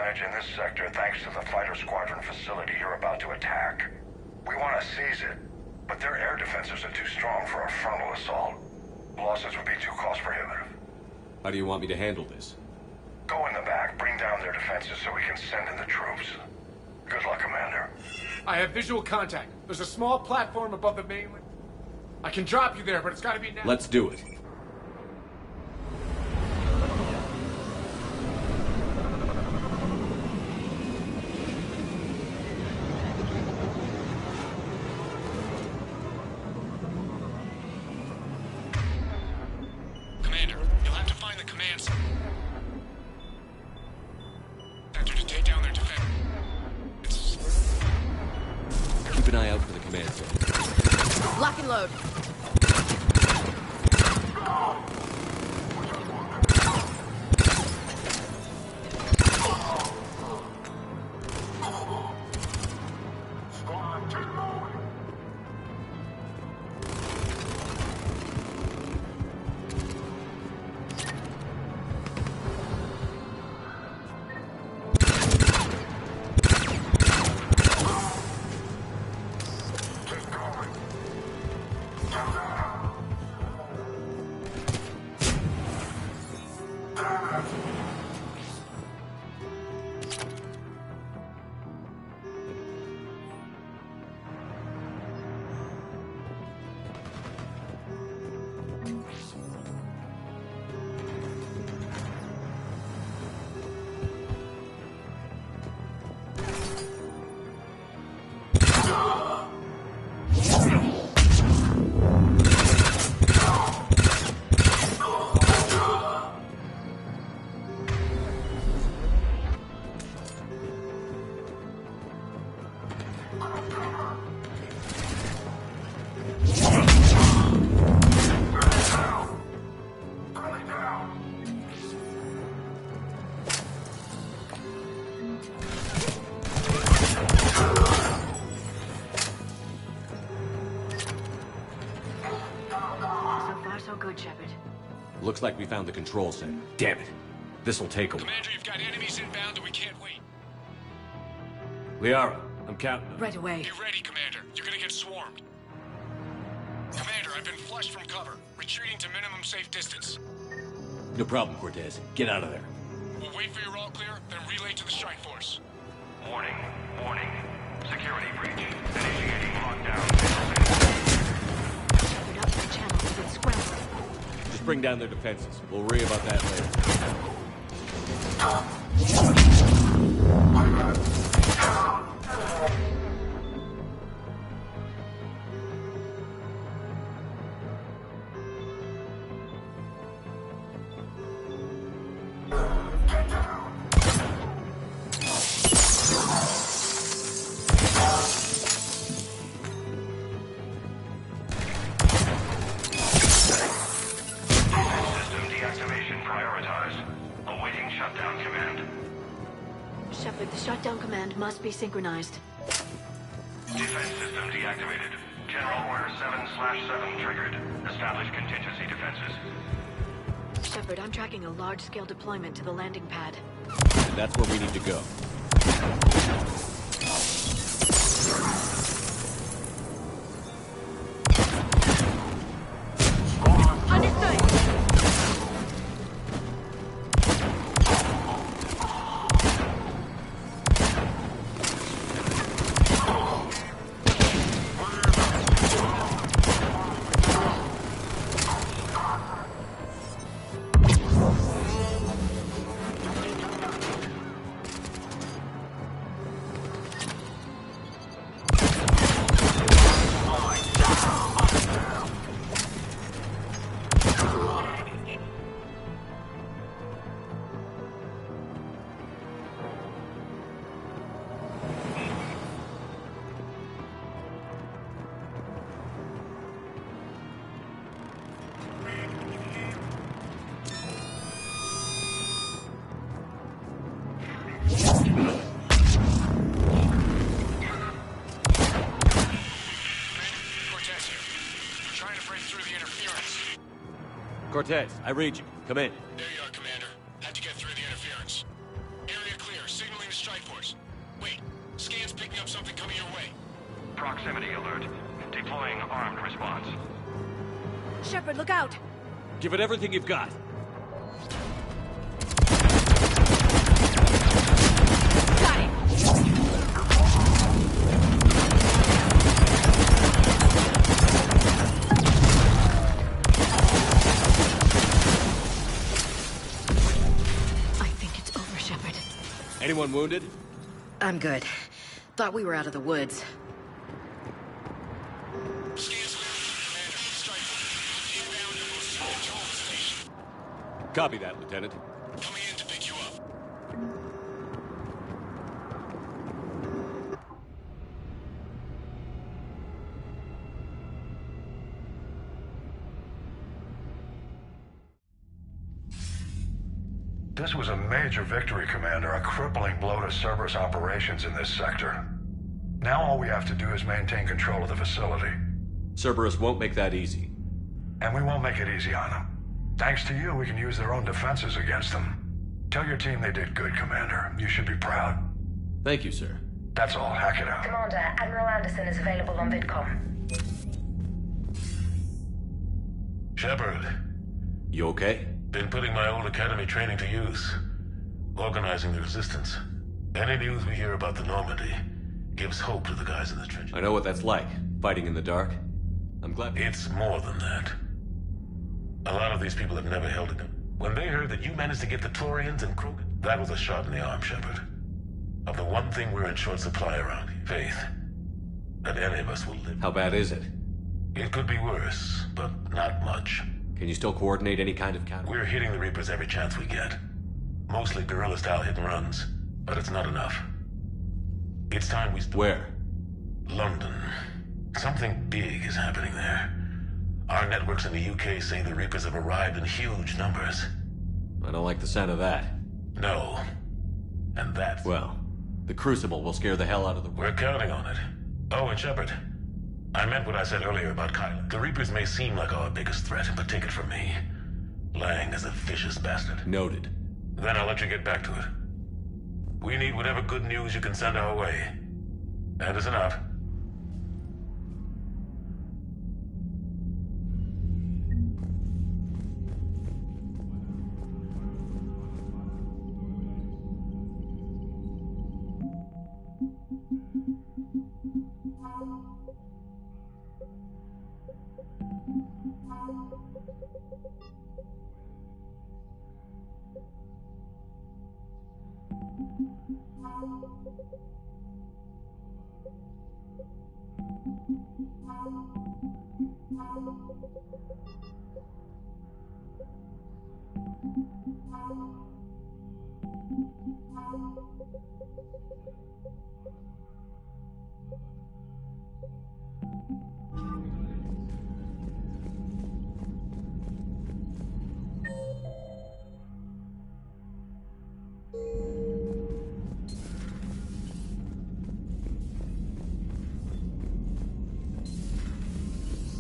advantage in this sector thanks to the fighter squadron facility you're about to attack. We want to seize it, but their air defenses are too strong for a frontal assault. Losses would be too cost prohibitive. How do you want me to handle this? Go in the back, bring down their defenses so we can send in the troops. Good luck, Commander. I have visual contact. There's a small platform above the mainland. I can drop you there, but it's gotta be now. Let's do it. Commander, you'll have to find the command center to take down their defense. Keep an eye out for the command center. Lock and load. Looks like we found the control center. Damn it. This'll take a while. Commander, you've got enemies inbound and we can't wait. Liara, I'm counting. Right away. Be ready, Commander. You're gonna get swarmed. Commander, I've been flushed from cover. Retreating to minimum safe distance. No problem, Cortez. Get out of there. We'll wait for your all clear, then relay to the strike force. Warning. Warning. Security breach. Initiating lockdown. They're up the channel. It's scrambled. Just bring down their defenses. We'll worry about that later. Shepard, the shutdown command must be synchronized. Defense system deactivated. General Order 7/7 triggered. Establish contingency defenses. Shepard, I'm tracking a large-scale deployment to the landing pad. And that's where we need to go. Understood! Cortez, I read you. Come in. There you are, Commander. Had to get through the interference. Area clear. Signaling picking up something coming your way. Proximity alert. Deploying armed response. Shepard, look out! Give it everything you've got. Got it! I think it's over, Shepard. Anyone wounded? I'm good. Thought we were out of the woods. Scans Commander. Strike. Inbound to Moose Control Station. Copy that, Lieutenant. Coming in to pick you up. This was a major victory, Commander. A crippling blow to Cerberus operations in this sector. Now all we have to do is maintain control of the facility. Cerberus won't make that easy. And we won't make it easy on them. Thanks to you, we can use their own defenses against them. Tell your team they did good, Commander. You should be proud. Thank you, sir. That's all. Hack it out. Commander, Admiral Anderson is available on VidCom. Shepard, You okay? been putting my old academy training to use. Organizing the resistance. Any news we hear about the Normandy gives hope to the guys in the trenches. I know what that's like, fighting in the dark. I'm glad... It's more than that. A lot of these people have never held a gun. When they heard that you managed to get the Torians and Krogan, that was a shot in the arm, Shepard. Of the one thing we're in short supply around here, faith. That any of us will live. How bad is it? It could be worse, but not much. Can you still coordinate any kind of counter? We're hitting the Reapers every chance we get. Mostly guerrilla-style hit and runs, but it's not enough. It's time we... Where? London. Something big is happening there. Our networks in the UK say the Reapers have arrived in huge numbers. I don't like the sound of that. No. And that's... Well, the Crucible will scare the hell out of the... We're counting on it. Oh, and Shepard, I meant what I said earlier about Kyla. The Reapers may seem like our biggest threat, but take it from me. Lang is a vicious bastard. Noted. Then I'll let you get back to it. We need whatever good news you can send our way. Anderson out.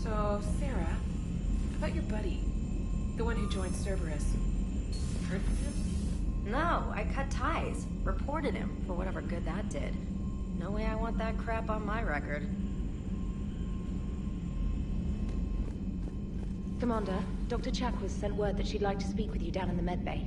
So, Sarah, about your buddy, the one who joined Cerberus. Heard from him? No, I cut ties. Reported him for whatever good that did. No way I want that crap on my record. Commander, Dr. Chakwas sent word that she'd like to speak with you down in the med bay.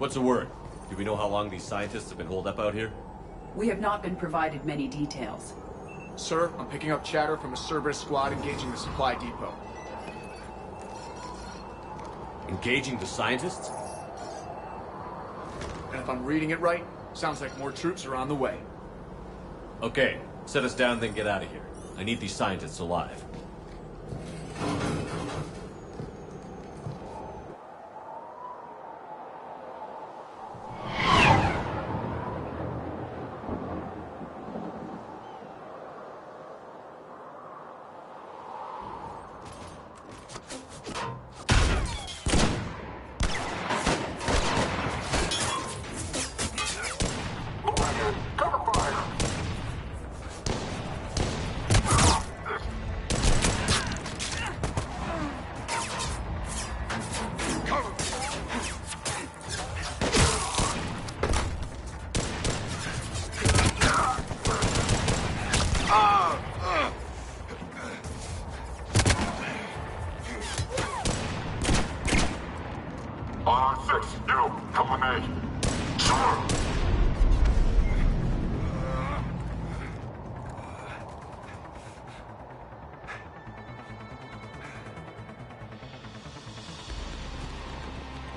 What's the word? Do we know how long these scientists have been holed up out here? We have not been provided many details. Sir, I'm picking up chatter from a Cerberus squad engaging the supply depot. Engaging the scientists? And if I'm reading it right, sounds like more troops are on the way. Okay, set us down, then get out of here. I need these scientists alive.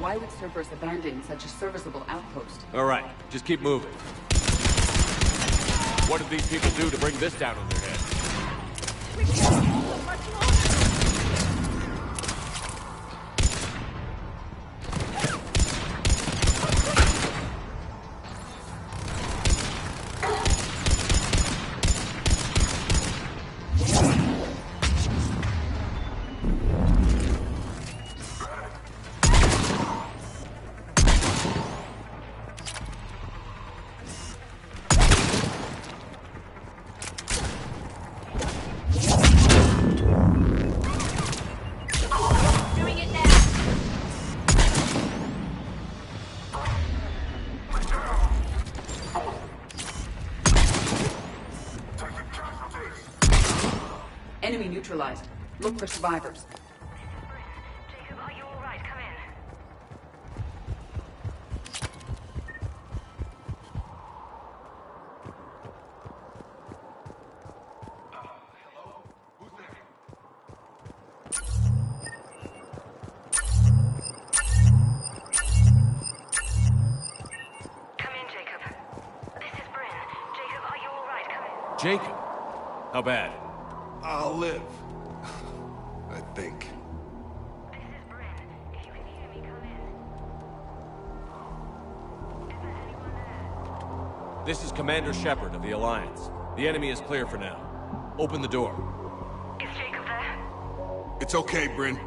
Why would Cerberus abandon such a serviceable outpost? All right, just keep moving. What did these people do to bring this down on their head? We can't hold them much longer. Enemy neutralized. Look for survivors. Jacob, are you alright? Come in. Come in, Jacob. This is Bryn. Jacob, are you alright? Come in. Jacob? How bad? I'll live. I think. This is Bryn. If you can hear me, come in. Is there anyone there? This is Commander Shepard of the Alliance. The enemy is clear for now. Open the door. Is Jacob there? It's okay, Bryn.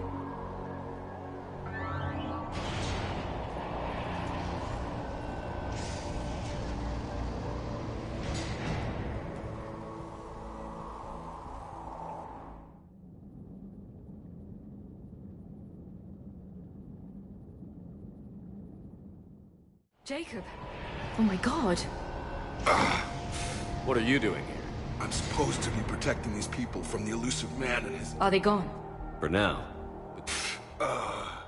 Jacob. Oh my god. What are you doing here? I'm supposed to be protecting these people from the elusive man and his... Are they gone? For now.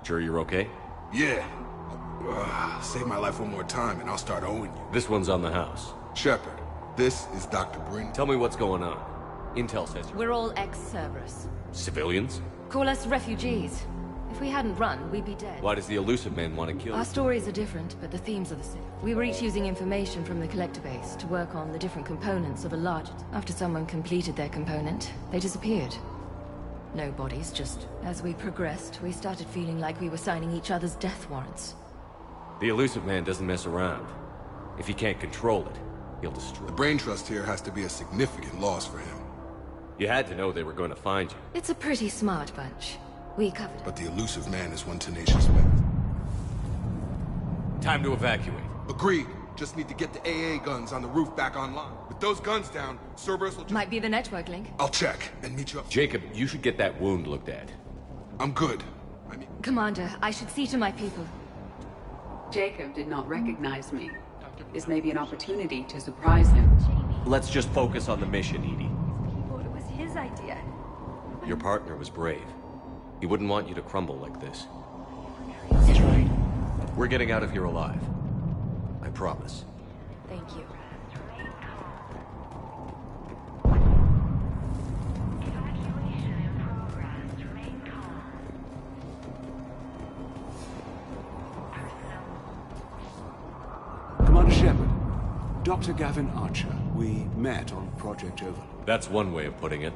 Sure you're okay? Yeah. Save my life one more time and I'll start owing you. This one's on the house. Shepard, this is Dr. Bryn. Tell me what's going on. Intel says you're... We're all ex-Cerberus. Civilians? Call us refugees. If we hadn't run, we'd be dead. Why does the elusive man want to kill Our you? stories are different, but the themes are the same. We were each using information from the collector base to work on the different components of a larger... After someone completed their component, they disappeared. No bodies, just... As we progressed, we started feeling like we were signing each other's death warrants. The elusive man doesn't mess around. If he can't control it, he'll destroy The it. brain trust here has to be a significant loss for him. You had to know they were going to find you. It's a pretty smart bunch. We covered it. But the elusive man is one tenacious man. Time to evacuate. Agreed. Just need to get the AA guns on the roof back online. With those guns down, Cerberus will just... Might be the network link. I'll check and meet you up. Jacob, you should get that wound looked at. I'm good. I mean... Commander, I should see to my people. Jacob did not recognize me. This may be an opportunity to surprise him. Let's just focus on the mission, Edie. Thought it was his idea. Your partner was brave. He wouldn't want you to crumble like this. That's right. We're getting out of here alive. I promise. Thank you. Commander Shepard, Dr. Gavin Archer. We met on Project Overlord. That's one way of putting it.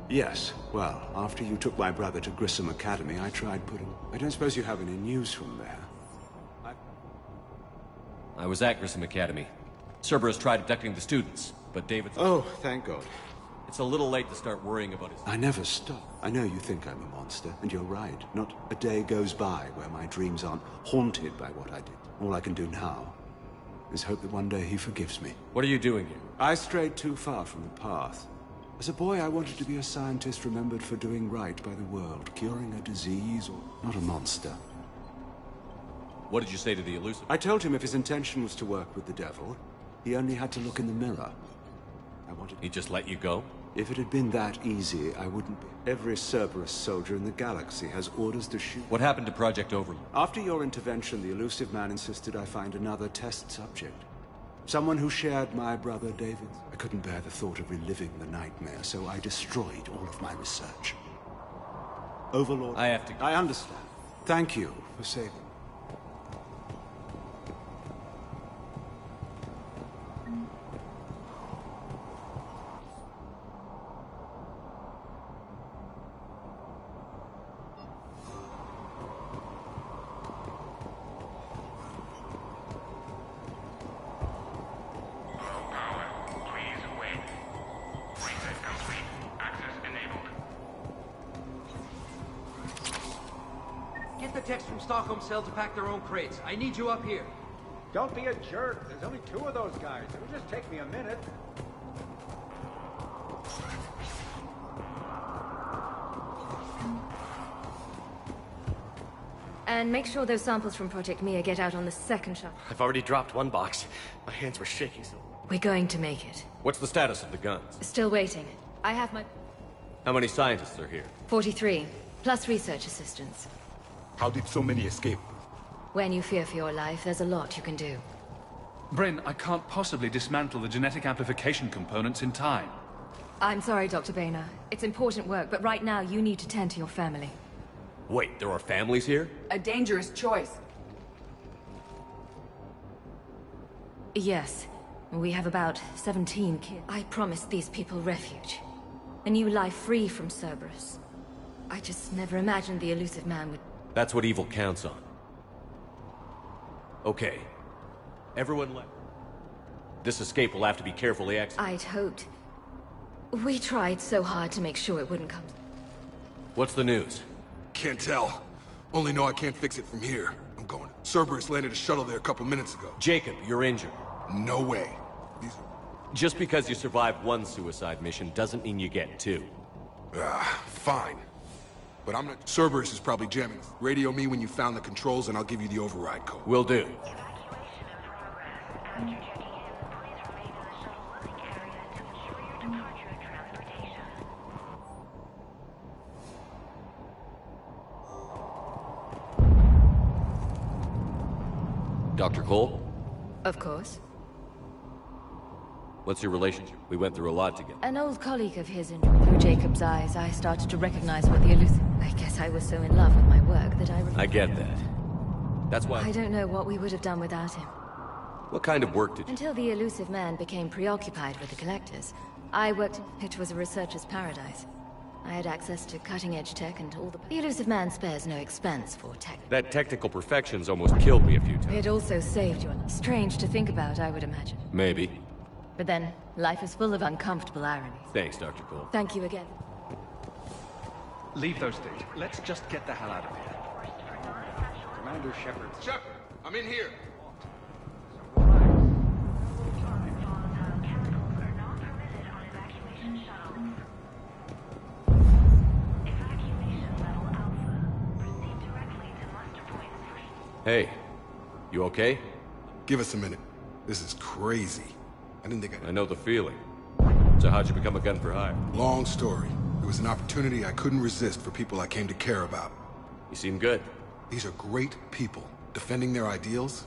Yes. Well, after you took my brother to Grissom Academy, I tried putting... I don't suppose you have any news from there. I was at Grissom Academy. Cerberus tried abducting the students, but David... Oh, thank God. It's a little late to start worrying about his... I never stop. I know you think I'm a monster, and you're right. Not a day goes by where my dreams aren't haunted by what I did. All I can do now is hope that one day he forgives me. What are you doing here? I strayed too far from the path. As a boy, I wanted to be a scientist remembered for doing right by the world, curing a disease, or not a monster. What did you say to the Illusive? I told him if his intention was to work with the devil, he only had to look in the mirror. He just let you go? If it had been that easy, I wouldn't be. Every Cerberus soldier in the galaxy has orders to shoot. What happened to Project Overlord? After your intervention, the Illusive Man insisted I find another test subject. Someone who shared my brother David. I couldn't bear the thought of reliving the nightmare, so I destroyed all of my research. Overlord... I have to... I understand. Thank you for saving me. Stockholm cell to pack their own crates. I need you up here. Don't be a jerk. There's only 2 of those guys. It'll just take me a minute. And make sure those samples from Project Mia get out on the second shuttle. I've already dropped one box. My hands were shaking so... We're going to make it. What's the status of the guns? Still waiting. I have my... How many scientists are here? 43, plus research assistants. How did so many escape? When you fear for your life, there's a lot you can do. Bryn, I can't possibly dismantle the genetic amplification components in time. I'm sorry, Dr. Boehner. It's important work, but right now you need to tend to your family. Wait, there are families here? A dangerous choice. Yes. We have about 17 kids. I promised these people refuge. A new life free from Cerberus. I just never imagined the Illusive Man would... That's what evil counts on. Okay. Everyone left. This escape will have to be carefully executed. I'd hoped. We tried so hard to make sure it wouldn't come. What's the news? Can't tell. Only know I can't fix it from here. I'm going. Cerberus landed a shuttle there a couple minutes ago. Jacob, you're injured. No way. Just because you survived one suicide mission doesn't mean you get 2. Fine. But I'm not... Cerberus is probably jamming. Radio me when you found the controls and I'll give you the override code. Will do. Dr. Cole? Of course. What's your relationship? We went through a lot together. An old colleague of his, and through Jacob's eyes, I started to recognize what the Illusive... I guess I was so in love with my work that I get that. That's why... I don't know what we would have done without him. What kind of work did you... Until the Illusive Man became preoccupied with the Collectors, I worked... It was a researcher's paradise. I had access to cutting-edge tech and all the... The Illusive Man spares no expense for tech. That technical perfection's almost killed me a few times. It also saved your life. Strange to think about, I would imagine. Maybe. But then, life is full of uncomfortable ironies. Thanks, Dr. Cole. Thank you again. Leave those things. Let's just get the hell out of here. Commander Shepard. Shepard, I'm in here. Hey, you okay? Give us a minute. This is crazy. I didn't think I know the feeling. So how'd you become a gun for hire? Long story. It was an opportunity I couldn't resist for people I came to care about. You seem good. These are great people, defending their ideals,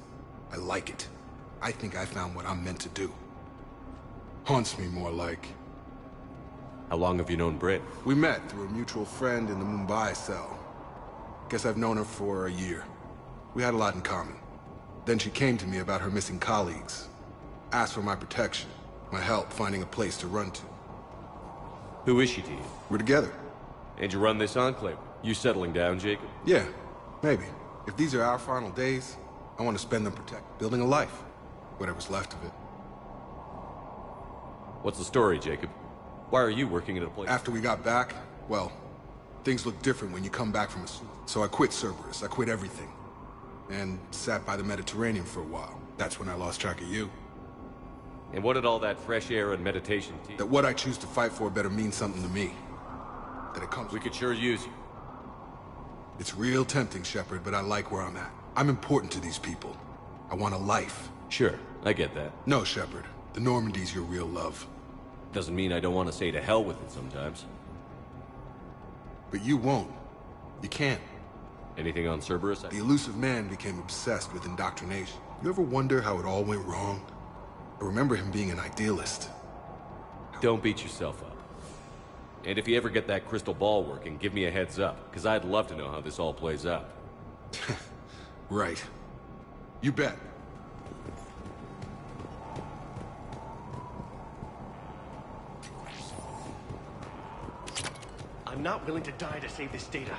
I like it. I think I found what I'm meant to do. Haunts me more like... How long have you known Britt? We met through a mutual friend in the Mumbai cell. Guess I've known her for a year. We had a lot in common. Then she came to me about her missing colleagues. Asked for my protection, my help finding a place to run to. Who is she to you? We're together. And you run this enclave? You settling down, Jacob? Yeah, maybe. If these are our final days, I want to spend them building a life. Whatever's left of it. What's the story, Jacob? Why are you working at a place? After we got back, well, things look different when you come back from a... So I quit Cerberus, I quit everything. And sat by the Mediterranean for a while. That's when I lost track of you. And what did all that fresh air and meditation teach? That what I choose to fight for better mean something to me. That it comes... We could sure use you. It's real tempting, Shepard, but I like where I'm at. I'm important to these people. I want a life. Sure, I get that. No, Shepard. The Normandy's your real love. Doesn't mean I don't want to say to hell with it sometimes. But you won't. You can't. Anything on Cerberus? The Illusive Man became obsessed with indoctrination. You ever wonder how it all went wrong? I remember him being an idealist. Don't beat yourself up. And if you ever get that crystal ball working, give me a heads up, because I'd love to know how this all plays out. Right. You bet. I'm not willing to die to save this data.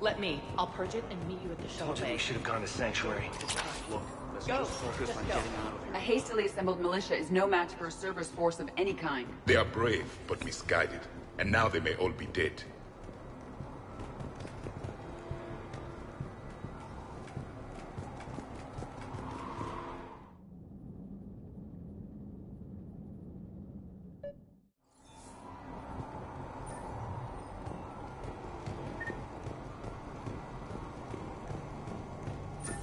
Let me. I'll purge it and meet you at the shuttle bay. We should have gone to Sanctuary. Look, let's go. just focus on getting out of here. A hastily assembled militia is no match for a Cerberus force of any kind. They are brave, but misguided. And now they may all be dead.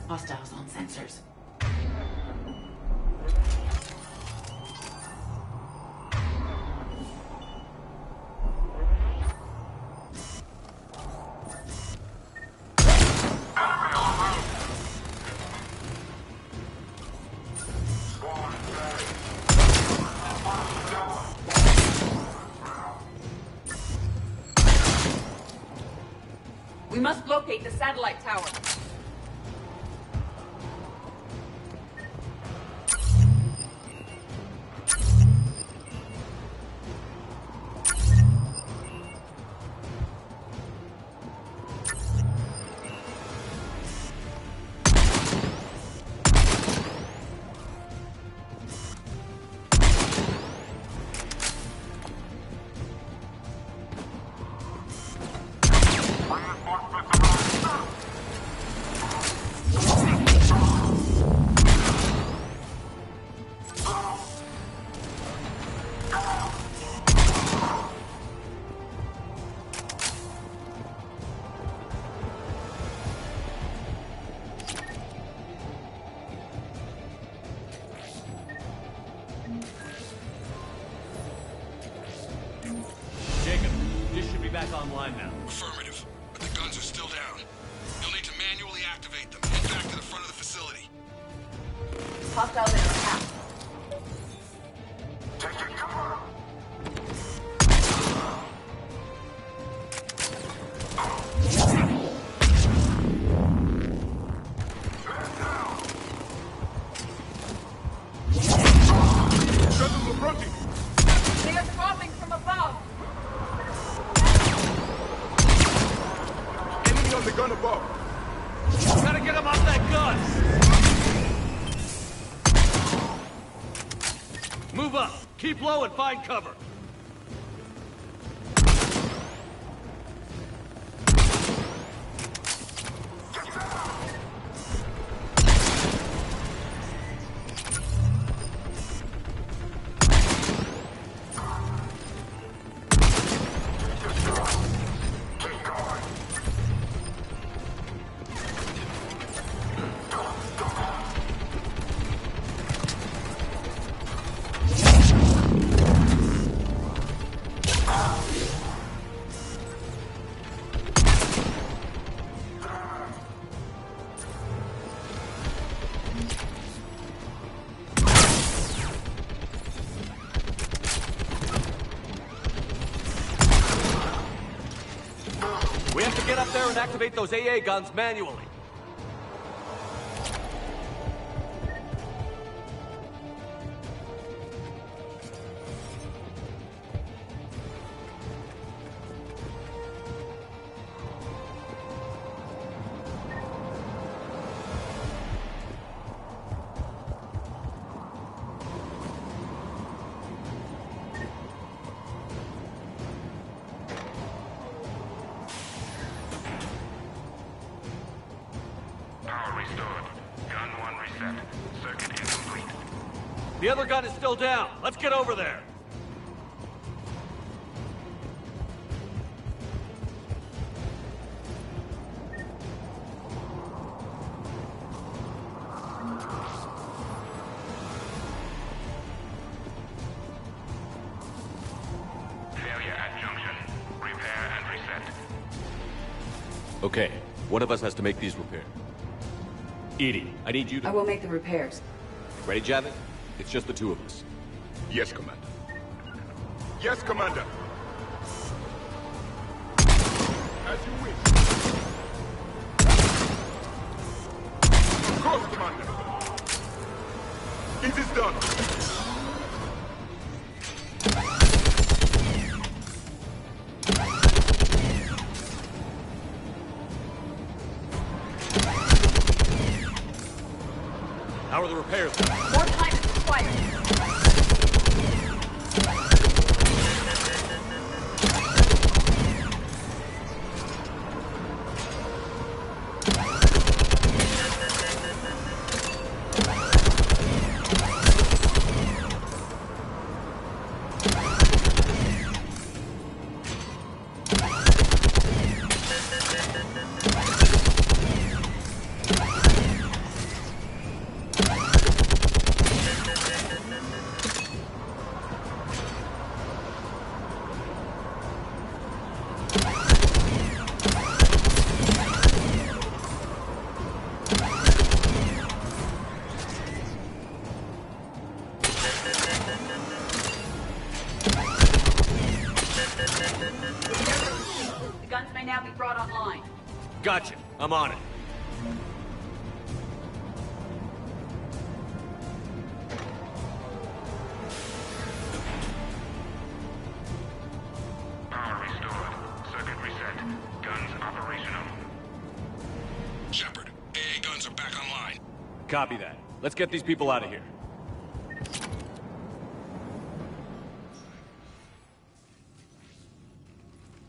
Hostiles on sensors. We must locate the satellite tower. Back online now. Affirmative, but the guns are still down. You'll need to manually activate them. Head back to the front of the facility. Hostiles in attack. Taking cover! They are dropping from above. On the gun above. Gotta get him off that gun! Move up! Keep low and find cover! get up there and activate those AA guns manually. The other gun is still down. Let's get over there. Failure at junction. Repair and reset. Okay, one of us has to make these repairs. EDI, I need you to... I will make the repairs. Ready, Javed? It's just the two of us. Yes, Commander. Yes, Commander. As you wish. Of course, Commander. It is done. How are the repairs? More time is required. The guns may now be brought online. Gotcha. I'm on it. Power restored. Circuit reset. Guns operational. Shepard, AA guns are back online. Copy that. Let's get these people out of here.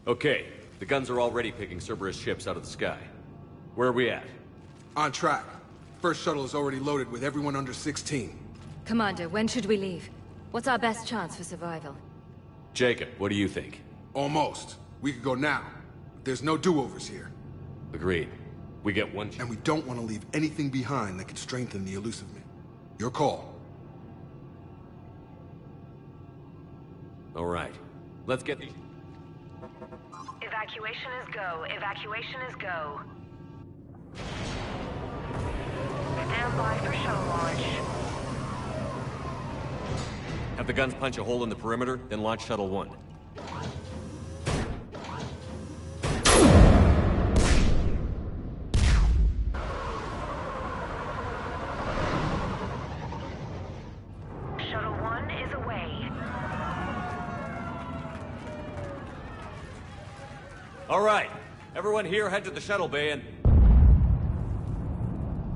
Okay, the guns are already picking Cerberus ships out of the sky. Where are we at? On track. First shuttle is already loaded with everyone under 16. Commander, when should we leave? What's our best chance for survival? Jacob, what do you think? Almost. We could go now. But there's no do-overs here. Agreed. We get one... And we don't want to leave anything behind that could strengthen the Illusive Men. Your call. All right. Let's get these... Evacuation is go. Evacuation is go. Stand by for shuttle launch. Have the guns punch a hole in the perimeter, then launch Shuttle 1. Shuttle 1 is away. All right. Everyone here head to the shuttle bay and...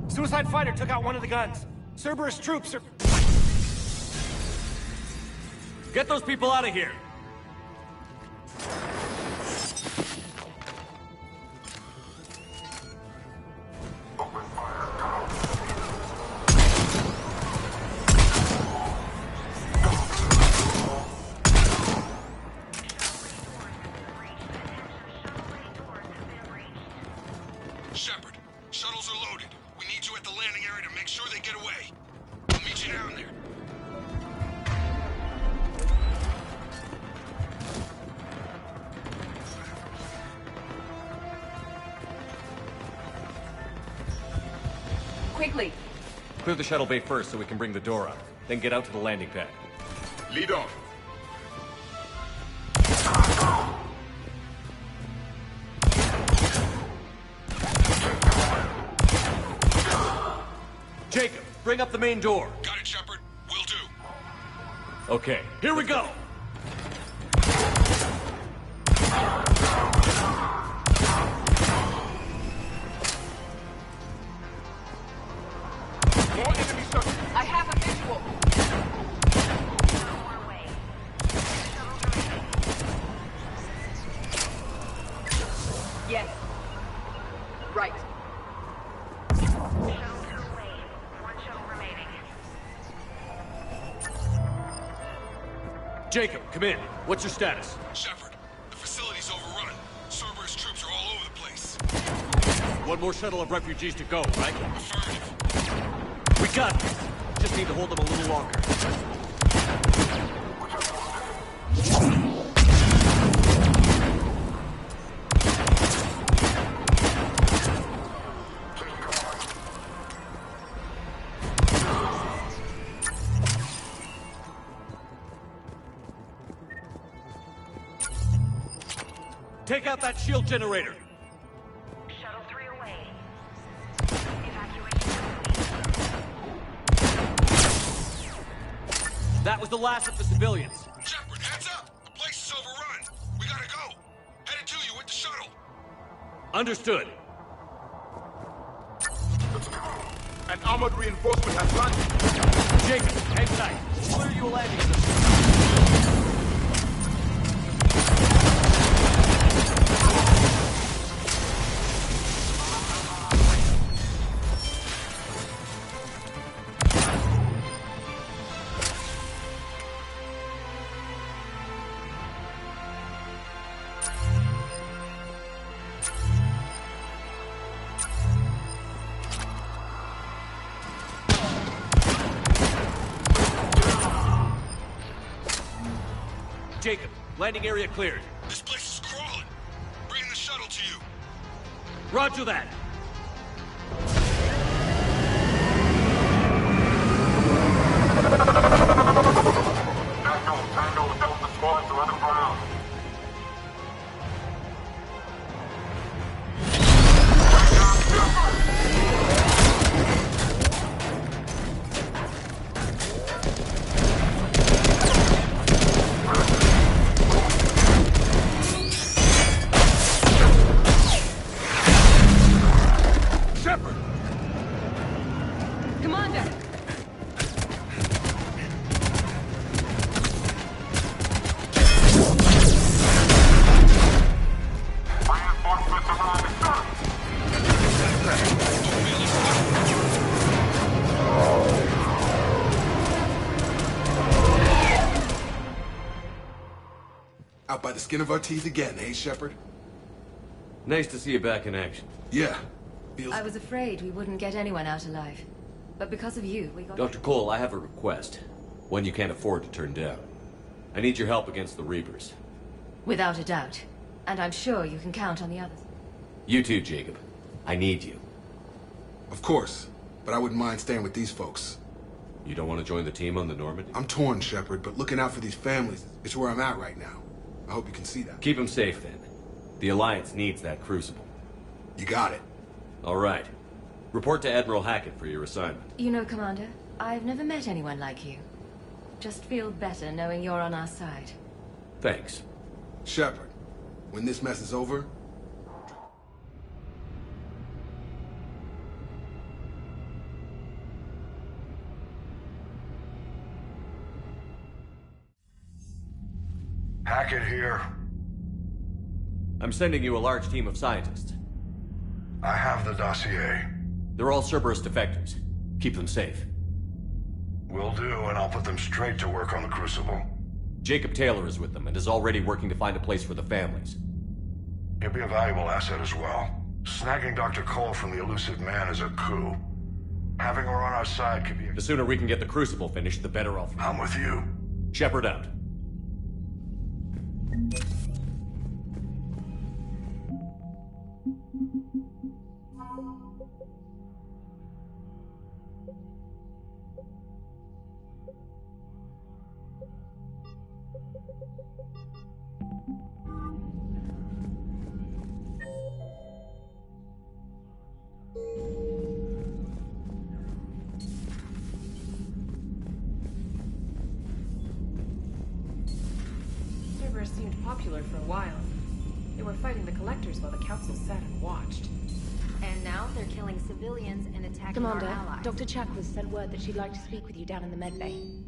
Suicide fighter took out one of the guns. Cerberus troops are... Get those people out of here! Shepard, shuttles are loaded. We need you at the landing area to make sure they get away. I'll meet you down there. Quickly. Clear the shuttle bay first so we can bring the door up. Then get out to the landing pad. Lead on. bring up the main door. Got it, Shepard. Will do. Okay, here we go! More enemy circle. I have a visual. Yes. Right. Jacob, come in. What's your status? Shepard, the facility's overrun. Cerberus troops are all over the place. One more shuttle of refugees to go, right? Affirmative. We got this. Just need to hold them a little longer. Take out that shield generator. Shuttle 3 away. That was the last of the civilians. Shepard, heads up! The place is overrun. We gotta go. Headed to you with the shuttle. Understood. An armored reinforcement has landed. Jacob, hang tight. Where are you landing? Jacob, landing area cleared. This place is crawling. Bringing the shuttle to you. Roger that. Tango, Delta Squad to run ground. Commander! Out by the skin of our teeth again, eh, Shepard? Nice to see you back in action. Yeah. I was afraid we wouldn't get anyone out alive. But because of you, we got... Dr. Cole, I have a request. One you can't afford to turn down. I need your help against the Reapers. Without a doubt. And I'm sure you can count on the others. You too, Jacob. I need you. Of course. But I wouldn't mind staying with these folks. You don't want to join the team on the Normandy? I'm torn, Shepard, but looking out for these families is where I'm at right now. I hope you can see that. Keep them safe, then. The Alliance needs that crucible. You got it. All right. Report to Admiral Hackett for your assignment. You know, Commander, I've never met anyone like you. Just feel better knowing you're on our side. Thanks. Shepard, when this mess is over... Hackett here. I'm sending you a large team of scientists. I have the dossier. They're all Cerberus defectors. Keep them safe. Will do, and I'll put them straight to work on the Crucible. Jacob Taylor is with them and is already working to find a place for the families. He'll be a valuable asset as well. Snagging Dr. Cole from the Elusive Man is a coup. Having her on our side could be... The sooner we can get the Crucible finished, the better off. I'm with you. Shepard out. popular for a while. They were fighting the Collectors while the Council sat and watched. And now they're killing civilians and attacking Commander, our allies. Dr. Chakwas sent word that she'd like to speak with you down in the medbay.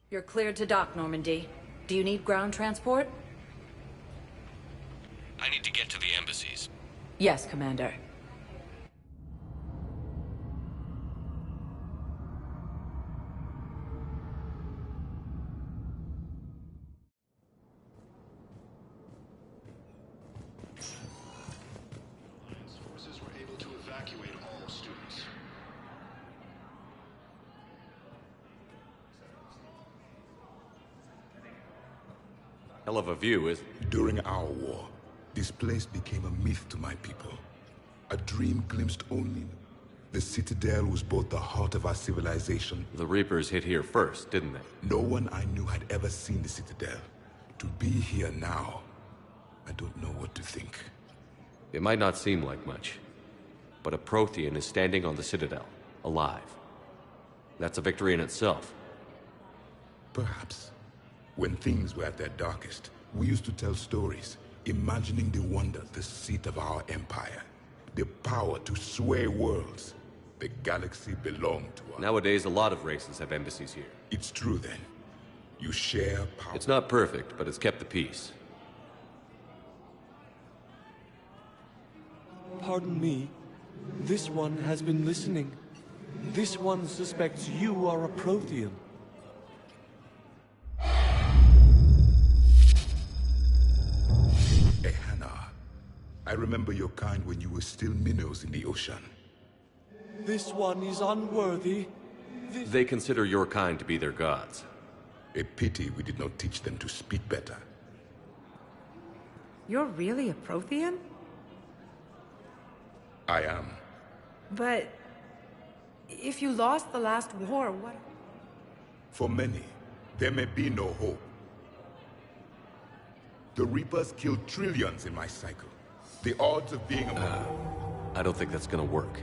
You're cleared to dock, Normandy. Do you need ground transport? I need to get to the embassies. Yes, Commander. Forces were able to evacuate all students. Hell of a view, is During our war, this place became a myth to my people. A dream glimpsed only. The Citadel was both the heart of our civilization. The Reapers hit here first, didn't they? No one I knew had ever seen the Citadel. To be here now, I don't know what to think. It might not seem like much, but a Prothean is standing on the Citadel, alive. That's a victory in itself. Perhaps. When things were at their darkest, we used to tell stories, imagining the wonder, the seat of our empire. The power to sway worlds. The galaxy belonged to us. Nowadays, a lot of races have embassies here. It's true then. You share power. It's not perfect, but it's kept the peace. Pardon me. This one has been listening. This one suspects you are a Prothean. I remember your kind when you were still minnows in the ocean. This one is unworthy. They consider your kind to be their gods. A pity we did not teach them to speak better. You're really a Prothean? I am. But if you lost the last war, what? For many, there may be no hope. The Reapers killed trillions in my cycle. The odds of being I don't think that's gonna work.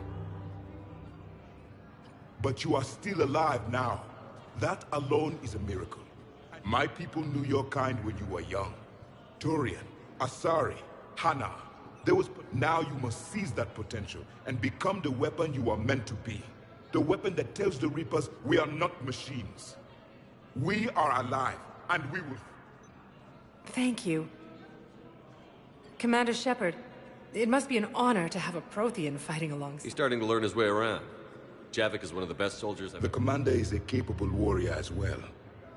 But you are still alive now. That alone is a miracle. My people knew your kind when you were young. Turian, Asari, Hana. Now you must seize that potential and become the weapon you are meant to be. The weapon that tells the Reapers we are not machines. We are alive, and we will... Thank you. Commander Shepard, it must be an honor to have a Prothean fighting alongside. He's starting to learn his way around. Javik is one of the best soldiers I've The Commander is a capable warrior as well,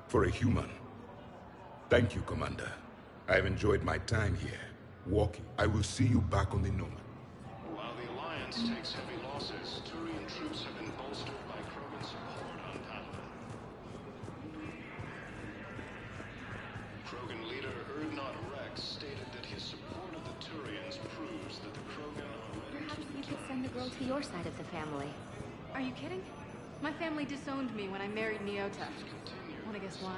for a human. Thank you, Commander. I've enjoyed my time here, walking. I will see you back on the Nomad. While the Alliance takes heavy losses, Turian troops have been bolstered by Krogan support on Palaven. Krogan leader Urdnot Rex stated that his support of the Turians proves that the Krogan are ready Perhaps we could send the girl to your side of the family. Are you kidding? My family disowned me when I married Nyota. Wanna guess why?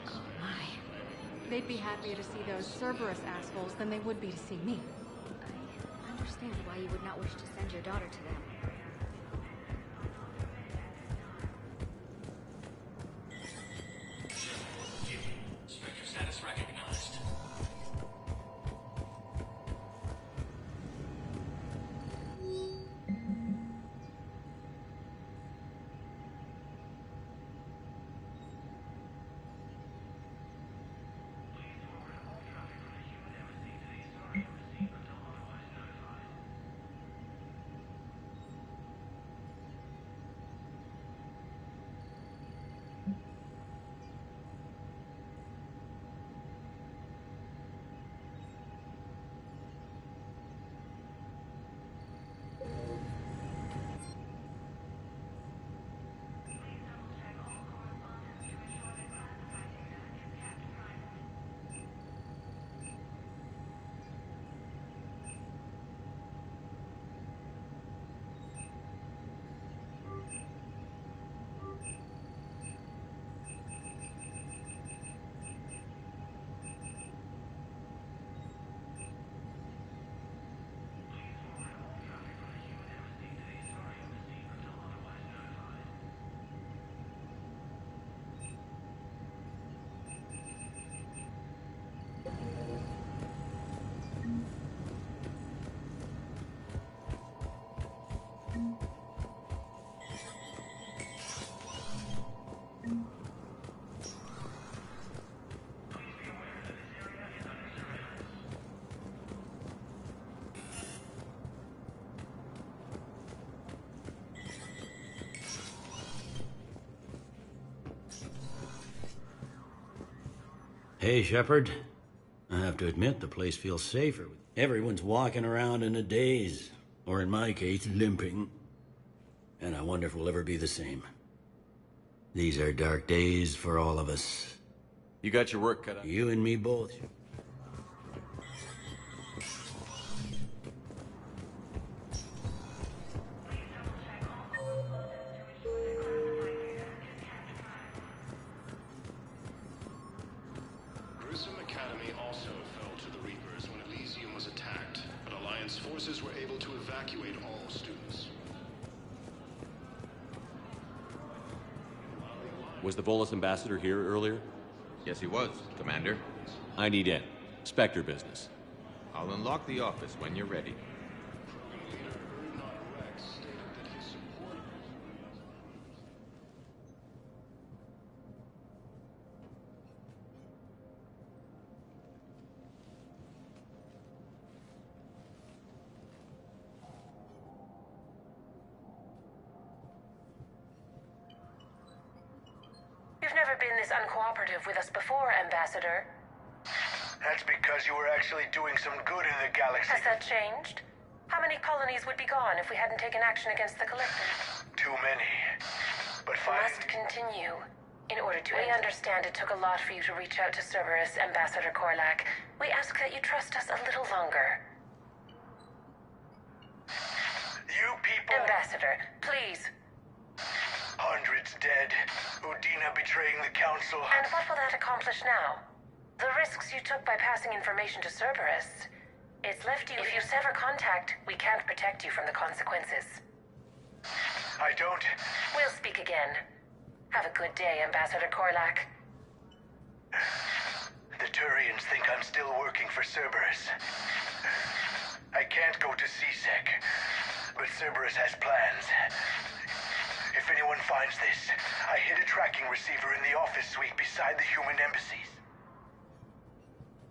Oh my. They'd be happier to see those Cerberus assholes than they would be to see me. I understand why you would not wish to send your daughter to them. Spectre status recognized. Hey, Shepard. I have to admit, the place feels safer. Everyone's walking around in a daze, or in my case, limping. And I wonder if we'll ever be the same. These are dark days for all of us. You got your work cut out. You and me both. Grissom Academy also fell to the Reapers when Elysium was attacked, but Alliance forces were able to evacuate all students. Was the Volus ambassador here earlier? Yes, he was, Commander. I need in. Spectre business. I'll unlock the office when you're ready. You've never been this uncooperative with us before, Ambassador. That's because you were actually doing some good in the galaxy. Has that changed? How many colonies would be gone if we hadn't taken action against the Collective? Too many. But We must continue. In order to... We understand it took a lot for you to reach out to Cerberus, Ambassador Korlak. We ask that you trust us a little longer. You people... Ambassador, please. Hundreds dead. Udina betraying the Council. And what will that accomplish now? The risks you took by passing information to Cerberus. It's left you... If you sever contact, we can't protect you from the consequences. I don't... We'll speak again. Have a good day, Ambassador Korlak. The Turians think I'm still working for Cerberus. I can't go to C-Sec, but Cerberus has plans. If anyone finds this, I hid a tracking receiver in the office suite beside the human embassies.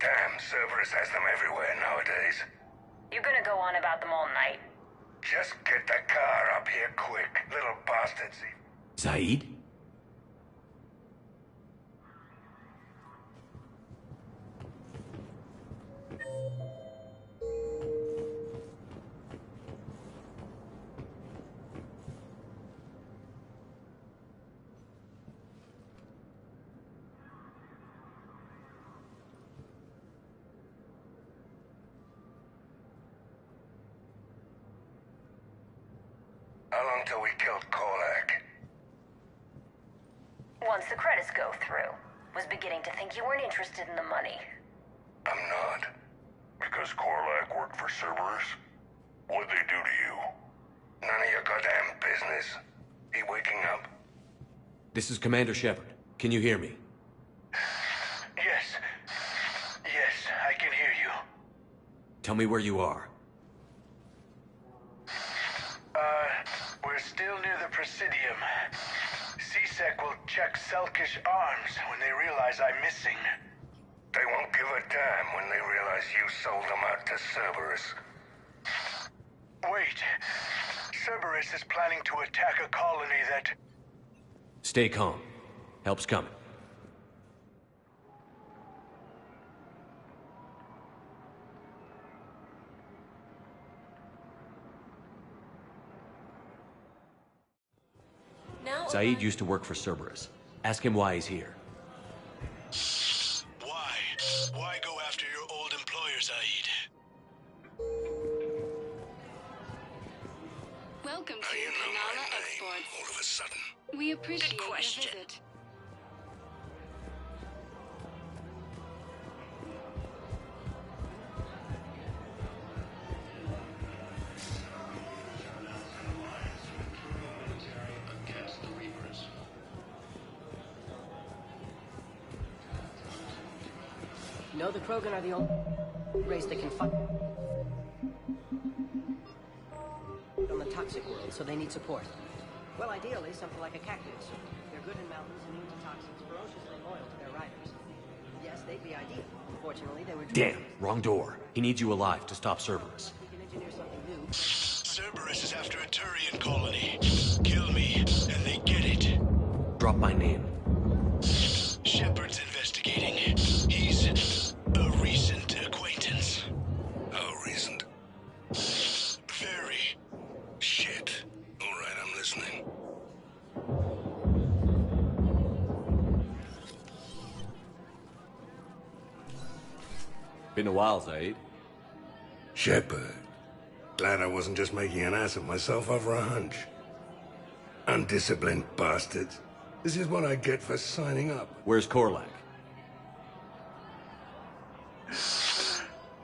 Damn, Cerberus has them everywhere nowadays. You're gonna go on about them all night. Just get the car up here quick, little bastards. Zaid? How long till we killed Korlak? Once the credits go through. Was beginning to think you weren't interested in the money. I'm not. Because Korlak worked for Cerberus? What'd they do to you? None of your goddamn business. He waking up? This is Commander Shepard. Can you hear me? Yes. Yes, I can hear you. Tell me where you are. We're still near the Presidium. C-Sec will check Selkish arms when they realize I'm missing. They won't give a damn when they realize you sold them out to Cerberus. Wait. Cerberus is planning to attack a colony that... Stay calm. Help's coming. Zaid used to work for Cerberus. Ask him why he's here. Why? Why go after your old employer, Zaid? Welcome to Kanala Exports. All of a sudden. We appreciate your visit. No, the Krogan are the only race that can fight on the toxic world, so they need support. Well, ideally, something like a cactus. They're good in mountains, immune to toxins, ferociously loyal to their riders. Yes, they'd be ideal. Unfortunately, they were... Damn, wrong door. He needs you alive to stop Cerberus. We can engineer something new. Cerberus is after a Turian colony. Kill me, and they get it. Drop my name. Shepard's investigating. He's a recent acquaintance. How recent? Very. Shit. All right, I'm listening. Been a while, Zaid. Shepard. Glad I wasn't just making an ass of myself over a hunch. Undisciplined bastards. This is what I get for signing up. Where's Korlak?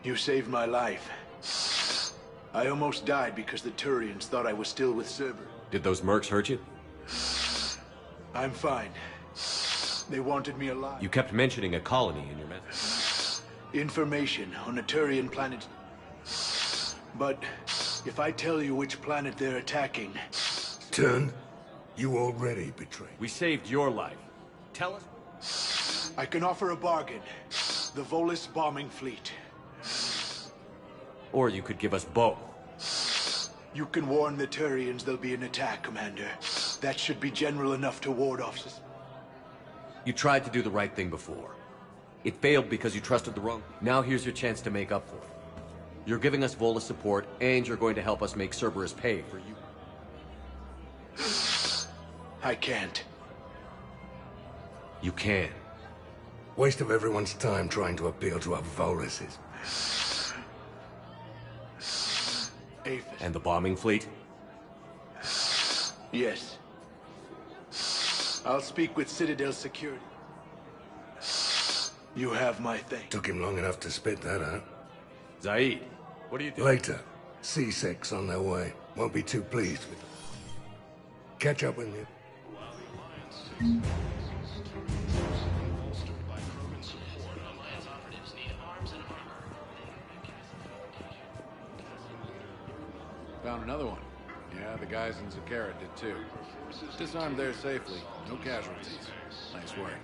You saved my life. I almost died because the Turians thought I was still with Cerberus. Did those mercs hurt you? I'm fine. They wanted me alive. You kept mentioning a colony in your message. Information on a Turian planet. But if I tell you which planet they're attacking... Turn, you already betrayed. We saved your life. Tell us. I can offer a bargain. The Volus bombing fleet. Or you could give us both. You can warn the Turians there'll be an attack, Commander. That should be general enough to ward off... You tried to do the right thing before. It failed because you trusted the wrong... Now here's your chance to make up for it. You're giving us Volus support, and you're going to help us make Cerberus pay for you. I can't. You can. Waste of everyone's time trying to appeal to our Voluses. And the bombing fleet? Yes. I'll speak with Citadel Security. You have my thanks. Took him long enough to spit that out. Zaid, what are you doing? Later. C-Sec's on their way. Won't be too pleased with them. Catch up with you. Found another one. Yeah, the guys in Zakara did too. Disarmed there safely. No casualties. Nice work.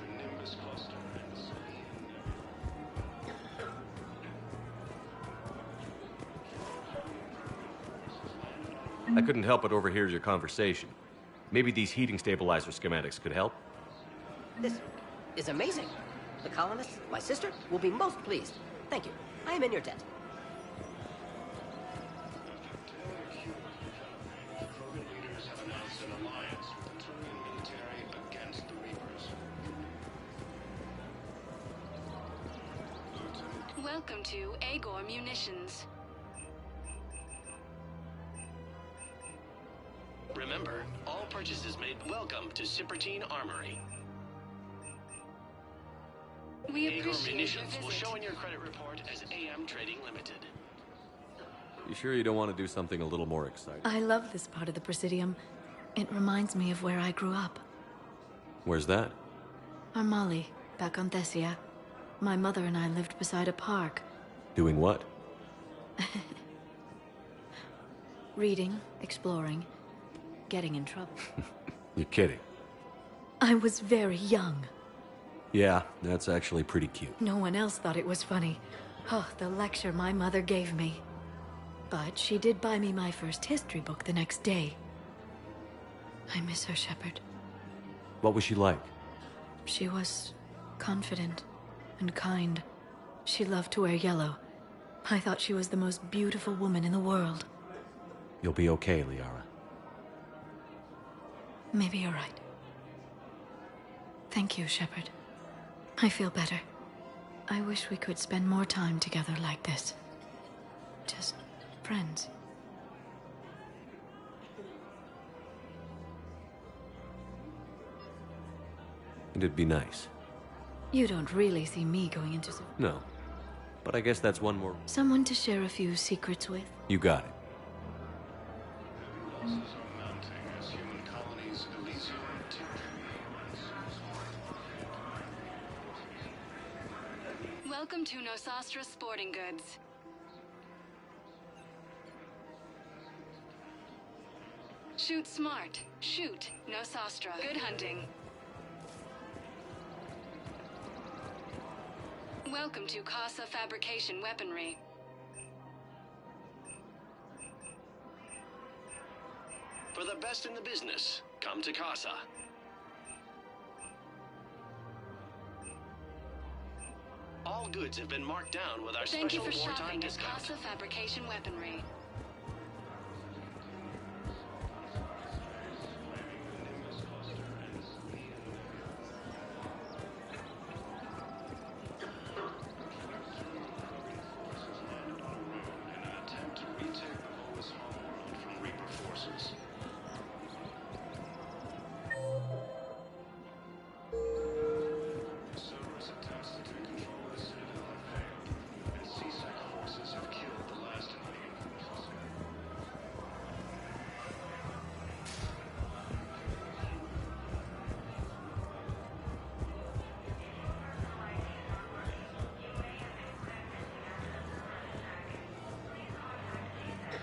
I couldn't help but overhear your conversation. Maybe these heating stabilizer schematics could help? This is amazing. The colonists, my sister, will be most pleased. Thank you. I am in your debt. Welcome to Agor Munitions. Remember Cipertine Armory. We Aegor appreciate Munitions your will visit. show in your credit report as AM Trading Limited. You sure you don't want to do something a little more exciting? I love this part of the Presidium. It reminds me of where I grew up. Where's that? Armali, back on Thessia. My mother and I lived beside a park. Doing what? Reading, exploring, getting in trouble. You're kidding. I was very young. Yeah, that's actually pretty cute. No one else thought it was funny. Oh, the lecture my mother gave me. But she did buy me my first history book the next day. I miss her, Shepard. What was she like? She was confident and kind. She loved to wear yellow. I thought she was the most beautiful woman in the world. You'll be okay, Liara. Maybe you're right. Thank you, Shepard. I feel better. I wish we could spend more time together like this. Just friends. It'd be nice. You don't really see me going into No. But I guess that's one more... someone to share a few secrets with. You got it. Losses are mounting as human colonies Elysium Welcome to Nosastra Sporting Goods. Shoot smart. Shoot Nosastra. Good hunting. Welcome to Casa Fabrication Weaponry. For the best in the business, come to Casa. All goods have been marked down with our Thank you special for wartime shopping at discount. Casa Fabrication Weaponry.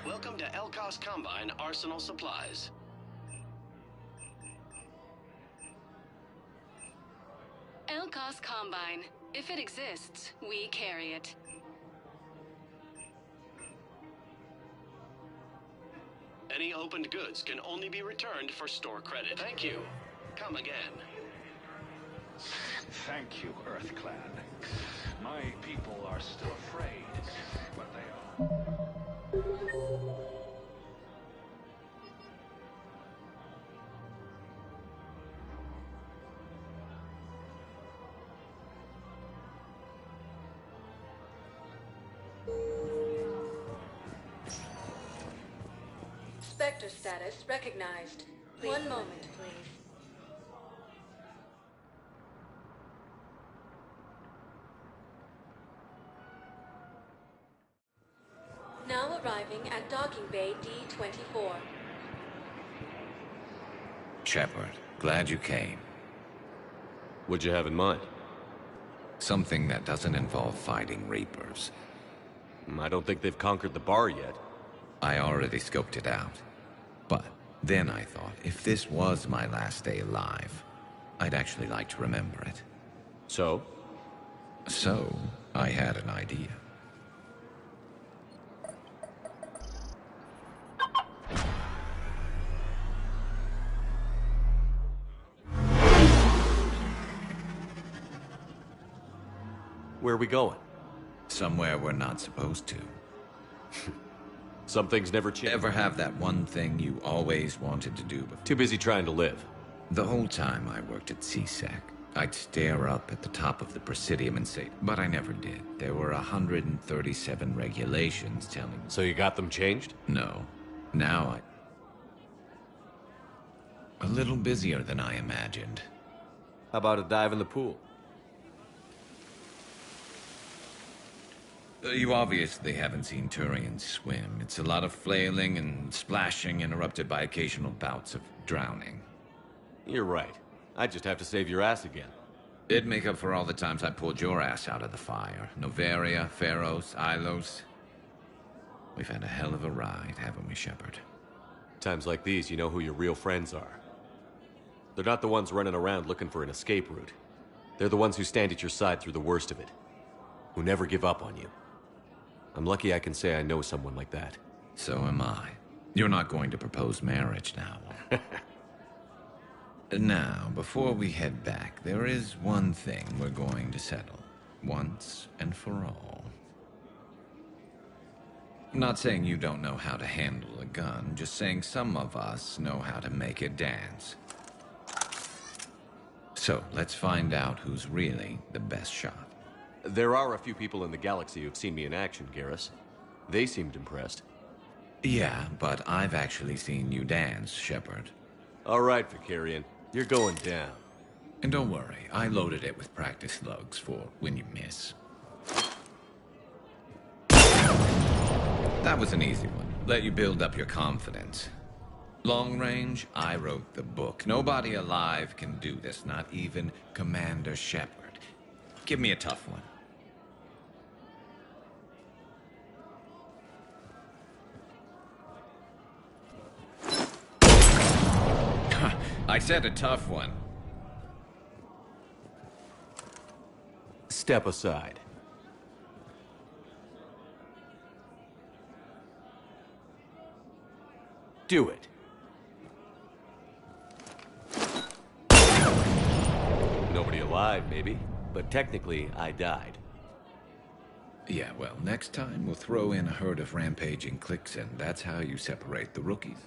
Welcome to Elkos Combine Arsenal Supplies. Elkos Combine. If it exists, we carry it. Any opened goods can only be returned for store credit. Thank you. Come again. Thank you, EarthClan. My people are still afraid, but they are. Spectre status recognized. One moment, please. Now arriving at Docking Bay D-24. Shepard, glad you came. What'd you have in mind? Something that doesn't involve fighting Reapers. I don't think they've conquered the bar yet. I already scoped it out. But then I thought, if this was my last day alive, I'd actually like to remember it. So? So, I had an idea. Where are we going? Somewhere we're not supposed to. Some things never change. Ever have that one thing you always wanted to do before? Too busy trying to live. The whole time I worked at CSEC, I'd stare up at the top of the Presidium and say, but I never did. There were 137 regulations telling me. So you got them changed? No. Now A little busier than I imagined. How about a dive in the pool? You obviously haven't seen Turians swim. It's a lot of flailing and splashing, interrupted by occasional bouts of drowning. You're right. I just have to save your ass again. It'd make up for all the times I pulled your ass out of the fire. Noveria, Pharos, Ilos. We've had a hell of a ride, haven't we, Shepard? Times like these, you know who your real friends are. They're not the ones running around looking for an escape route. They're the ones who stand at your side through the worst of it. Who never give up on you. I'm lucky I can say I know someone like that. So am I. You're not going to propose marriage now. Now, before we head back, there is one thing we're going to settle. Once and for all. I'm not saying you don't know how to handle a gun, just saying some of us know how to make it dance. So, let's find out who's really the best shot. There are a few people in the galaxy who've seen me in action, Garrus. They seemed impressed. Yeah, but I've actually seen you dance, Shepard. All right, Vakarian. You're going down. And don't worry, I loaded it with practice slugs for when you miss. That was an easy one. Let you build up your confidence. Long range, I wrote the book. Nobody alive can do this, not even Commander Shepard. Give me a tough one. I said a tough one. Step aside. Do it. Nobody alive, maybe. But technically, I died. Yeah, well, next time we'll throw in a herd of rampaging cliques, and that's how you separate the rookies.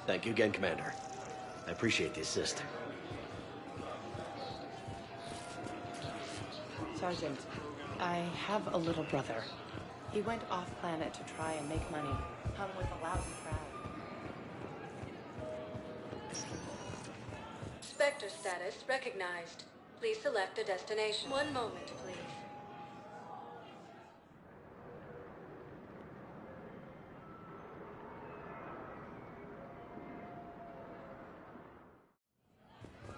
Thank you again, Commander. I appreciate the assist. Sergeant, I have a little brother. He went off-planet to try and make money. Hung with a lousy crowd. Spectre status recognized. Please select a destination. One moment, please.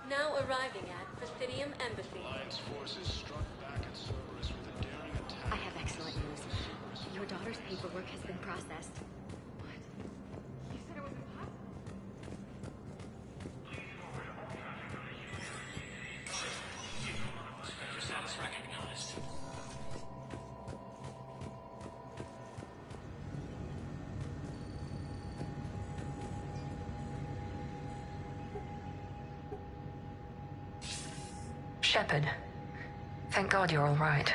Now arriving at Presidium Embassy. Alliance forces struck back at Cerberus with a daring attack. I have excellent news. Your daughter's paperwork has been processed. What? You said it was impossible. Spectre status recognized. Shepard, thank God you're all right.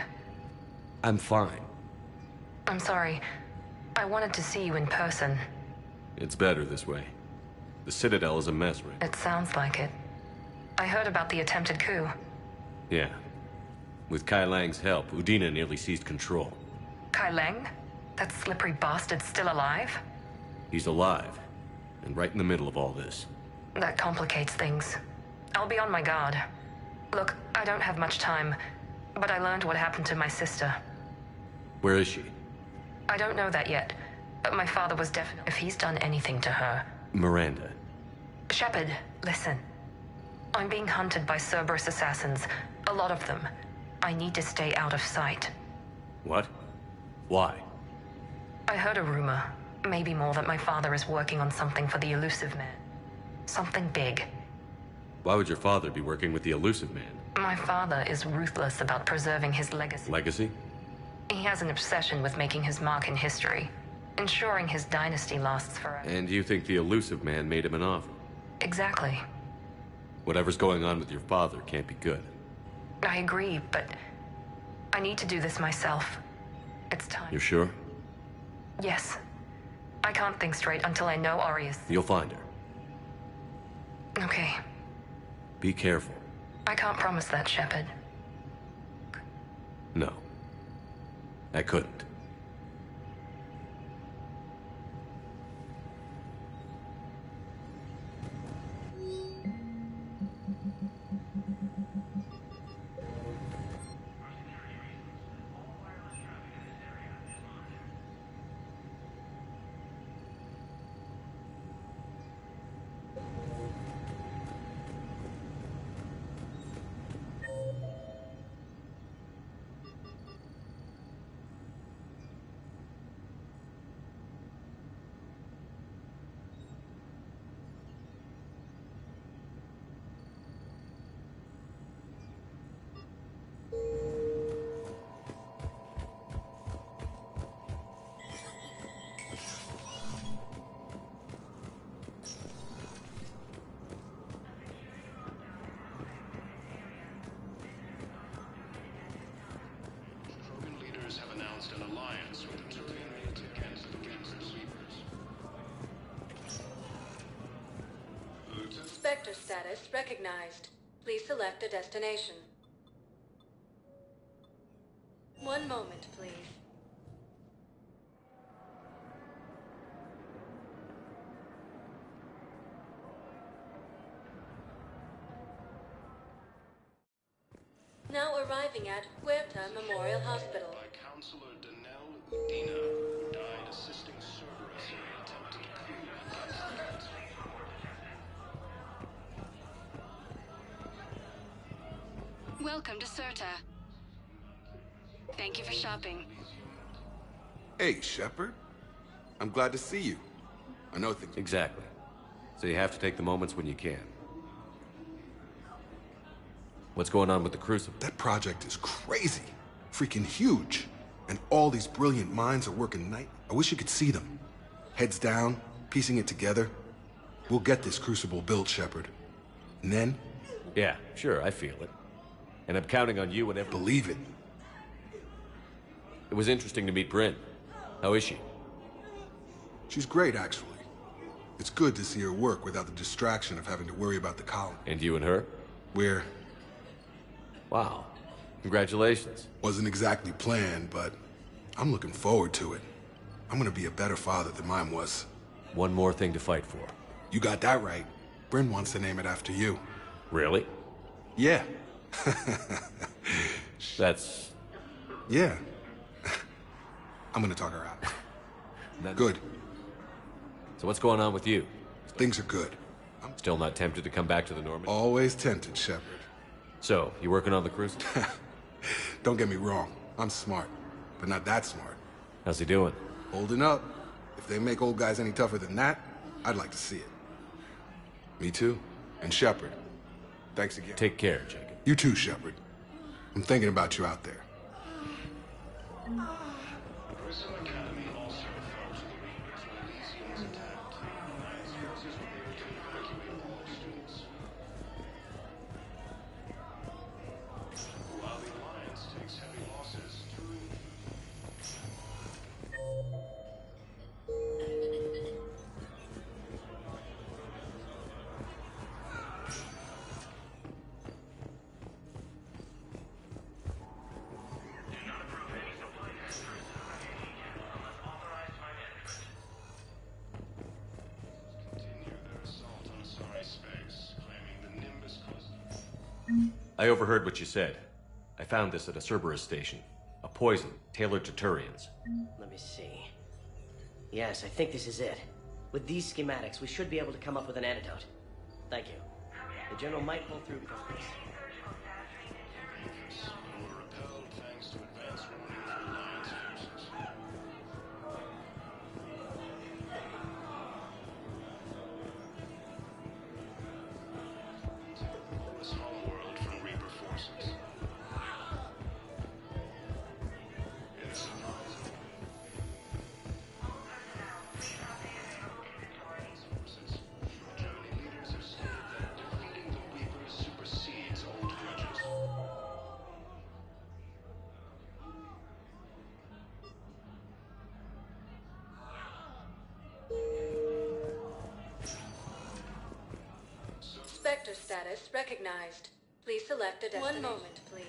I'm fine. I'm sorry. I wanted to see you in person. It's better this way. The Citadel is a mess, right? It sounds like it. I heard about the attempted coup. Yeah. With Kai Lang's help, Udina nearly seized control. Kai Lang? That slippery bastard's still alive? He's alive, and right in the middle of all this. That complicates things. I'll be on my guard. Look, I don't have much time, but I learned what happened to my sister. Where is she? I don't know that yet, but my father was definitely... If he's done anything to her... Miranda. Shepard, listen. I'm being hunted by Cerberus assassins. A lot of them. I need to stay out of sight. What? Why? I heard a rumor, maybe more, that my father is working on something for the Elusive Man. Something big. Why would your father be working with the Elusive Man? My father is ruthless about preserving his legacy. Legacy? He has an obsession with making his mark in history, ensuring his dynasty lasts forever. And you think the Elusive Man made him an offer? Exactly. Whatever's going on with your father can't be good. I agree, but I need to do this myself. It's time. You're sure? Yes. I can't think straight until I know Arius. You'll find her. Okay. Be careful. I can't promise that, Shepard. No. I couldn't. Have announced an alliance with the Turians against the Reapers. Spectre status recognized. Please select a destination. One moment, please. Now arriving at Huerta Memorial Hospital. Counselor Danelle Udina, who died assisting Cerberus in an attempted coup against the council. Welcome to Certa. Thank you for shopping. Hey, Shepard. I'm glad to see you. I know things... Exactly. So you have to take the moments when you can. What's going on with the Crucible? That project is crazy. Freaking huge. And all these brilliant minds are working night. I wish you could see them. Heads down, piecing it together. We'll get this Crucible built, Shepard. And then... Yeah, sure, I feel it. And I'm counting on you whenever... Believe it. It was interesting to meet Bryn. How is she? She's great, actually. It's good to see her work without the distraction of having to worry about the colony. And you and her? We're... Wow. Congratulations. Wasn't exactly planned, but I'm looking forward to it. I'm gonna be a better father than mine was. One more thing to fight for. You got that right. Bryn wants to name it after you. Really? Yeah. That's... Yeah. I'm gonna talk her out. Good. So what's going on with you? Things are good. I'm still not tempted to come back to the Normandy? Always tempted, Shepard. So, you working on the Crucible? Don't get me wrong. I'm smart, but not that smart. How's he doing? Holding up. If they make old guys any tougher than that, I'd like to see it. Me too. And Shepard, thanks again. Take care, Jacob. You too, Shepard. I'm thinking about you out there. Grissom Academy also fell to the Reapers when Elysium was attacked. Alliance forces were able to evacuate all students. While the Alliance takes heavy losses, I overheard what you said. I found this at a Cerberus station. A poison tailored to Turians. Let me see. Yes, I think this is it. With these schematics, we should be able to come up with an antidote. Thank you. The General might pull through because of this. were repelled thanks to advance warning from Alliance forces. This homeworld from Reaper forces. It's surprising. Germany leaders have stated that defeating the Reapers supersedes old grudges. Spectre status recognized. Please select a destination. One moment, please.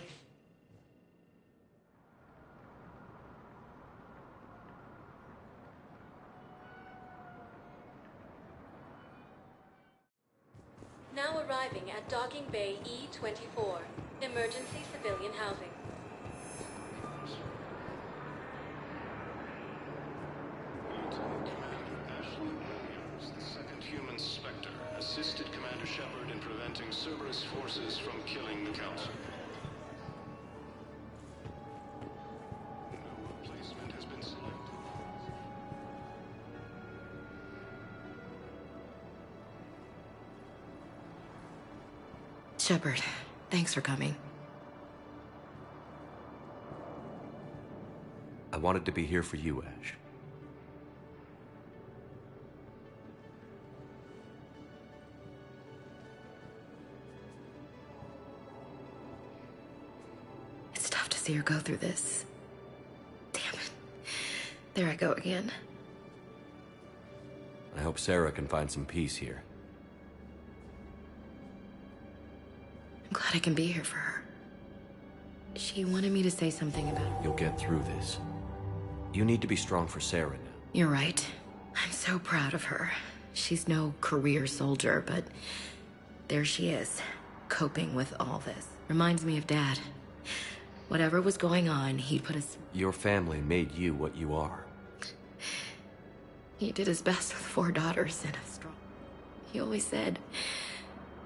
Now arriving at Docking Bay E-24. Emergency civilian housing. The second human Spectre assisted Commander Shepard in preventing Cerberus forces from killing the Council. No replacement has been selected. Shepard, thanks for coming. I wanted to be here for you, Ash. It's tough to see her go through this. Damn it. There I go again. I hope Sarah can find some peace here. I'm glad I can be here for her. She wanted me to say something about... You'll get through this. You need to be strong for Sarah now. You're right. I'm so proud of her. She's no career soldier, but there she is, coping with all this. Reminds me of Dad. Whatever was going on, he'd put his... Your family made you what you are. He did his best with 4 daughters and a strong... He always said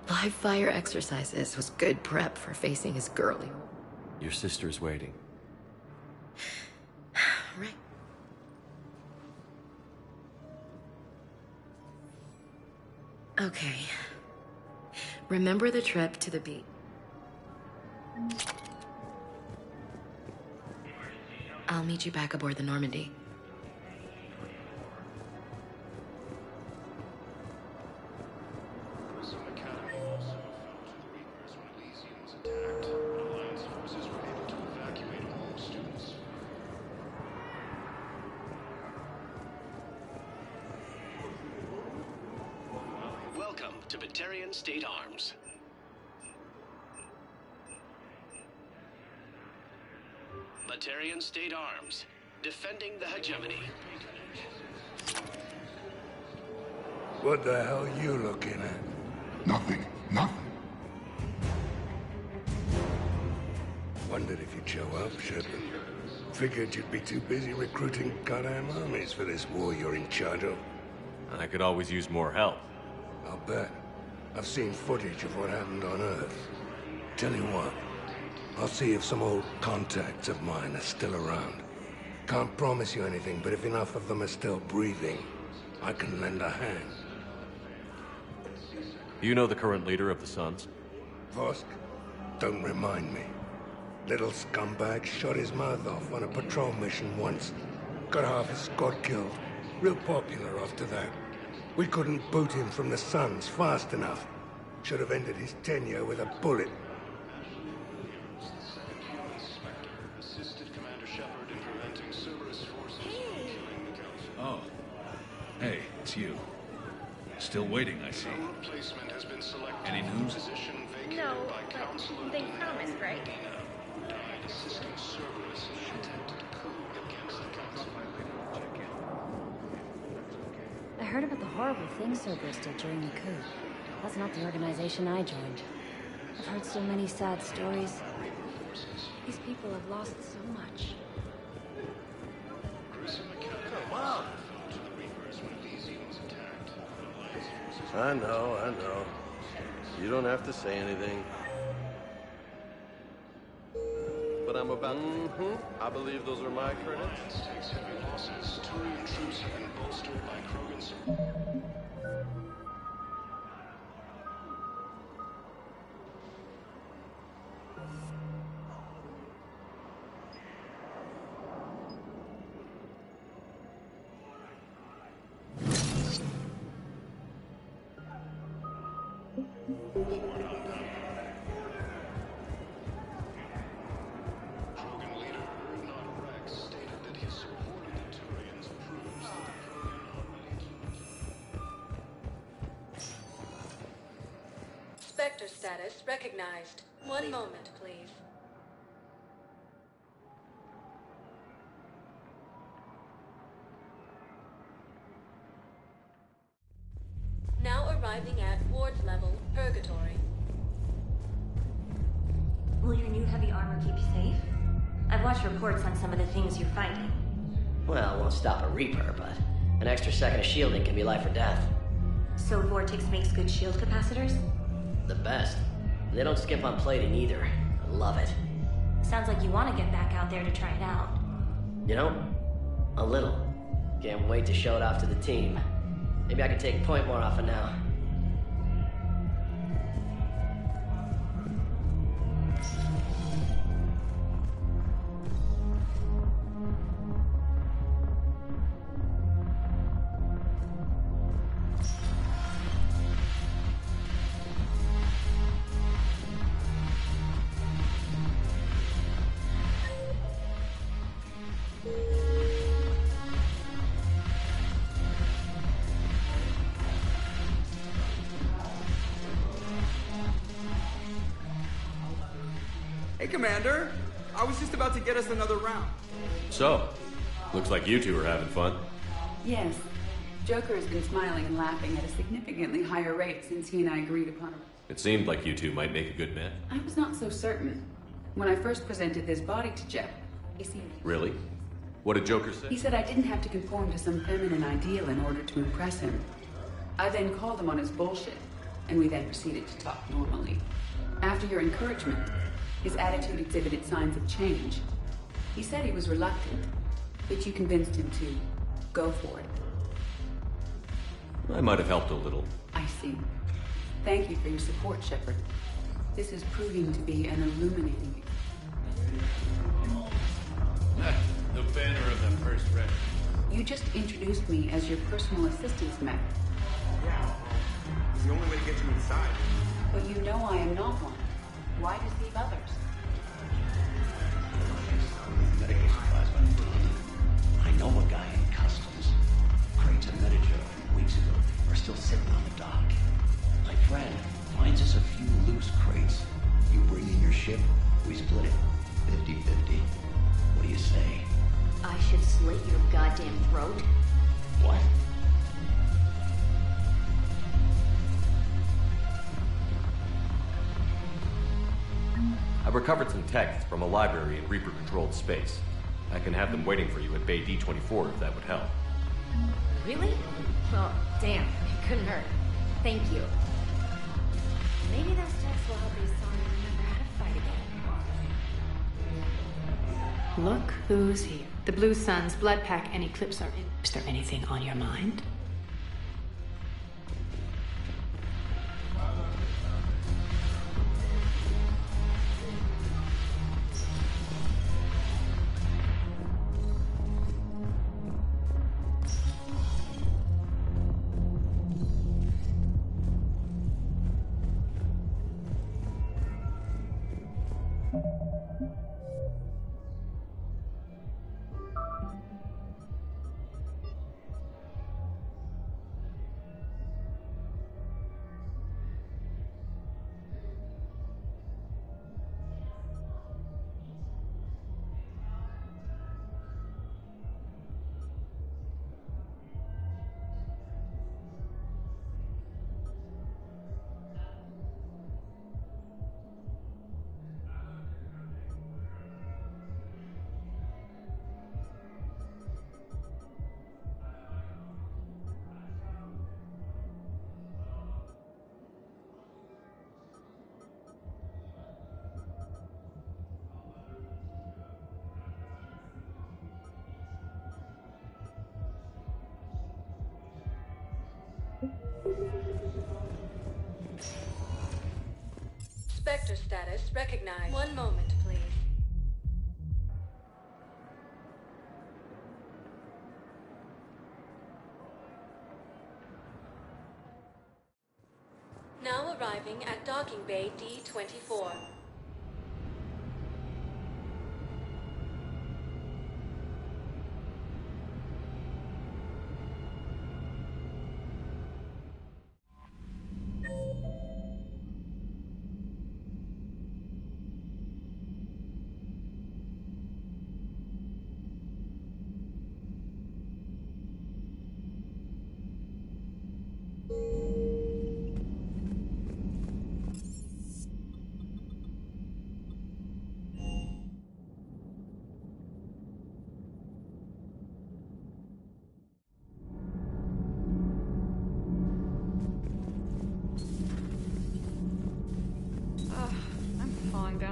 live fire exercises was good prep for facing his girly. Your sister's waiting. Right. Okay. Remember the trip to the beach. I'll meet you back aboard the Normandy. Grissom Academy also fell to the Reapers when Elysium was attacked, but Alliance forces were able to evacuate all students. Welcome to Batarian State Arms. Batarian State Arms, defending the hegemony. What the hell are you looking at? Nothing. Nothing. Wondered if you'd show up, Shepard. Figured you'd be too busy recruiting goddamn armies for this war you're in charge of. I could always use more help. I'll bet. I've seen footage of what happened on Earth. Tell you what, I'll see if some old contacts of mine are still around. Can't promise you anything, but if enough of them are still breathing, I can lend a hand. You know the current leader of the Suns? Vosk? Don't remind me. Little scumbag shot his mouth off on a patrol mission once. Got half his squad killed. Real popular after that. We couldn't boot him from the Suns fast enough. Should have ended his tenure with a bullet. Assisted Commander Shepard in preventing Cerberus forces from killing the Council. Oh. Hey, it's you. Still waiting, I see. No replacement has been selected. Any news? Position vacated No, by Councilor but they promised, right? died assisting Cerberus in an attempted coup against the Council. I heard about the horrible things Cerberus did during the coup. That's not the organization I joined. I've heard so many sad stories. These people have lost so much. Come on. I know. You don't have to say anything. But I'm about I believe those are my credits. Takes heavy losses. Turian troops have been bolstered by Krogan. Krogan leader Erdnot Rex stated that his support of the Turians proves that the Krogan are ready to... Spectre status recognized. One moment, please. Now arriving arriving at Ward's level, Purgatory. Will your new heavy armor keep you safe? I've watched reports on some of the things you're fighting. Well, it won't stop a Reaper, but an extra second of shielding can be life or death. So Vortex makes good shield capacitors? The best. They don't skip on plating either. I love it. Sounds like you want to get back out there to try it out. You know, a little. Can't wait to show it off to the team. Maybe I can take a point more off of now. Hey, Commander. I was just about to get us another round. So, looks like you two are having fun. Yes. Joker has been smiling and laughing at a significantly higher rate since he and I agreed upon a... It seemed like you two might make a good match. I was not so certain. When I first presented this body to Jeff, he seemed... Really? What did Joker say? He said I didn't have to conform to some feminine ideal in order to impress him. I then called him on his bullshit, and we then proceeded to talk normally. After your encouragement, his attitude exhibited signs of change. He said he was reluctant, but you convinced him to go for it. I might have helped a little. I see. Thank you for your support, Shepard. This is proving to be an illuminating... The banner of the First Red. You just introduced me as your personal assistance mech. Yeah, it's the only way to get you inside. But you know I am not one. Why deceive others? Medication plasma. I know a guy in customs. Crates of Medica a few weeks ago are still sitting on the dock. My friend finds us a few loose crates. You bring in your ship, we split it. 50-50. What do you say? I should slit your goddamn throat? What? I recovered some texts from a library in Reaper-controlled space. I can have them waiting for you at Bay D-24 if that would help. Really? Oh, damn. It couldn't hurt. Thank you. Maybe those texts will help Isana remember how to fight again. Look who's here. The Blue Suns, Blood Pack, and Eclipse are in. Is there anything on your mind? Spectre status recognized. One moment, please. Now arriving at Docking Bay D-24.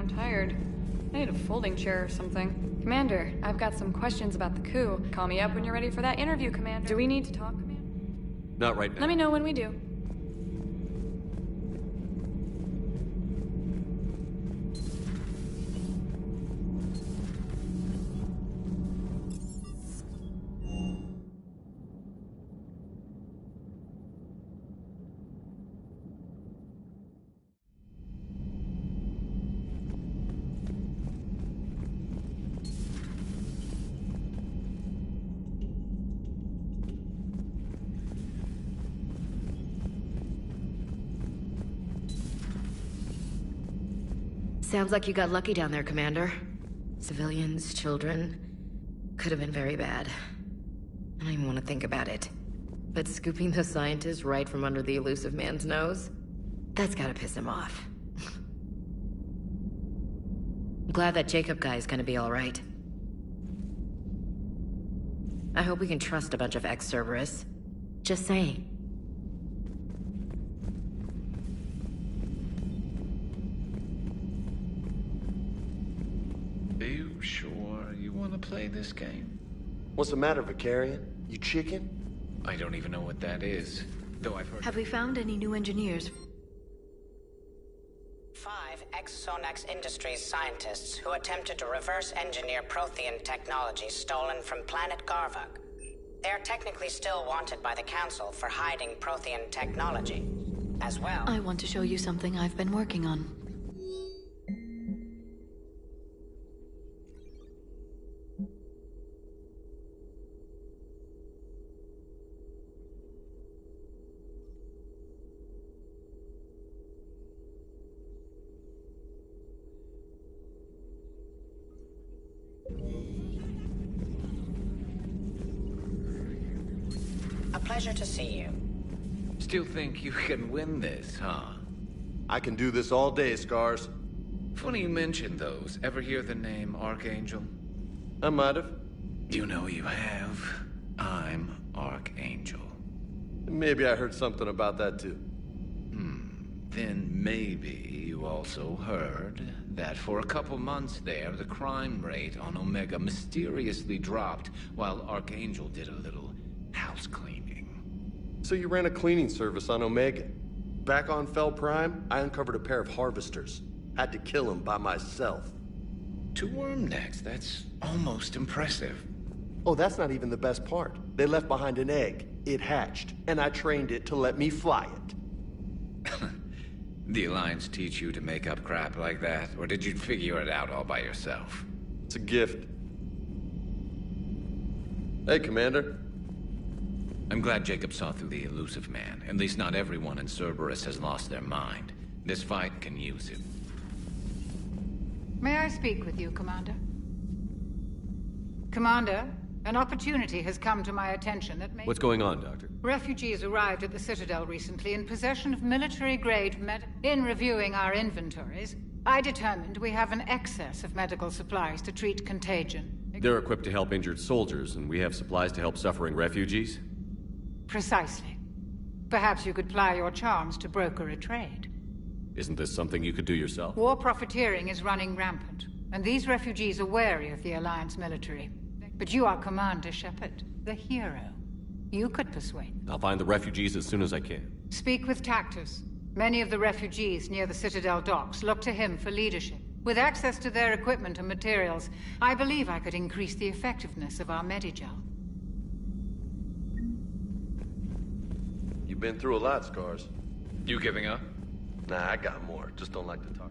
around tired. I need a folding chair or something. Commander, I've got some questions about the coup. Call me up when you're ready for that interview, Commander. Do we need to talk, Commander? Not right now. Let me know when we do. Sounds like you got lucky down there, Commander. Civilians, children. Could have been very bad. I don't even want to think about it. But scooping the scientist right from under the elusive man's nose? That's gotta piss him off. I'm glad that Jacob guy is gonna be alright. I hope we can trust a bunch of ex-Cerberus. Just saying. Are you sure you want to play this game? What's the matter, Vicarian? You chicken? I don't even know what that is, though I've heard... Have we found any new engineers? 5 ex-Sonax Industries scientists who attempted to reverse engineer Prothean technology stolen from planet Garvug. They are technically still wanted by the Council for hiding Prothean technology. As well... I want to show you something I've been working on. A pleasure to see you. Still think you can win this, huh? I can do this all day, Scars. Funny you mention those. Ever hear the name Archangel? I might have. You know you have. I'm Archangel. Maybe I heard something about that too. Then maybe you also heard that for a couple months there, the crime rate on Omega mysteriously dropped while Archangel did a little house cleaning. So you ran a cleaning service on Omega. Back on Fel Prime, I uncovered a pair of harvesters. Had to kill them by myself. 2 worm necks, that's almost impressive. Oh, that's not even the best part. They left behind an egg. It hatched, and I trained it to let me fly it. The Alliance teach you to make up crap like that, or did you figure it out all by yourself? It's a gift. Hey, Commander. I'm glad Jacob saw through the elusive man. At least not everyone in Cerberus has lost their mind. This fight can use it. May I speak with you, Commander? Commander, an opportunity has come to my attention that may... What's going on, Doctor? Refugees arrived at the Citadel recently in possession of military-grade In reviewing our inventories, I determined we have an excess of medical supplies to treat contagion. They're equipped to help injured soldiers, and we have supplies to help suffering refugees? Precisely. Perhaps you could ply your charms to broker a trade. Isn't this something you could do yourself? War profiteering is running rampant, and these refugees are wary of the Alliance military. But you are Commander Shepard, the hero. You could persuade. I'll find the refugees as soon as I can. Speak with Tactus. Many of the refugees near the Citadel docks look to him for leadership. With access to their equipment and materials, I believe I could increase the effectiveness of our Medigel. You've been through a lot, Scars. You giving up? Nah, I got more. Just don't like to talk.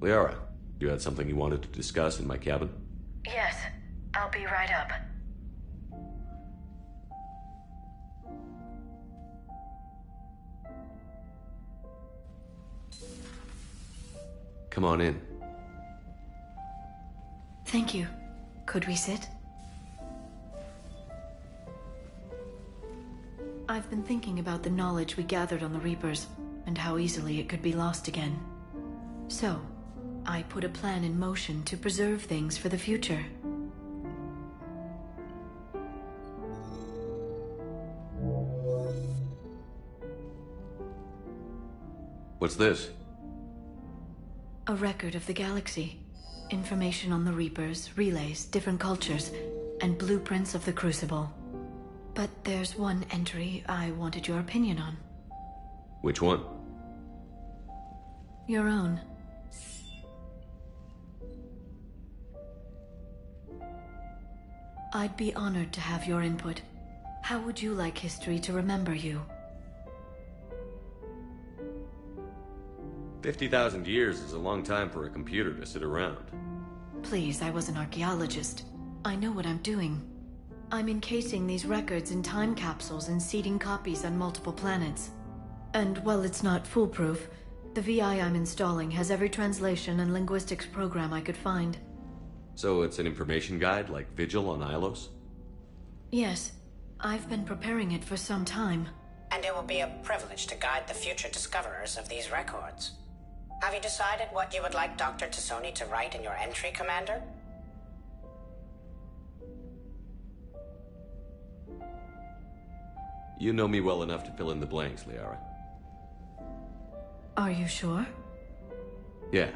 Liara, you had something you wanted to discuss in my cabin? Yes, I'll be right up. Come on in. Thank you. Could we sit? I've been thinking about the knowledge we gathered on the Reapers, and how easily it could be lost again. So, I put a plan in motion to preserve things for the future. What's this? A record of the galaxy. Information on the Reapers, relays, different cultures, and blueprints of the Crucible. But there's one entry I wanted your opinion on. Which one? Your own. I'd be honored to have your input. How would you like history to remember you? 50,000 years is a long time for a computer to sit around. Please, I was an archaeologist. I know what I'm doing. I'm encasing these records in time capsules and seeding copies on multiple planets. And while it's not foolproof, the VI I'm installing has every translation and linguistics program I could find. So it's an information guide like Vigil on Ilos? Yes. I've been preparing it for some time. And it will be a privilege to guide the future discoverers of these records. Have you decided what you would like Dr. T'Soni to write in your entry, Commander? You know me well enough to fill in the blanks, Liara. Are you sure? Yeah.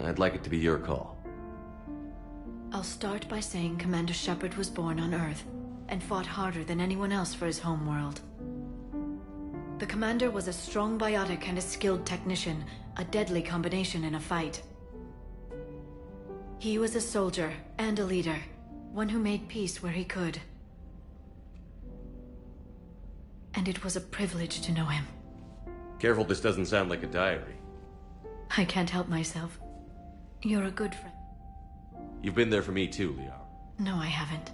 I'd like it to be your call. I'll start by saying Commander Shepard was born on Earth, and fought harder than anyone else for his homeworld. The Commander was a strong biotic and a skilled technician, a deadly combination in a fight. He was a soldier and a leader, one who made peace where he could. And it was a privilege to know him. Careful, this doesn't sound like a diary. I can't help myself. You're a good friend. You've been there for me too, Liara. No, I haven't.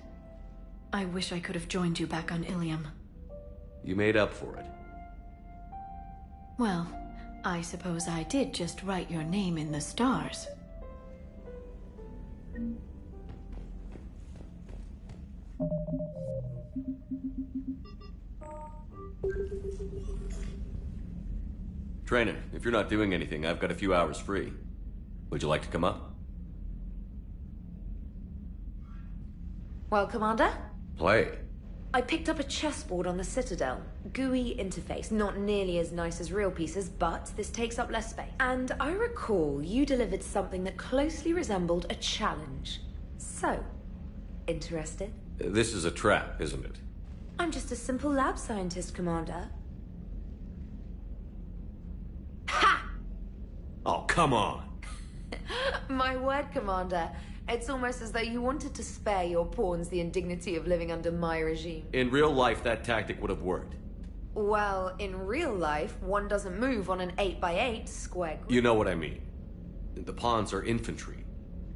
I wish I could have joined you back on Ilium. You made up for it. Well, I suppose I did just write your name in the stars. Trainer, if you're not doing anything, I've got a few hours free. Would you like to come up? Well, Commander? Play. I picked up a chessboard on the Citadel. GUI interface, not nearly as nice as real pieces, but this takes up less space. And I recall you delivered something that closely resembled a challenge. So, interested? This is a trap, isn't it? I'm just a simple lab scientist, Commander. Ha! Oh, come on! My word, Commander. It's almost as though you wanted to spare your pawns the indignity of living under my regime. In real life, that tactic would have worked. Well, in real life, one doesn't move on an 8x8 square grid. You know what I mean. The pawns are infantry.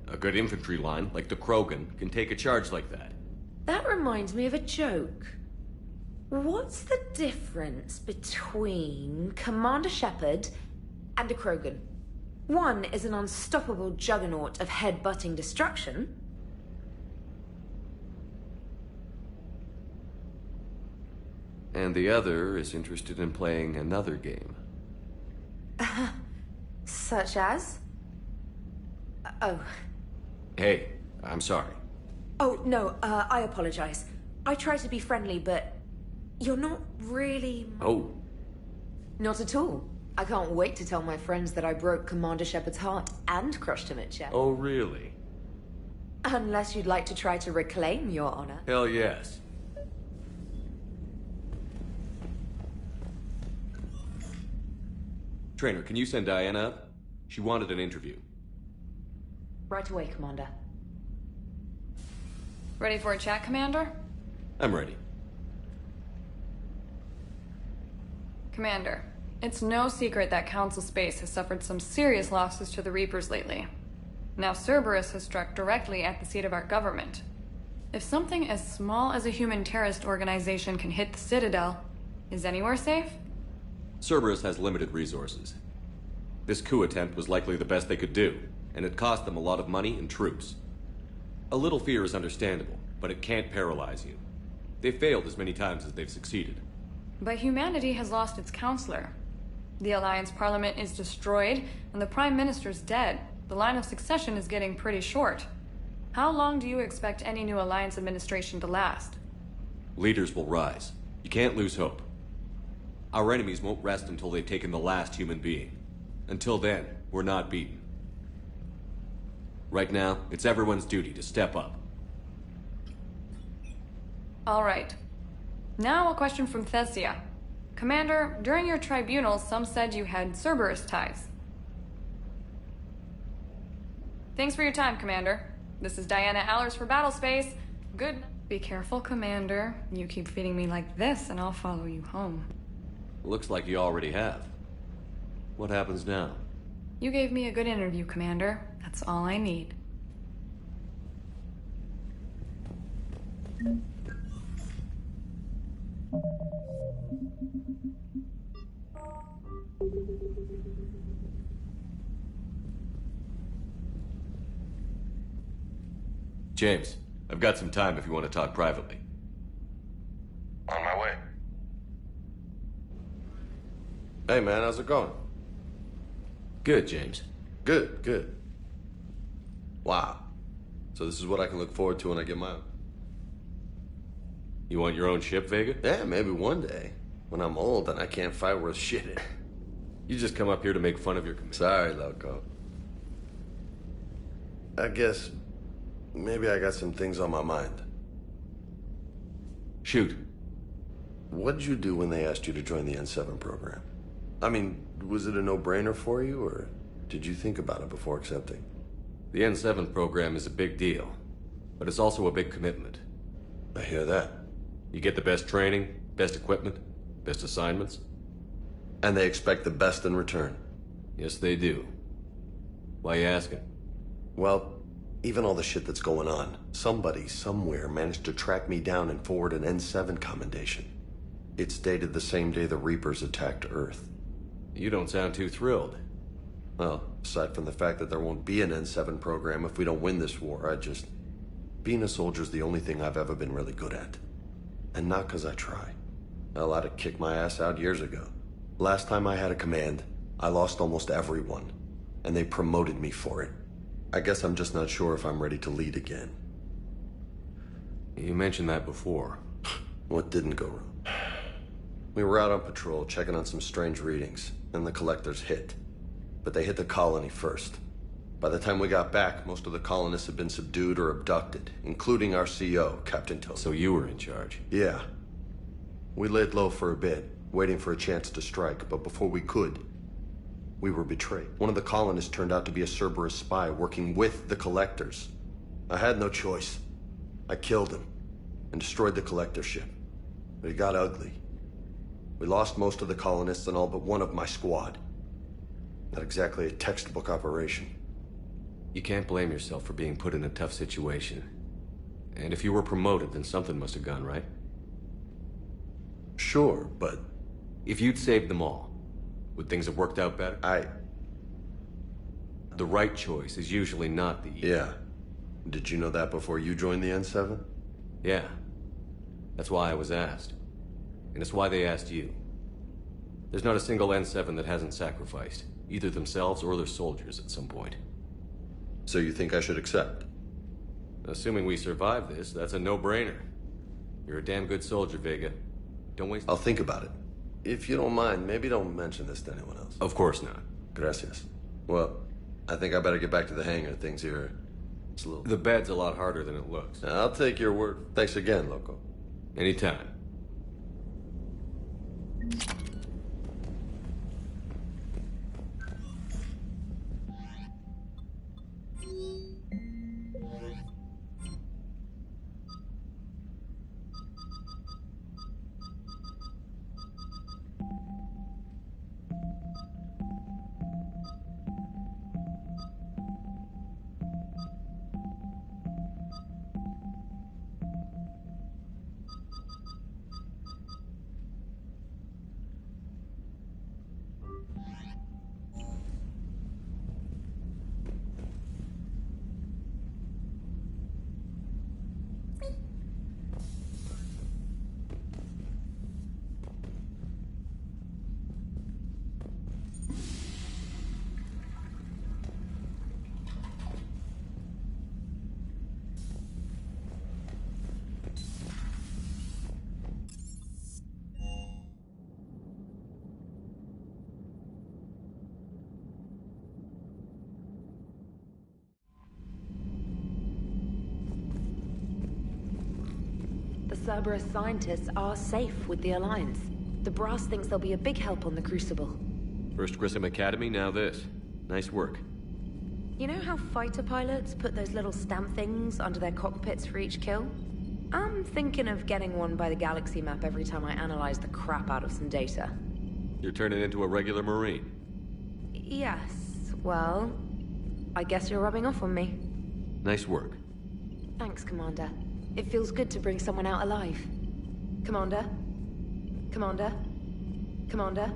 A good infantry line, like the Krogan, can take a charge like that. That reminds me of a joke. What's the difference between Commander Shepard and a Krogan? One is an unstoppable juggernaut of head-butting destruction. And the other is interested in playing another game. Such as? Oh. Hey, I'm sorry. Oh, no, I apologize. I try to be friendly, but you're not really... Oh. Not at all. I can't wait to tell my friends that I broke Commander Shepard's heart and crushed him at chess. Oh, really? Unless you'd like to try to reclaim your honor. Hell yes. Trainer, can you send Diana up? She wanted an interview. Right away, Commander. Ready for a chat, Commander? I'm ready. Commander, It's no secret that Council Space has suffered some serious losses to the Reapers lately. Now Cerberus has struck directly at the seat of our government. If something as small as a human terrorist organization can hit the Citadel, is anywhere safe? Cerberus has limited resources. This coup attempt was likely the best they could do, and it cost them a lot of money and troops. A little fear is understandable, but it can't paralyze you. They've failed as many times as they've succeeded. But humanity has lost its counselor. The Alliance Parliament is destroyed, and the Prime Minister's dead. The line of succession is getting pretty short. How long do you expect any new Alliance administration to last? Leaders will rise. You can't lose hope. Our enemies won't rest until they've taken the last human being. Until then, we're not beaten. Right now, it's everyone's duty to step up. All right. Now a question from Thesia. Commander, during your tribunal, some said you had Cerberus ties. Thanks for your time, Commander. This is Diana Allers for Battlespace. Good. Be careful, Commander. You keep feeding me like this, and I'll follow you home. Looks like you already have. What happens now? You gave me a good interview, Commander. That's all I need. James, I've got some time if you want to talk privately. On my way. Hey man, how's it going? Good, James. Good, good. Wow. So this is what I can look forward to when I get my own. You want your own ship, Vega? Yeah, maybe one day. When I'm old and I can't fight worth shit. You just come up here to make fun of your command. Sorry, Loco. I guess maybe I got some things on my mind. Shoot. What'd you do when they asked you to join the N7 program? I mean, was it a no-brainer for you, or did you think about it before accepting? The N7 program is a big deal, but it's also a big commitment. I hear that. You get the best training, best equipment, best assignments. And they expect the best in return. Yes, they do. Why you asking? Well, even all the shit that's going on, somebody somewhere managed to track me down and forward an N7 commendation. It's dated the same day the Reapers attacked Earth. You don't sound too thrilled. Well, aside from the fact that there won't be an N7 program if we don't win this war, being a soldier's the only thing I've ever been really good at. And not because I try. Hell, I'd have kicked my ass out years ago. Last time I had a command, I lost almost everyone. And they promoted me for it. I guess I'm just not sure if I'm ready to lead again. You mentioned that before. What didn't go wrong? We were out on patrol, checking on some strange readings, and the collectors hit. But they hit the colony first. By the time we got back, most of the colonists had been subdued or abducted, including our CO, Captain Toad. So you were in charge? Yeah. We laid low for a bit, waiting for a chance to strike, but before we could, we were betrayed. One of the colonists turned out to be a Cerberus spy working with the collectors. I had no choice. I killed him and destroyed the collector ship. But it got ugly. We lost most of the colonists and all but one of my squad. Not exactly a textbook operation. You can't blame yourself for being put in a tough situation. And if you were promoted, then something must have gone right. Sure, but... If you'd saved them all, would things have worked out better? The right choice is usually not the... Yeah. Did you know that before you joined the N7? Yeah. That's why I was asked. And it's why they asked you. There's not a single N7 that hasn't sacrificed, either themselves or their soldiers at some point. So you think I should accept? Assuming we survive this, that's a no-brainer. You're a damn good soldier, Vega. Don't waste... I'll think about it. If you don't mind, maybe don't mention this to anyone else. Of course not. Gracias. Well, I think I better get back to the hangar. Things here... It's a little... The bed's a lot harder than it looks. I'll take your word. Thanks again, Loco. Anytime. Cerberus scientists are safe with the Alliance. The Brass thinks they'll be a big help on the Crucible. First Grissom Academy, now this. Nice work. You know how fighter pilots put those little stamp things under their cockpits for each kill? I'm thinking of getting one by the galaxy map every time I analyze the crap out of some data. You're turning into a regular Marine. Yes, well, I guess you're rubbing off on me. Nice work. Thanks, Commander. It feels good to bring someone out alive. Commander? Commander? Commander?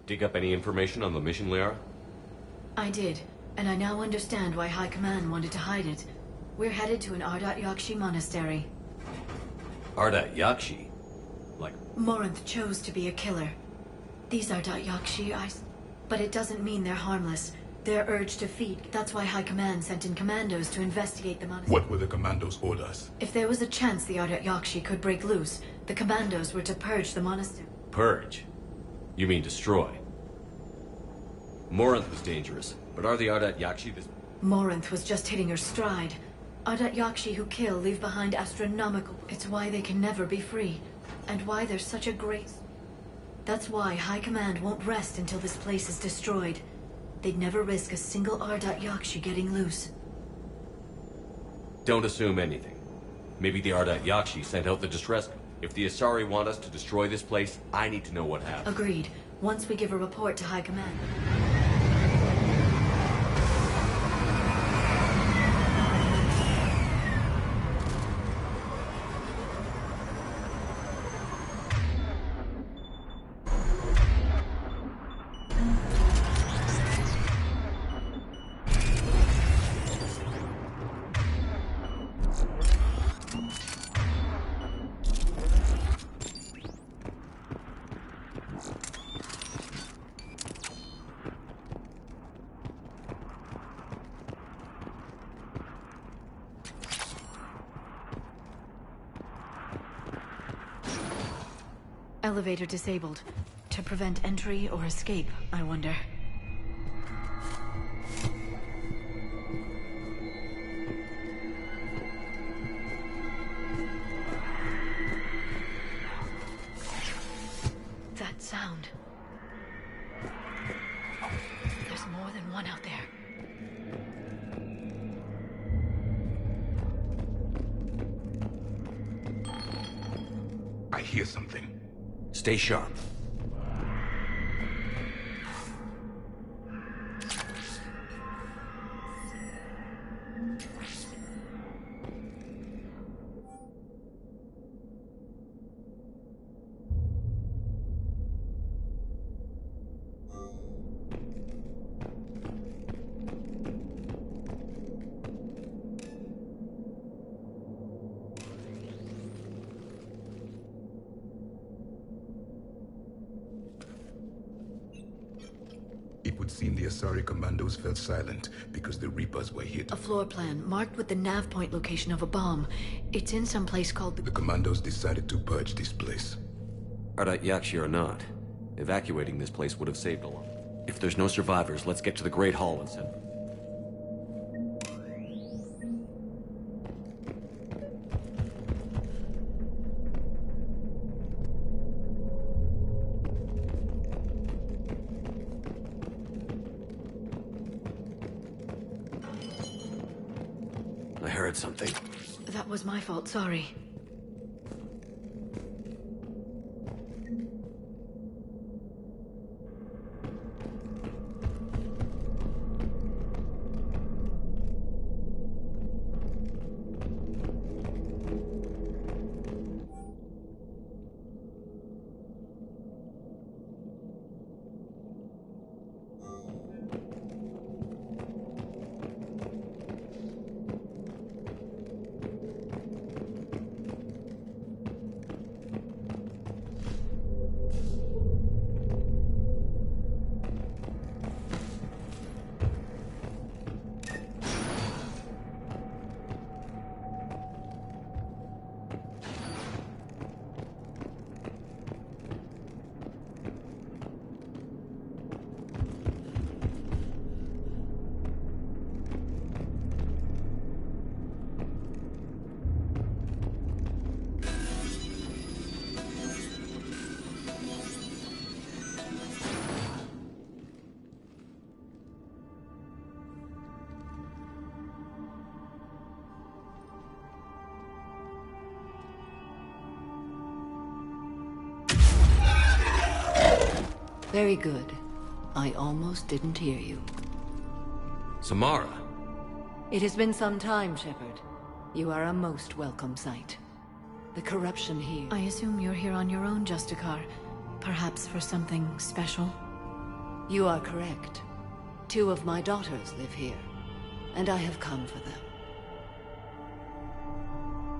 Dig up any information on the mission, Liara? I did, and I now understand why High Command wanted to hide it. We're headed to an Ardat Yakshi monastery. Ardat Yakshi? Like... Morinth chose to be a killer. These Ardat Yakshi, but it doesn't mean they're harmless. Their urge to feed. That's why High Command sent in commandos to investigate the monastery. What were the commandos' orders? If there was a chance the Ardat Yakshi could break loose, the commandos were to purge the monastery. Purge? You mean destroy? Morinth was dangerous, but are the Ardat Yakshi this... Morinth was just hitting her stride. Ardat Yakshi who kill leave behind astronomical... It's why they can never be free, and why there's such a great... That's why High Command won't rest until this place is destroyed. They'd never risk a single Ardat Yakshi getting loose. Don't assume anything. Maybe the Ardat Yakshi sent out the distress... If the Asari want us to destroy this place, I need to know what happened. Agreed. Once we give a report to High Command. Elevator disabled. To prevent entry or escape, I wonder. That sound. There's more than one out there. I hear something. Stay sharp. It would seem the Asari commandos fell silent because the Reapers were hit. A floor plan marked with the nav point location of a bomb. It's in some place called The commandos decided to purge this place. Ardat Yakshi or not, evacuating this place would have saved a lot. If there's no survivors, let's get to the Great Hall and send... I heard something. That was my fault, sorry. Very good. I almost didn't hear you. Samara! It has been some time, Shepard. You are a most welcome sight. The corruption here... I assume you're here on your own, Justicar. Perhaps for something special? You are correct. 2 of my daughters live here, and I have come for them.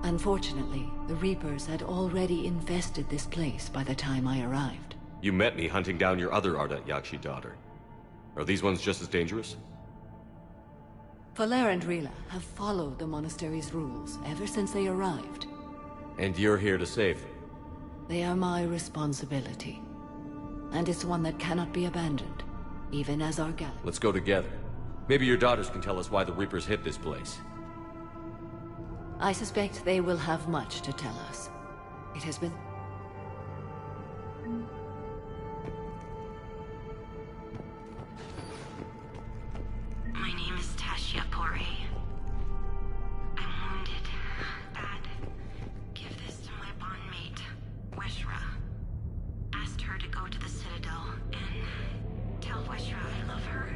Unfortunately, the Reapers had already infested this place by the time I arrived. You met me hunting down your other Ardat Yakshi daughter. Are these ones just as dangerous? Falere and Rila have followed the monastery's rules ever since they arrived. And you're here to save them? They are my responsibility. And it's one that cannot be abandoned, even as our galaxy. Let's go together. Maybe your daughters can tell us why the Reapers hit this place. I suspect they will have much to tell us. It has been... My name is Tashia Pore. I'm wounded. Bad. Give this to my bondmate, Weshra. Asked her to go to the Citadel and tell Weshra I love her.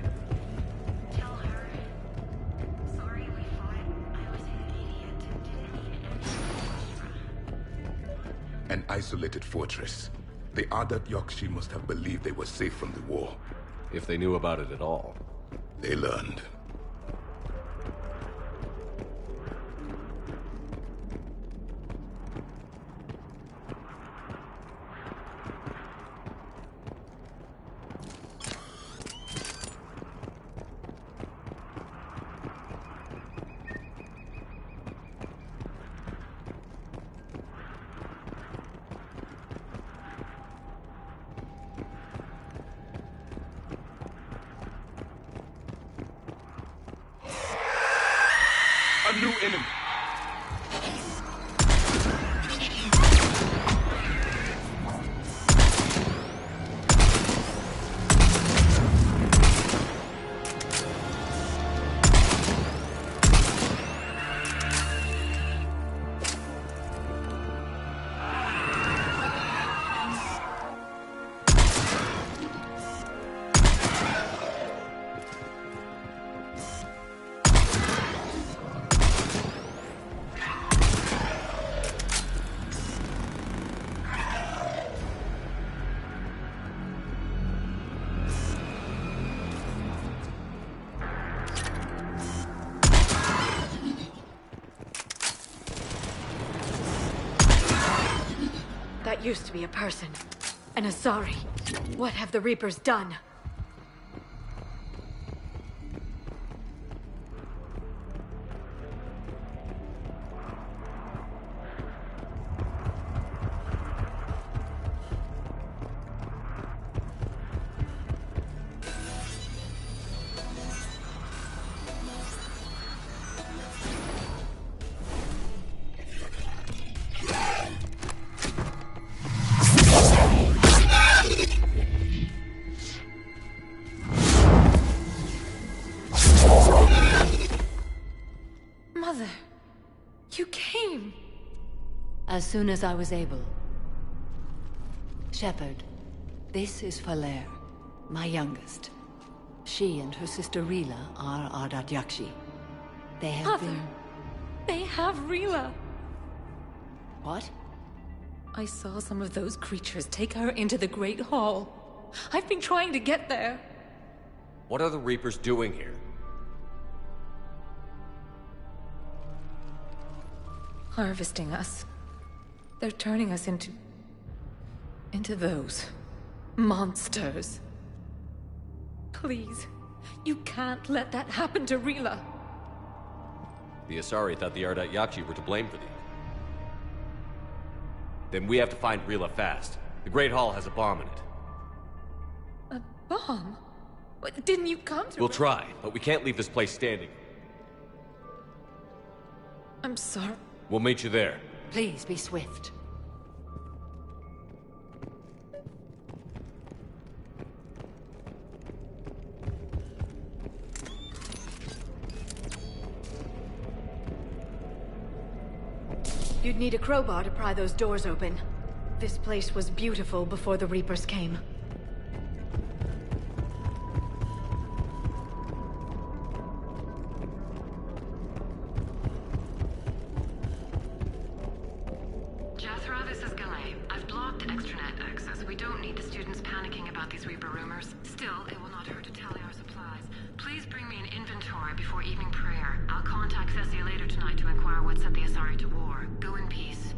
Tell her. Sorry we fought. I was an idiot. Didn't mean anything, Weshra. An isolated fortress. The Ardat Yakshi must have believed they were safe from the war. If they knew about it at all. They learned. enemy. That used to be a person. An Asari. What have the Reapers done? Mother, you came. As soon as I was able. Shepard, this is Falere, my youngest. She and her sister Rila are Ardat Yakshi. They have Mother, been... they have Rila. What? I saw some of those creatures take her into the Great Hall. I've been trying to get there. What are the Reapers doing here? Harvesting us. They're turning us into those monsters. Please, you can't let that happen to Rila. The Asari thought the Ardat Yakshi were to blame for these. Then we have to find Rila fast. The Great Hall has a bomb in it. A bomb? What, didn't you come to... We'll try, but we can't leave this place standing. I'm sorry. We'll meet you there. Please be swift. You'd need a crowbar to pry those doors open. This place was beautiful before the Reapers came. Jethro, this is Galay. I've blocked extranet access. We don't need the students panicking about these Reaper rumors. Still, it will not hurt to tally our supplies. Please bring me an inventory before evening prayer. I'll contact Cessia later tonight to inquire what set the Asari to war. Go in peace.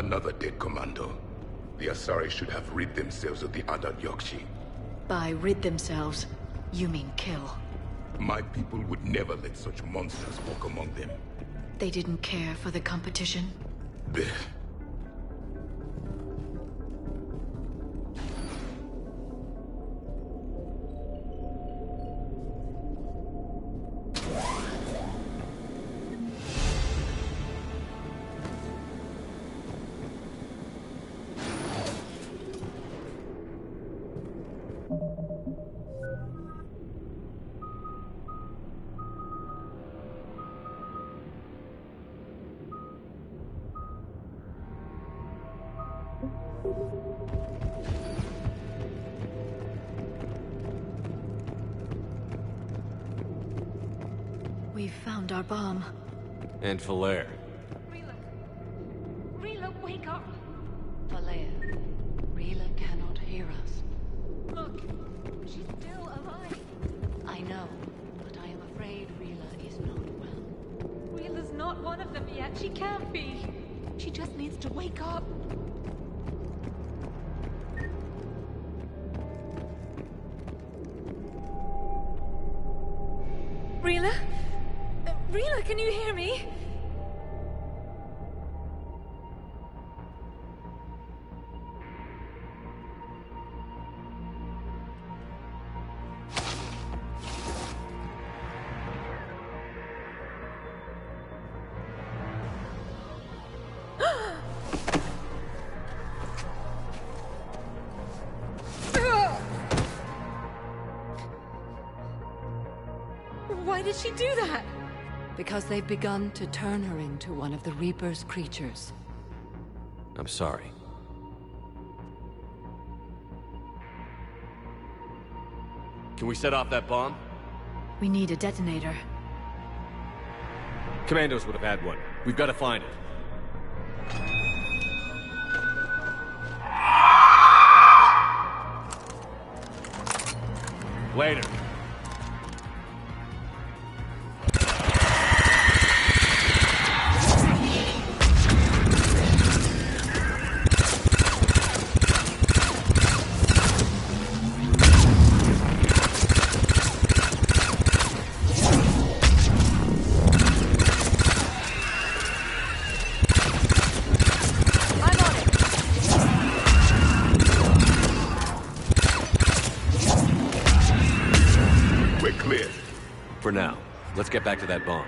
Another dead commando. The Asari should have rid themselves of the Ardat Yakshi. By rid themselves, you mean kill. My people would never let such monsters walk among them. They didn't care for the competition? Blech. We've found our bomb. And Falere. Rila, wake up! Falere, Rila cannot hear us. Look, she's still alive. I know, but I am afraid Rila is not well. Rila's not one of them yet. She can't be. She just needs to wake up. Rila? Rila, can you hear me? Why did she do that? Because they've begun to turn her into one of the Reaper's creatures. I'm sorry. Can we set off that bomb? We need a detonator. Commandos would have had one. We've got to find it. Later. For now, let's get back to that bomb.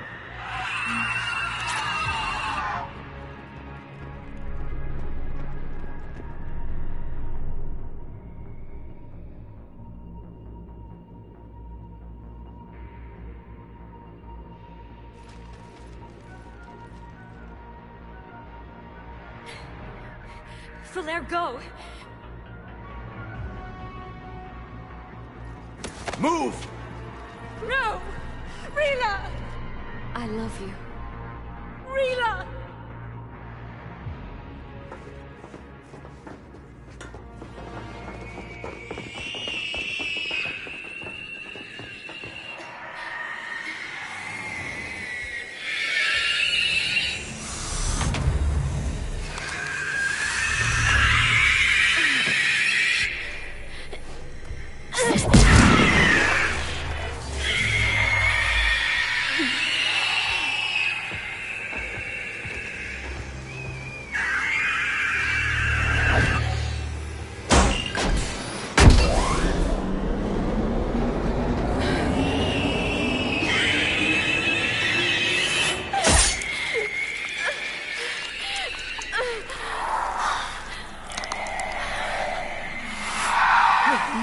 Falere, go! Move! No! Rila! I love you. Rila!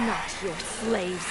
Not your slaves.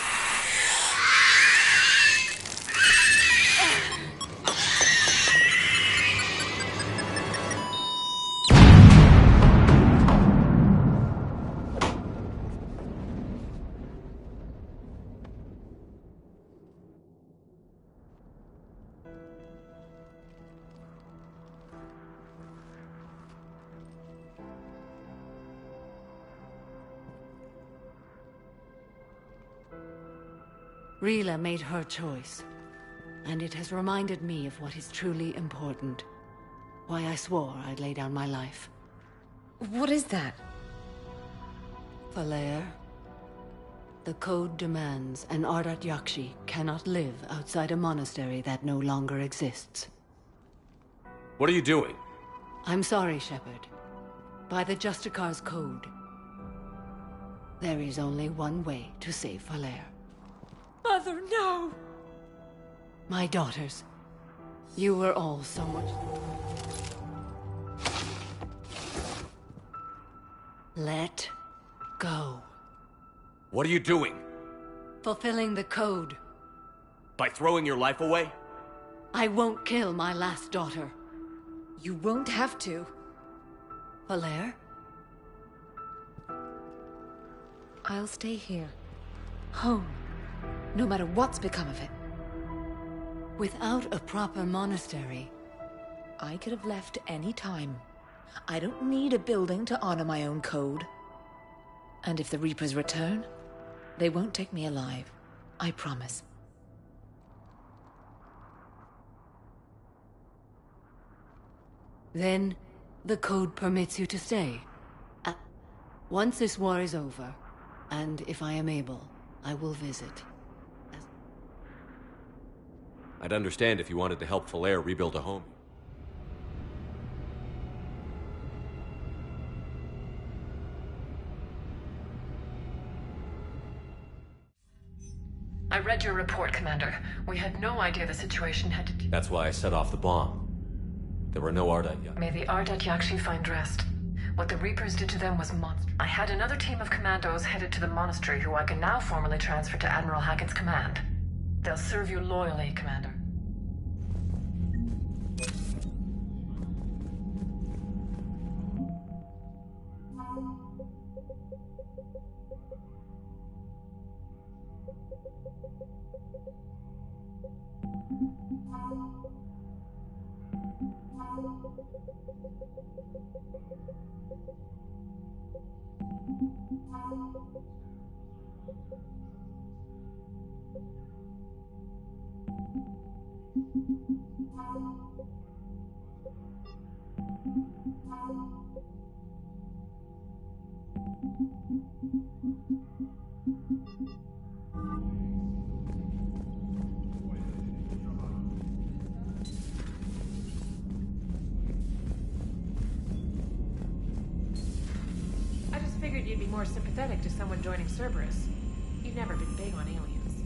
Rila made her choice, and it has reminded me of what is truly important. Why I swore I'd lay down my life. What is that? Falere, the code demands an Ardat Yakshi cannot live outside a monastery that no longer exists. What are you doing? I'm sorry, Shepard. By the Justicar's code, there is only one way to save Falere. Mother, no! My daughters, you were all so much... Let go. What are you doing? Fulfilling the code. By throwing your life away? I won't kill my last daughter. You won't have to. Falere? I'll stay here. Home. No matter what's become of it. Without a proper monastery... I could have left any time. I don't need a building to honor my own code. And if the Reapers return, they won't take me alive. I promise. Then, the code permits you to stay. Once this war is over, and if I am able, I will visit. I'd understand if you wanted to help Falere rebuild a home. I read your report, Commander. We had no idea the situation had to... That's why I set off the bomb. There were no Ardat Yakshi. May the Ardat Yakshi find rest. What the Reapers did to them was monstrous. I had another team of commandos headed to the monastery who I can now formally transfer to Admiral Hackett's command. They'll serve you loyally, Commander. I just figured you'd be more sympathetic to someone joining Cerberus. You've never been big on aliens.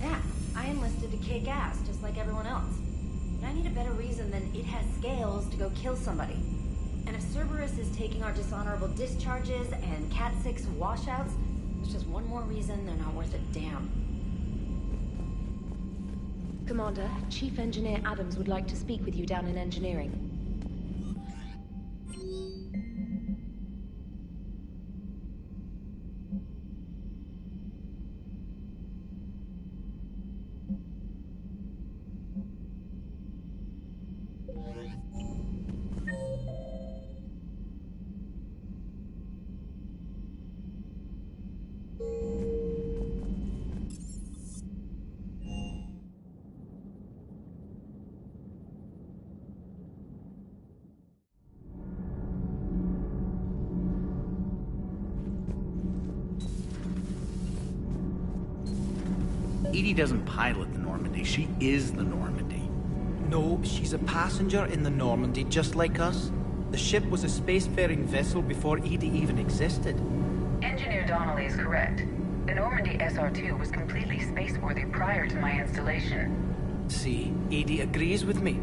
Yeah, I enlisted to kick ass, just like everyone else. But I need a better reason than it has scales to go kill somebody. And if Cerberus is taking our dishonorable discharges and Cat 6 washouts, it's just one more reason they're not worth a damn. Commander, Chief Engineer Adams would like to speak with you down in engineering. EDI doesn't pilot the Normandy, she is the Normandy. No, she's a passenger in the Normandy, just like us. The ship was a spacefaring vessel before EDI even existed. Engineer Donnelly is correct. The Normandy SR-2 was completely spaceworthy prior to my installation. See, EDI agrees with me.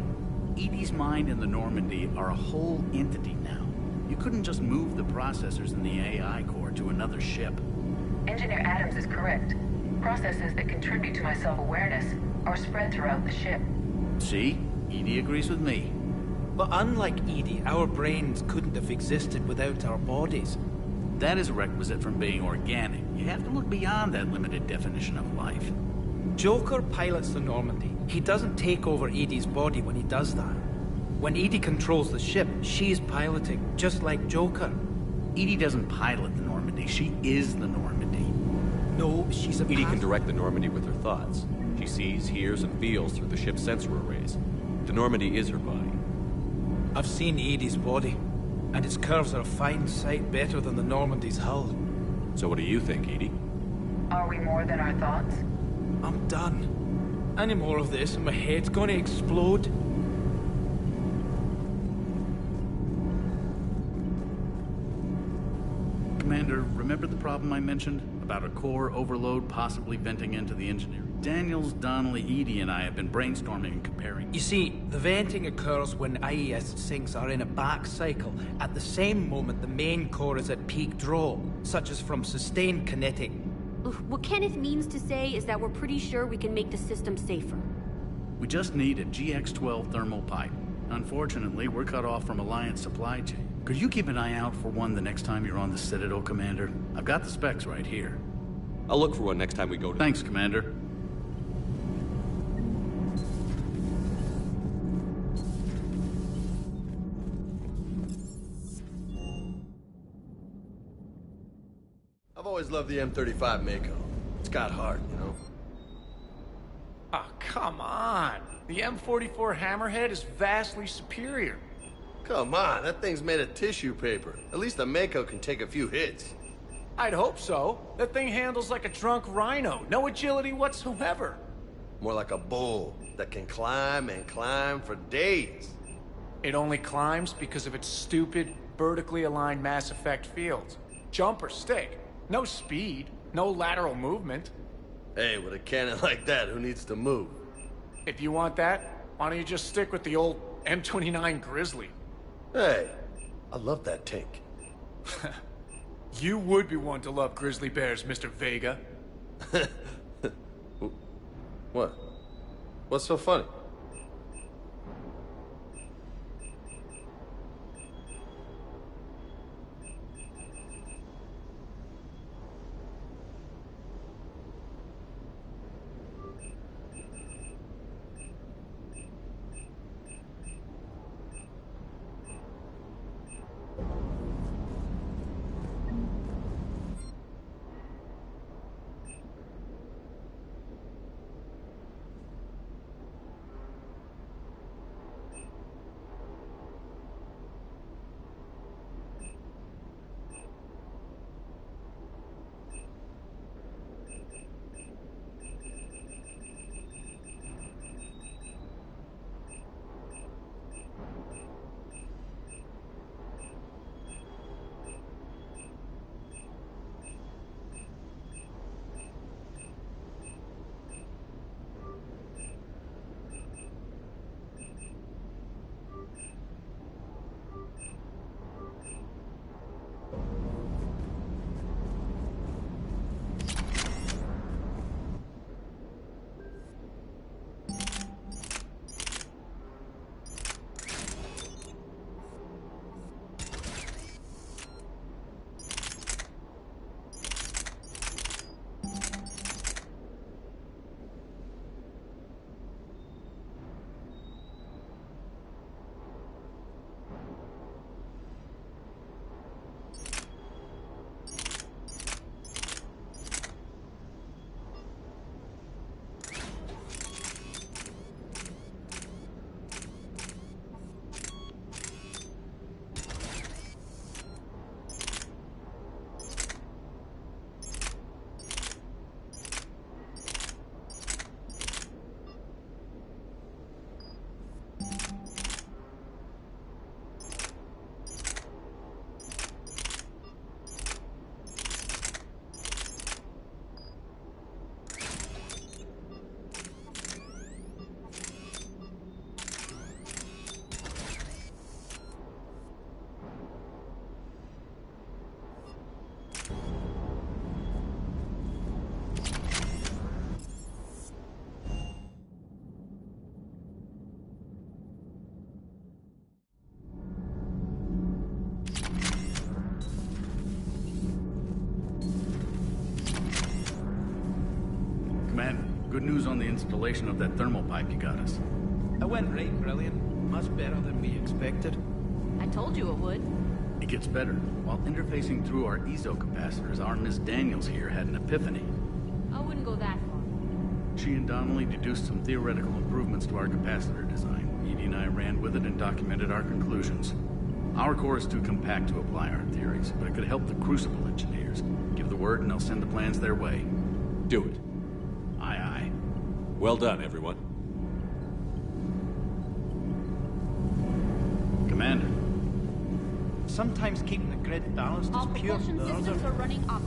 EDI's mind and the Normandy are a whole entity now. You couldn't just move the processors in the AI core to another ship. Engineer Adams is correct. Processes that contribute to my self-awareness are spread throughout the ship. See? EDI agrees with me. But unlike EDI, our brains couldn't have existed without our bodies. That is a requisite from being organic. You have to look beyond that limited definition of life. Joker pilots the Normandy. He doesn't take over EDI's body when he does that. When EDI controls the ship, she's piloting, just like Joker. EDI doesn't pilot the Normandy, she is the Normandy. No, she's a EDI can direct the Normandy with her thoughts. She sees, hears, and feels through the ship's sensor arrays. The Normandy is her body. I've seen EDI's body. And its curves are a fine sight better than the Normandy's hull. So what do you think, Edie? Are we more than our thoughts? I'm done. Any more of this and my head's gonna explode. Commander, remember the problem I mentioned? About a core overload possibly venting into the engineer? Daniels, Donnelly, Edie, and I have been brainstorming and comparing. You see, the venting occurs when IES sinks are in a back cycle, at the same moment the main core is at peak draw, such as from sustained kinetic. What Kenneth means to say is that we're pretty sure we can make the system safer. We just need a GX-12 thermal pipe. Unfortunately, we're cut off from Alliance supply chain. Could you keep an eye out for one the next time you're on the Citadel, Commander? I've got the specs right here. I'll look for one next time we go to... Thanks, Commander. I've always loved the M35 Mako. It's got heart, you know? Oh, come on! The M44 Hammerhead is vastly superior. Come on, that thing's made of tissue paper. At least the Mako can take a few hits. I'd hope so. That thing handles like a drunk rhino. No agility whatsoever. More like a bull that can climb and climb for days. It only climbs because of its stupid, vertically aligned mass effect fields. Jump or stick. No speed. No lateral movement. Hey, with a cannon like that, who needs to move? If you want that, why don't you just stick with the old M29 Grizzly? Hey, I love that tank. You would be one to love grizzly bears, Mr. Vega. What? What's so funny? Good news on the installation of that thermal pipe you got us. It went right brilliant. Much better than we expected. I told you it would. It gets better. While interfacing through our ESO capacitors, our Miss Daniels here had an epiphany. I wouldn't go that far. She and Donnelly deduced some theoretical improvements to our capacitor design. Edie and I ran with it and documented our conclusions. Our core is too compact to apply our theories, but it could help the Crucible engineers. Give the word and I'll send the plans their way. Do it. Aye, aye. Well done, everyone. Commander. Sometimes keeping the grid balanced is pure Propulsion murder. systems are running up.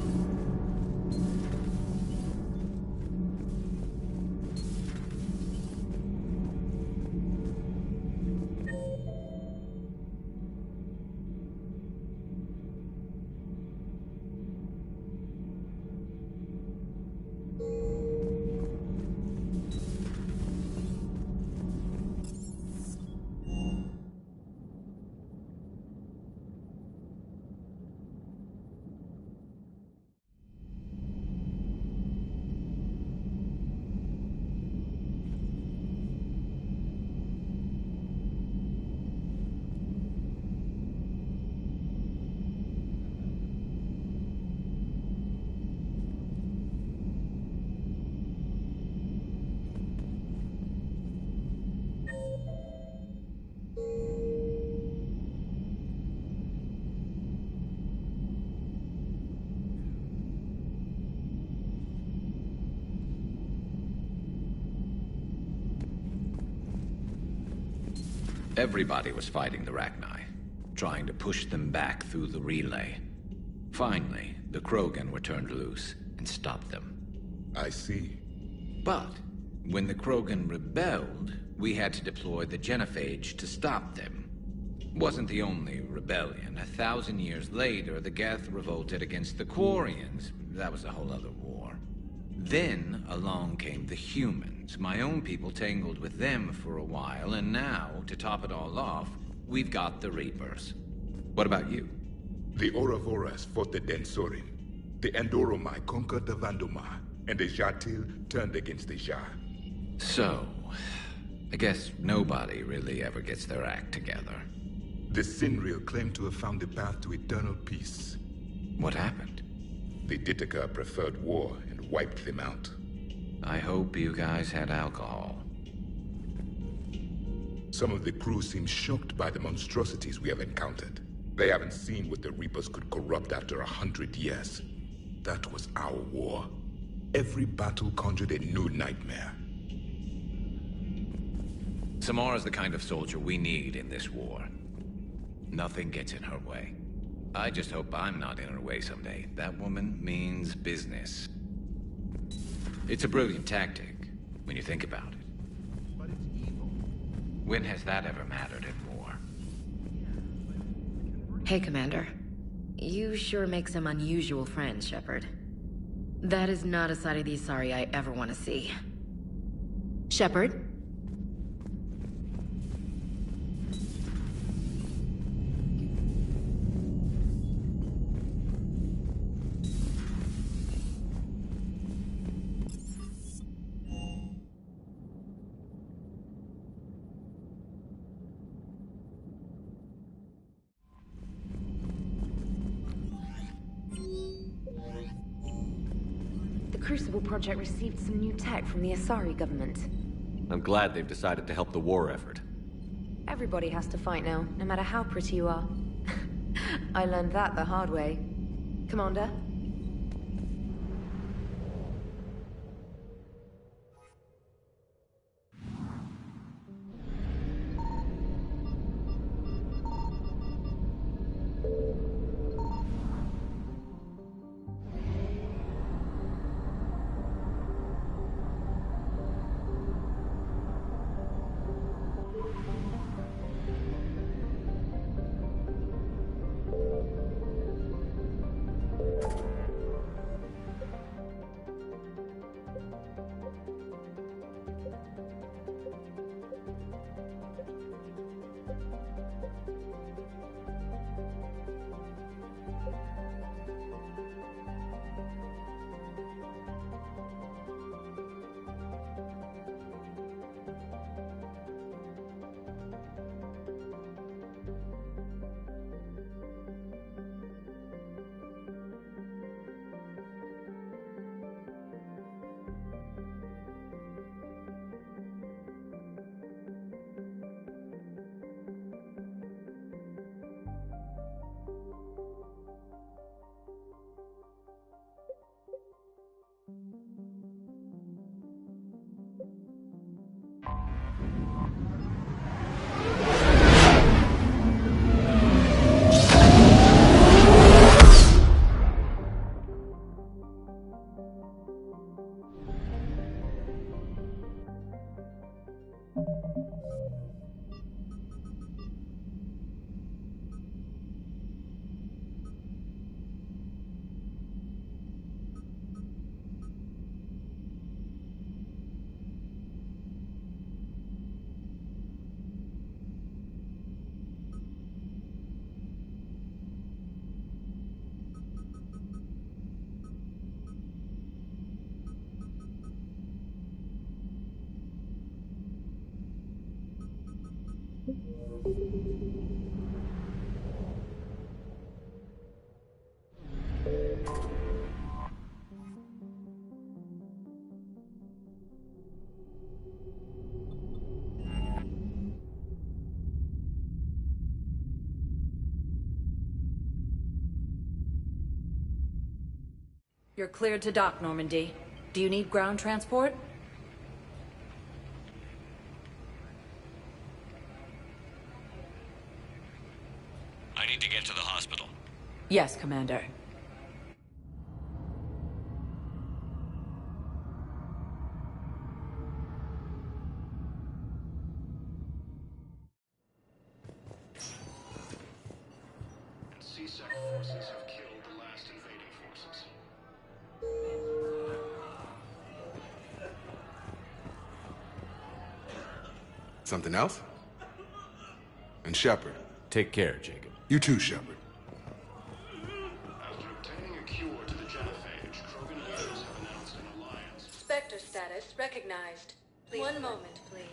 Everybody was fighting the Rachni, trying to push them back through the relay. Finally, the Krogan were turned loose and stopped them. I see. But when the Krogan rebelled, we had to deploy the Genophage to stop them. Wasn't the only rebellion. 1,000 years later, the Geth revolted against the Quarians. That was a whole other war. Then along came the humans. My own people tangled with them for a while, and now, to top it all off, we've got the Reapers. What about you? The Ouroboros fought the Densorin. The Andoromai conquered the Vandomar, and the Jatil turned against the Jah. So, I guess nobody really ever gets their act together. The Sinriel claimed to have found the path to eternal peace. What happened? The Ditaka preferred war and wiped them out. I hope you guys had alcohol. Some of the crew seem shocked by the monstrosities we have encountered. They haven't seen what the Reapers could corrupt after 100 years. That was our war. Every battle conjured a new nightmare. Samara's the kind of soldier we need in this war. Nothing gets in her way. I just hope I'm not in her way someday. That woman means business. It's a brilliant tactic, when you think about it. But it's evil. When has that ever mattered in war? Hey, Commander. You sure make some unusual friends, Shepard. That is not a side of the Asari I ever want to see. Shepard? The Crucible Project received some new tech from the Asari government. I'm glad they've decided to help the war effort. Everybody has to fight now, no matter how pretty you are. I learned that the hard way. Commander? You're cleared to dock, Normandy. Do you need ground transport? I need to get to the hospital. Yes, Commander. CSEC forces have killed the last invading forces. Something else? And Shepard. Take care, Jacob. You too, Shepard. After obtaining a cure to the genophage, Krogan leaders have announced an alliance. Spectre status recognized. One moment, please.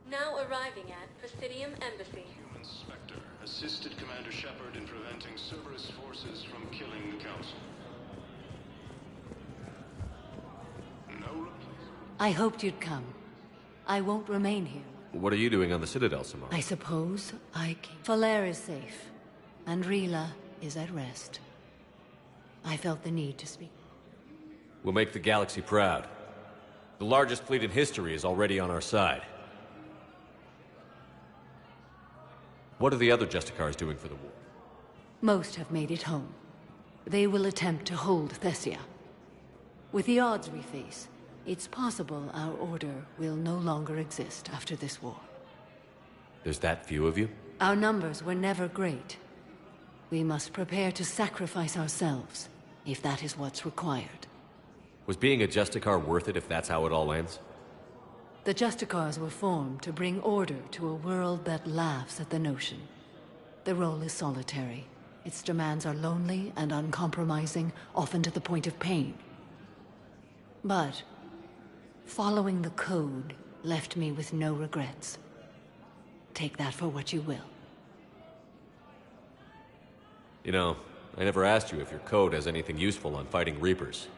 Now arriving at Presidium Embassy. Human Spectre assisted Commander Shepard in preventing Cerberus forces from killing the Council. No replacement. I hoped you'd come. I won't remain here. What are you doing on the Citadel, Samara? I suppose I can. Falair is safe, and Rila is at rest. I felt the need to speak. We'll make the galaxy proud. The largest fleet in history is already on our side. What are the other Justicars doing for the war? Most have made it home. They will attempt to hold Thessia. With the odds we face, it's possible our order will no longer exist after this war. There's that few of you? Our numbers were never great. We must prepare to sacrifice ourselves, if that is what's required. Was being a Justicar worth it if that's how it all ends? The Justicars were formed to bring order to a world that laughs at the notion. The role is solitary. Its demands are lonely and uncompromising, often to the point of pain. But following the code left me with no regrets. Take that for what you will. You know, I never asked you if your code has anything useful on fighting Reapers.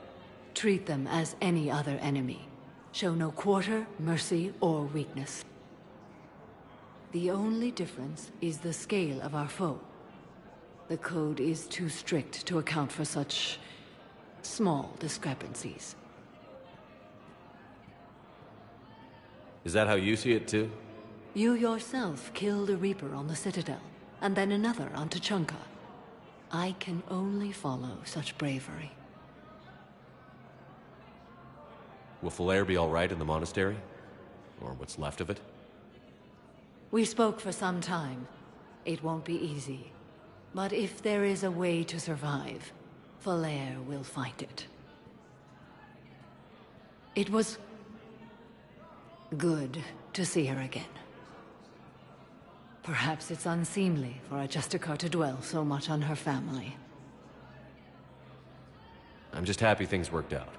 Treat them as any other enemy. Show no quarter, mercy, or weakness. The only difference is the scale of our foe. The code is too strict to account for such small discrepancies. Is that how you see it too? You yourself killed a Reaper on the Citadel, and then another on Tuchanka. I can only follow such bravery. Will Falair be all right in the monastery? Or what's left of it? We spoke for some time. It won't be easy. But if there is a way to survive, Falair will find it. It was good to see her again. Perhaps it's unseemly for a Justicar to dwell so much on her family. I'm just happy things worked out.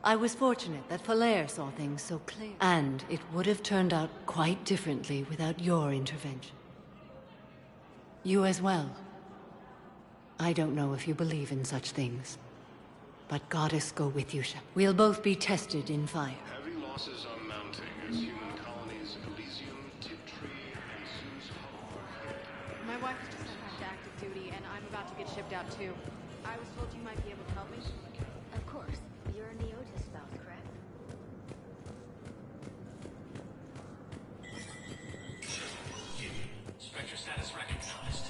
I was fortunate that Falair saw things so clear. And it would have turned out quite differently without your intervention. You as well. I don't know if you believe in such things. But Goddess go with you, Shep. We'll both be tested in fire. Heavy losses are mounting as human colonies Elysium, Tiptree, and Sue's Hope are hit. My wife has just sent back to active duty, and I'm about to get shipped out too. I was told you might be able to help me. Of course. You're an Neotis spouse, correct? Spectre status recognized.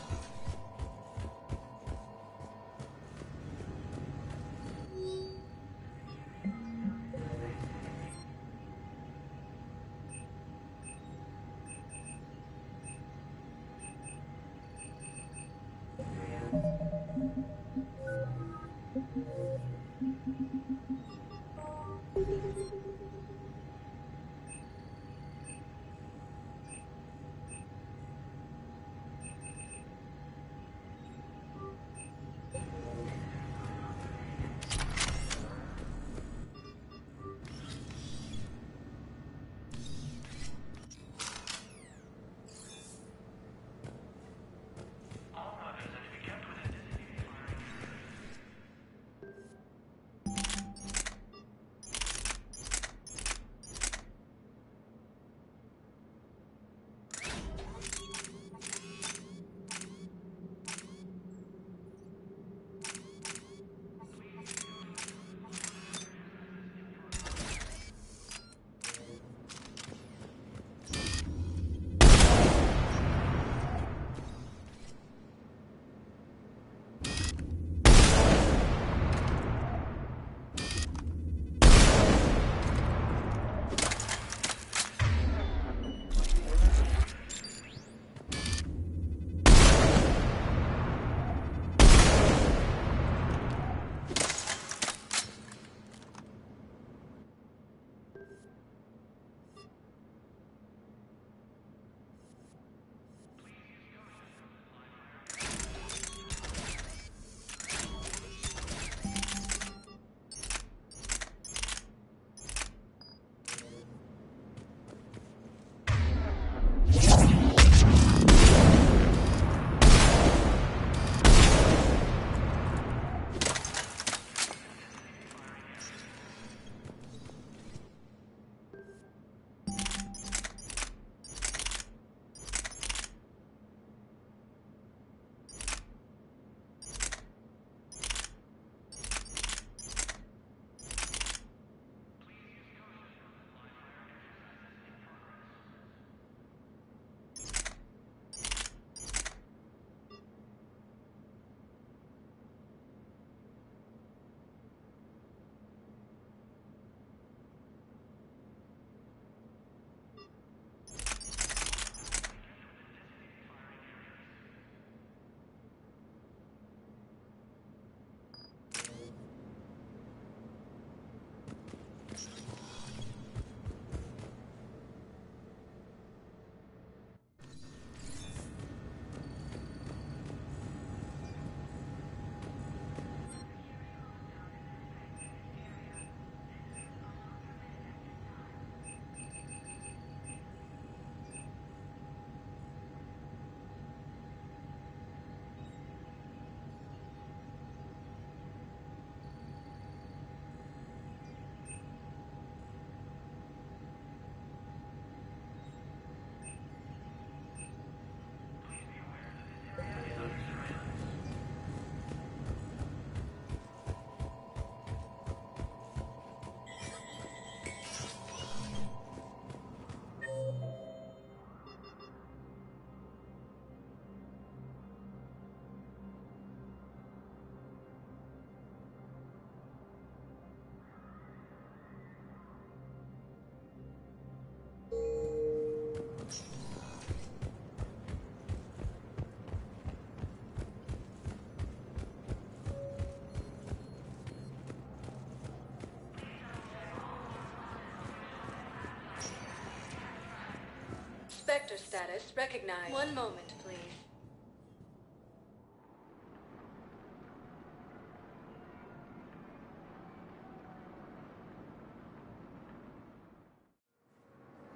Spectre status recognized. One moment, please.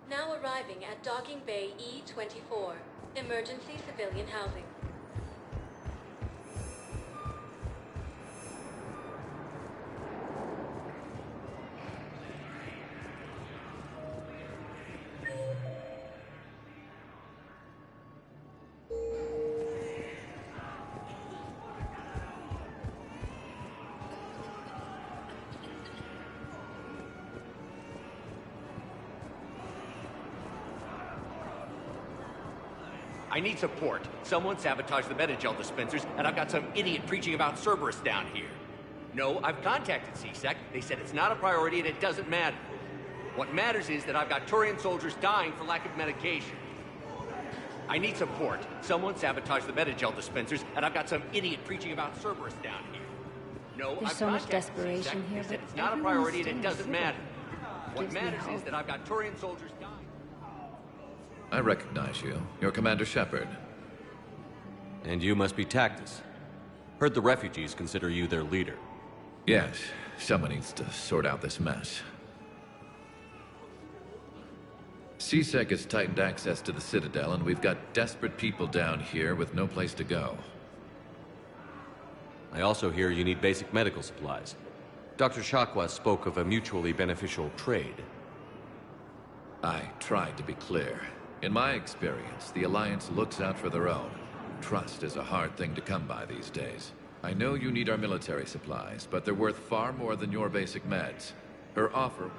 Now arriving at Docking Bay E-24. Emergency civilian housing. I need support. Someone sabotaged the Metagel dispensers, and I've got some idiot preaching about Cerberus down here. No, I've contacted CSEC. They said it's not a priority and it doesn't matter. What matters is that I've got Turian soldiers dying for lack of medication. I need support. Someone sabotaged the Metagel dispensers, and I've got some idiot preaching about Cerberus down here. No, There's I've so much contacted desperation CSEC. here, They said but it's not a everyone's priority and it staying doesn't civil. matter. What Gives me matters is hope. that I've got Turian soldiers dying. I recognize you. You're Commander Shepard. And you must be Tactus. Heard the refugees consider you their leader. Yes, someone needs to sort out this mess. CSEC has tightened access to the Citadel, and we've got desperate people down here with no place to go. I also hear you need basic medical supplies. Dr. Shakwa spoke of a mutually beneficial trade. I tried to be clear. In my experience, the Alliance looks out for their own. Trust is a hard thing to come by these days. I know you need our military supplies, but they're worth far more than your basic meds. Her offer...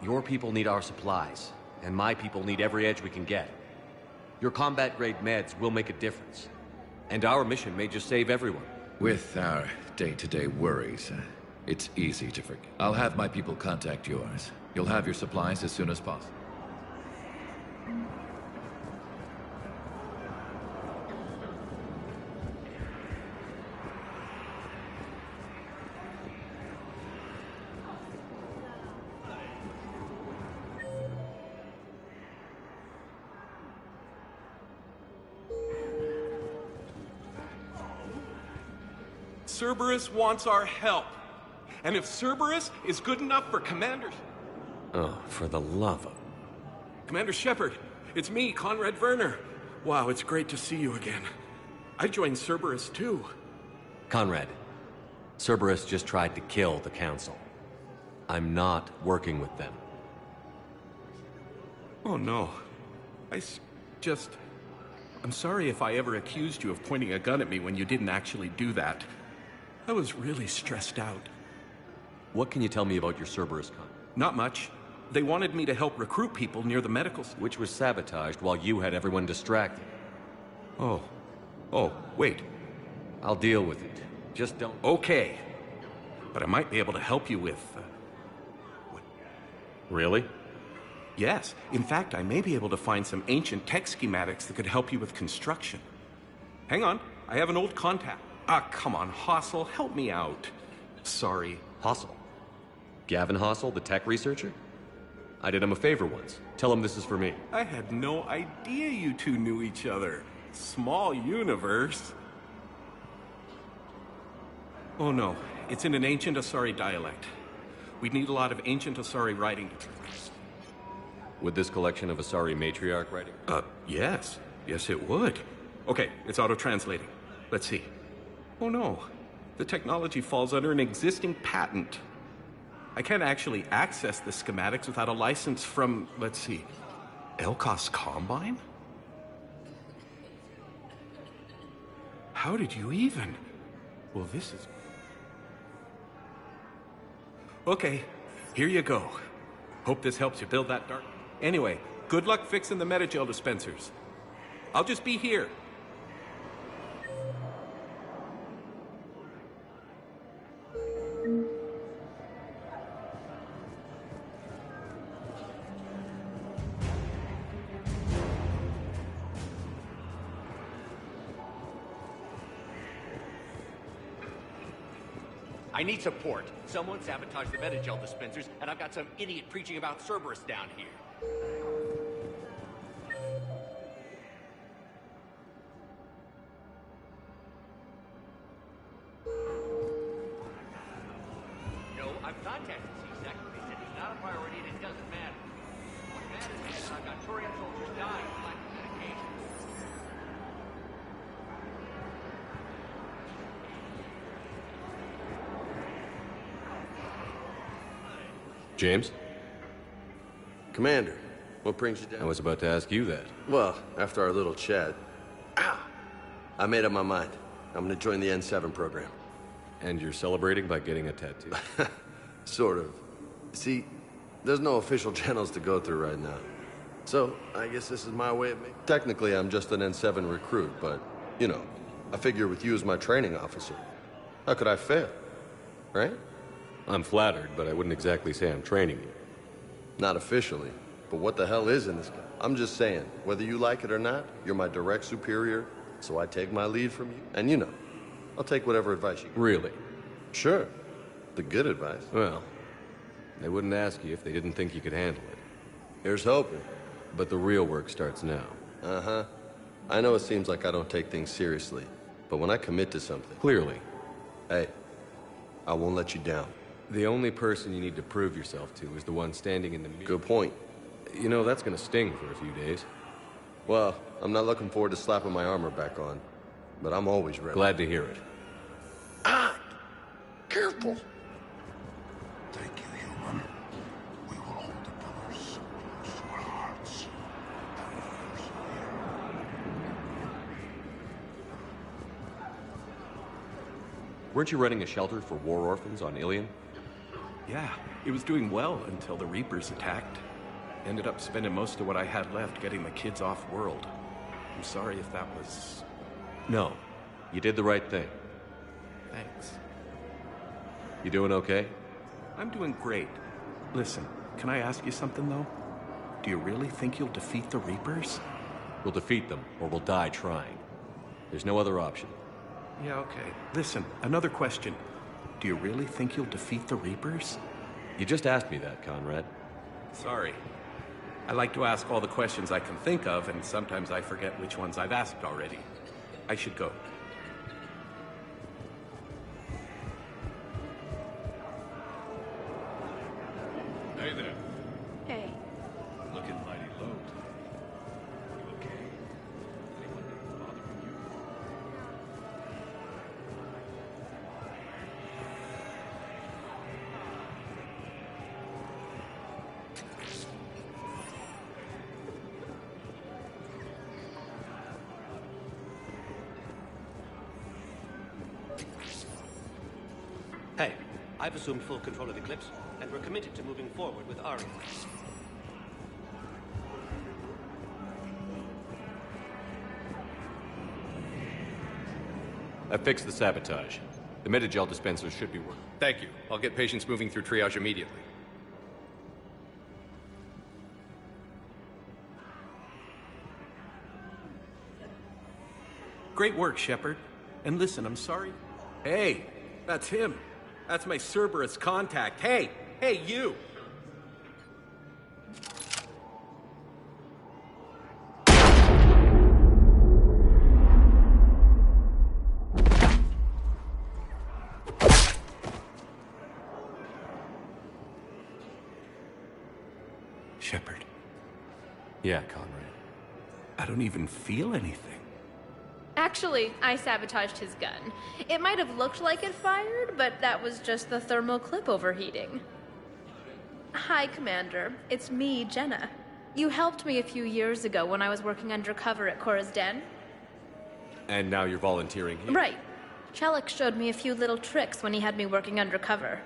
Your people need our supplies, and my people need every edge we can get. Your combat-grade meds will make a difference. And our mission may just save everyone. With our day-to-day worries, it's easy to forget. I'll have my people contact yours. You'll have your supplies as soon as possible. Cerberus wants our help. And if Cerberus is good enough for Commander... Oh, for the love of... Commander Shepard, it's me, Conrad Werner. Wow, it's great to see you again. I joined Cerberus too. Conrad, Cerberus just tried to kill the Council. I'm not working with them. Oh no. I'm sorry if I ever accused you of pointing a gun at me when you didn't actually do that. I was really stressed out. What can you tell me about your Cerberus con? Not much. They wanted me to help recruit people near the medical... Which was sabotaged while you had everyone distracted. Oh, wait. I'll deal with it. Just don't... Okay. But I might be able to help you with... Really? Yes. In fact, I may be able to find some ancient tech schematics that could help you with construction. Hang on. I have an old contact. Ah, come on, Hossel, help me out. Sorry. Hossel? Gavin Hossel, the tech researcher? I did him a favor once. Tell him this is for me. I had no idea you two knew each other. Small universe. Oh no, it's in an ancient Asari dialect. We'd need a lot of ancient Asari writing. Would this collection of Asari matriarch writing? Yes. Yes, it would. Okay, it's auto-translating. Let's see. Oh no, the technology falls under an existing patent. I can't actually access the schematics without a license from, let's see, Elkos Combine? How did you even? Well, this is... Okay, here you go. Hope this helps you build that dark... Anyway, good luck fixing the Metagel dispensers. I'll just be here. I need support. Someone sabotaged the Metagel dispensers, and I've got some idiot preaching about Cerberus down here. contacted C-Sec. They said it's not a priority and it doesn't matter. What matters is that I've got Turian soldiers dying for lack of medication. James? Commander, what brings you down? I was about to ask you that. Well, after our little chat, I made up my mind. I'm gonna join the N7 program. And you're celebrating by getting a tattoo? Sort of. See, there's no official channels to go through right now. So, I guess this is my way of making... Technically, I'm just an N7 recruit, but, you know, I figure with you as my training officer, how could I fail? Right? I'm flattered, but I wouldn't exactly say I'm training you. Not officially, but what the hell is in this guy? I'm just saying, whether you like it or not, you're my direct superior, so I take my lead from you. And you know, I'll take whatever advice you give. Really? Sure. The good advice. Well, they wouldn't ask you if they didn't think you could handle it. Here's hoping. But the real work starts now. Uh-huh. I know it seems like I don't take things seriously, but when I commit to something... Clearly. Hey, I won't let you down. The only person you need to prove yourself to is the one standing in the mirror. Good point. You know, that's gonna sting for a few days. Well, I'm not looking forward to slapping my armor back on, but I'm always ready. Glad to hear it. Careful! Thank you, human. We will hold the pillars close to our hearts. Weren't you running a shelter for war orphans on Ilion? Yeah, it was doing well until the Reapers attacked. Ended up spending most of what I had left getting the kids off-world. I'm sorry if that was... No. You did the right thing. Thanks. You doing okay? I'm doing great. Listen, can I ask you something, though? Do you really think you'll defeat the Reapers? We'll defeat them, or we'll die trying. There's no other option. Yeah, okay. Listen, another question. Do you really think you'll defeat the Reapers? You just asked me that, Conrad. Sorry. I like to ask all the questions I can think of, and sometimes I forget which ones I've asked already. I should go. Hey there. Hey. Looking mighty low. You okay? Anyone bothering you? Hey, I've assumed full control of Eclipse, and we're committed to moving forward with Ari. I fixed the sabotage. The Metagel dispenser should be working. Thank you. I'll get patients moving through triage immediately. Great work, Shepard. And listen, I'm sorry. Hey, that's him. That's my Cerberus contact. Hey, hey, you! Shepard. Yeah, Conrad. I don't even feel anything. Actually, I sabotaged his gun. It might have looked like it fired, but that was just the thermal clip overheating. Hi, Commander. It's me, Jenna. You helped me a few years ago when I was working undercover at Cora's Den. And now you're volunteering here? Right. Chelik showed me a few little tricks when he had me working undercover.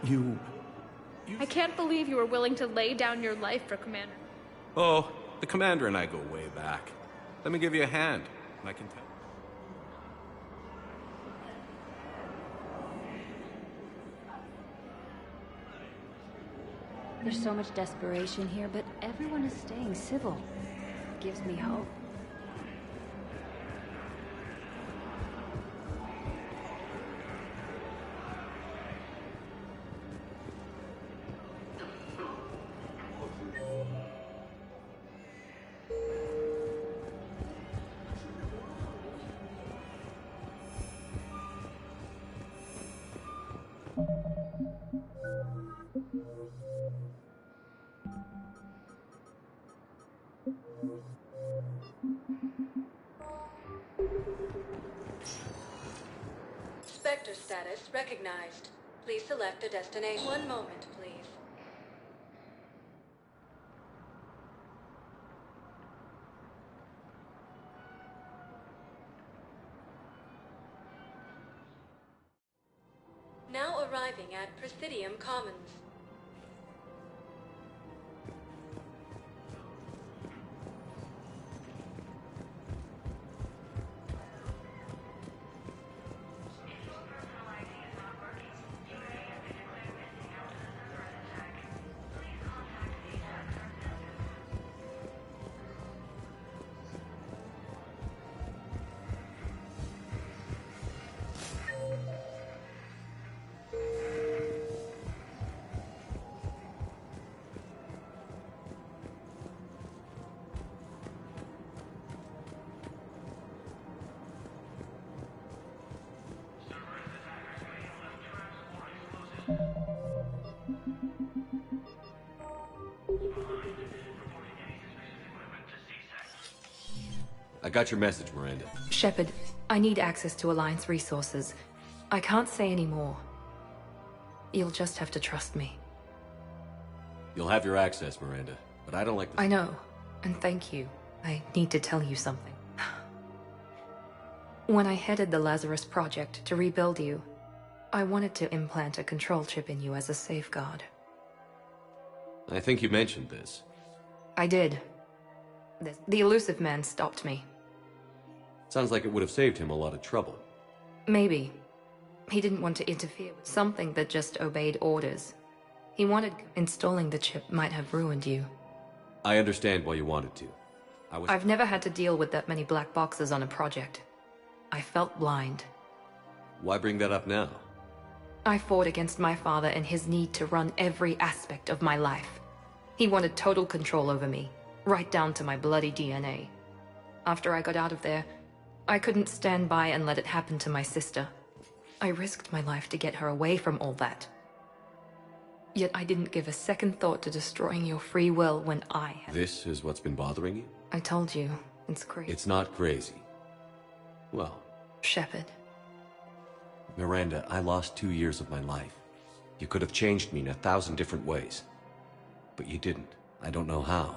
You... I can't believe you were willing to lay down your life for Commander. Oh, the Commander and I go way back. Let me give you a hand, and I can tell. There's so much desperation here, but everyone is staying civil. It gives me hope. status recognized. Please select a destination. One moment, please. Now arriving at Presidium Commons. I got your message, Miranda. Shepard, I need access to Alliance resources. I can't say any more. You'll just have to trust me. You'll have your access, Miranda, but I don't like this. I know, and thank you. I need to tell you something. When I headed the Lazarus Project to rebuild you, I wanted to implant a control chip in you as a safeguard. I think you mentioned this. I did. The elusive man stopped me. Sounds like it would have saved him a lot of trouble. Maybe. He didn't want to interfere with something that just obeyed orders. He wanted installing the chip might have ruined you. I understand why you wanted to. I've never had to deal with that many black boxes on a project. I felt blind. Why bring that up now? I fought against my father and his need to run every aspect of my life. He wanted total control over me, right down to my bloody DNA. After I got out of there, I couldn't stand by and let it happen to my sister. I risked my life to get her away from all that. Yet I didn't give a second thought to destroying your free will when I had... This is what's been bothering you? I told you, it's crazy. It's not crazy. Well... Shepard. Miranda, I lost 2 years of my life. You could have changed me in 1,000 different ways. But you didn't. I don't know how.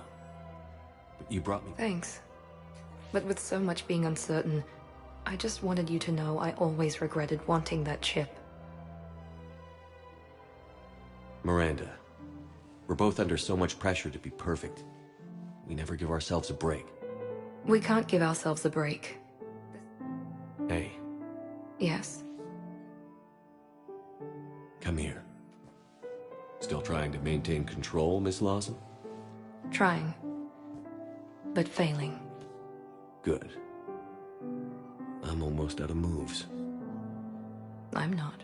But you brought me... Thanks. But with so much being uncertain, I just wanted you to know I always regretted wanting that chip. Miranda, we're both under so much pressure to be perfect. We never give ourselves a break. We can't give ourselves a break. Hey. Yes. Come here. Still trying to maintain control, Miss Lawson? Trying. But failing. Good. I'm almost out of moves. I'm not.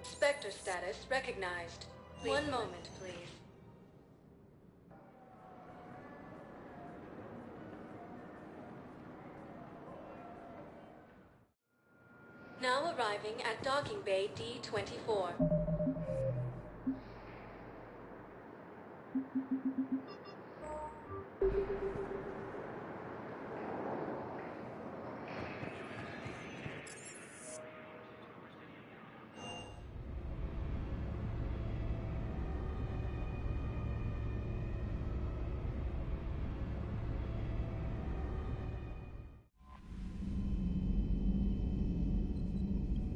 Spectre status recognized. One moment, please. Now arriving at Docking Bay D-24.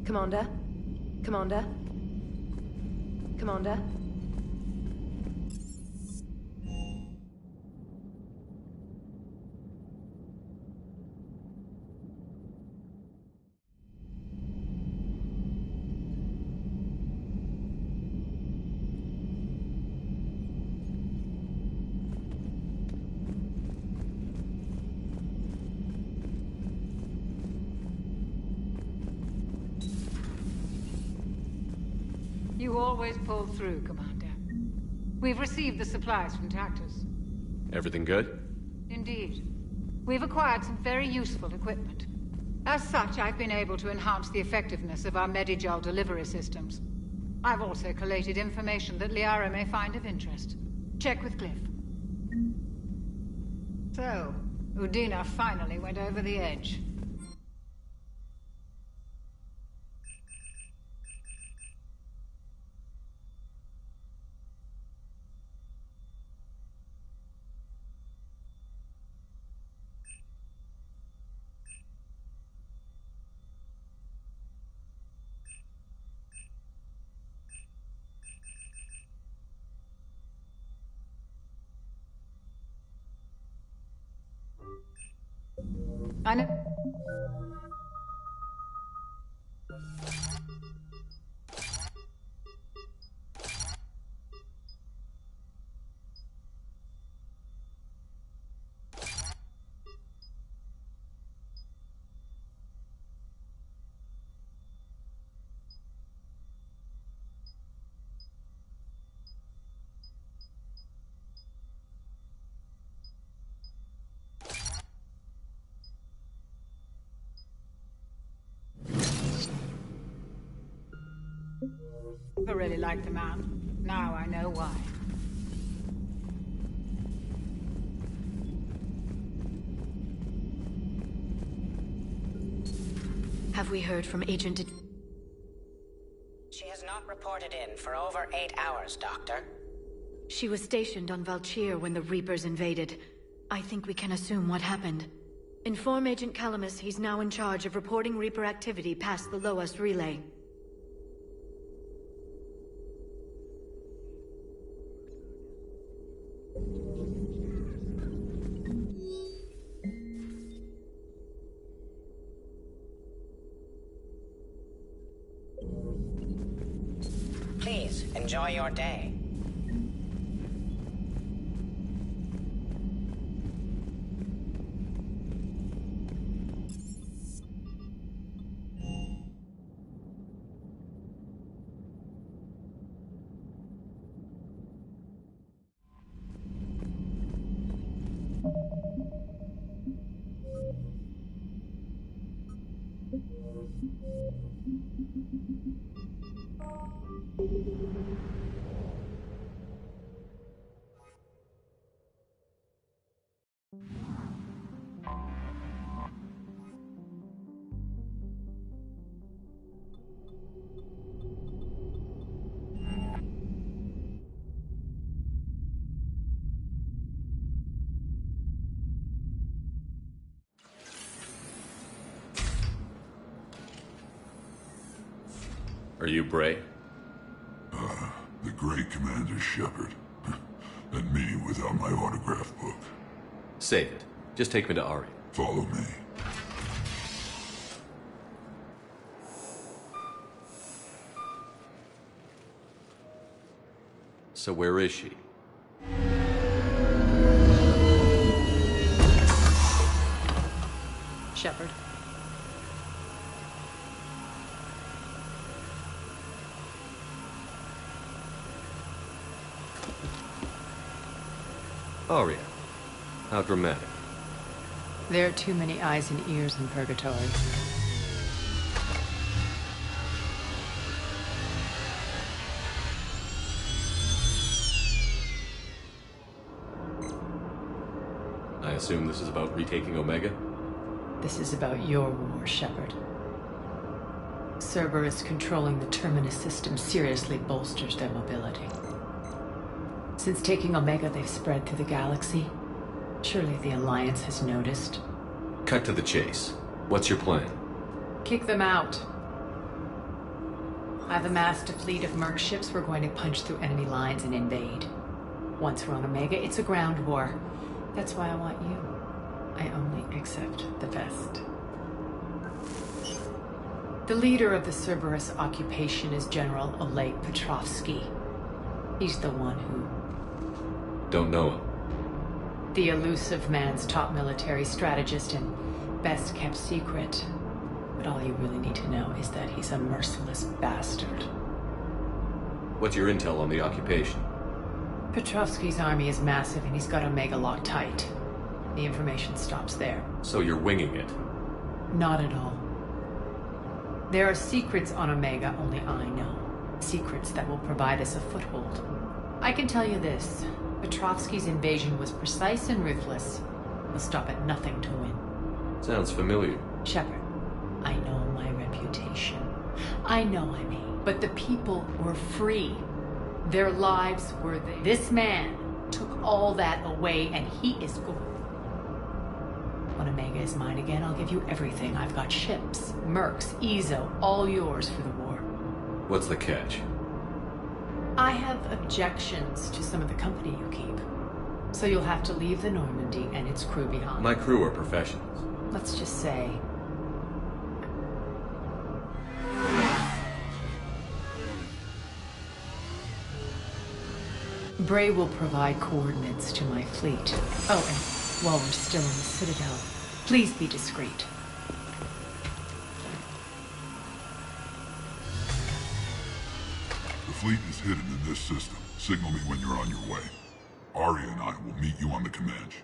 Commander? Commander? Commander? You always pull through, Commander. We've received the supplies from Tactus. Everything good? Indeed. We've acquired some very useful equipment. As such, I've been able to enhance the effectiveness of our Medigel delivery systems. I've also collated information that Liara may find of interest. Check with Glyph. So, Udina finally went over the edge. I know. I really like the man. Now I know why. Have we heard from Agent... She has not reported in for over 8 hours, Doctor. She was stationed on Valchir when the Reapers invaded. I think we can assume what happened. Inform Agent Calamus he's now in charge of reporting Reaper activity past the Loas relay. Please, enjoy your day. Are you Bray? The great Commander Shepard. And me without my autograph book. Save it. Just take me to Ari. Follow me. So where is she? Shepard. Aria. How dramatic. There are too many eyes and ears in Purgatory. I assume this is about retaking Omega? This is about your war, Shepard. Cerberus controlling the Terminus system seriously bolsters their mobility. Since taking Omega, they've spread through the galaxy. Surely the Alliance has noticed. Cut to the chase. What's your plan? Kick them out. I've amassed a fleet of merc ships. We're going to punch through enemy lines and invade. Once we're on Omega, it's a ground war. That's why I want you. I only accept the best. The leader of the Cerberus occupation is General Oleg Petrovsky. He's the one who... Don't know him. The elusive man's top military strategist and best kept secret. But all you really need to know is that he's a merciless bastard. What's your intel on the occupation? Petrovsky's army is massive and he's got Omega locked tight. The information stops there. So you're winging it? Not at all. There are secrets on Omega only I know. Secrets that will provide us a foothold. I can tell you this. Petrovsky's invasion was precise and ruthless. He'll stop at nothing to win. Sounds familiar. Shepard, I know my reputation. I know I mean, but the people were free. Their lives were theirs. This man took all that away and he is gone. When Omega is mine again, I'll give you everything. I've got ships, mercs, Ezo, all yours for the war. What's the catch? I have objections to some of the company you keep. So you'll have to leave the Normandy and its crew behind. My crew are professionals. Let's just say... Bray will provide coordinates to my fleet. Oh, and while we're still in the Citadel, please be discreet. The fleet is hidden in this system. Signal me when you're on your way. Arya and I will meet you on the Comanche.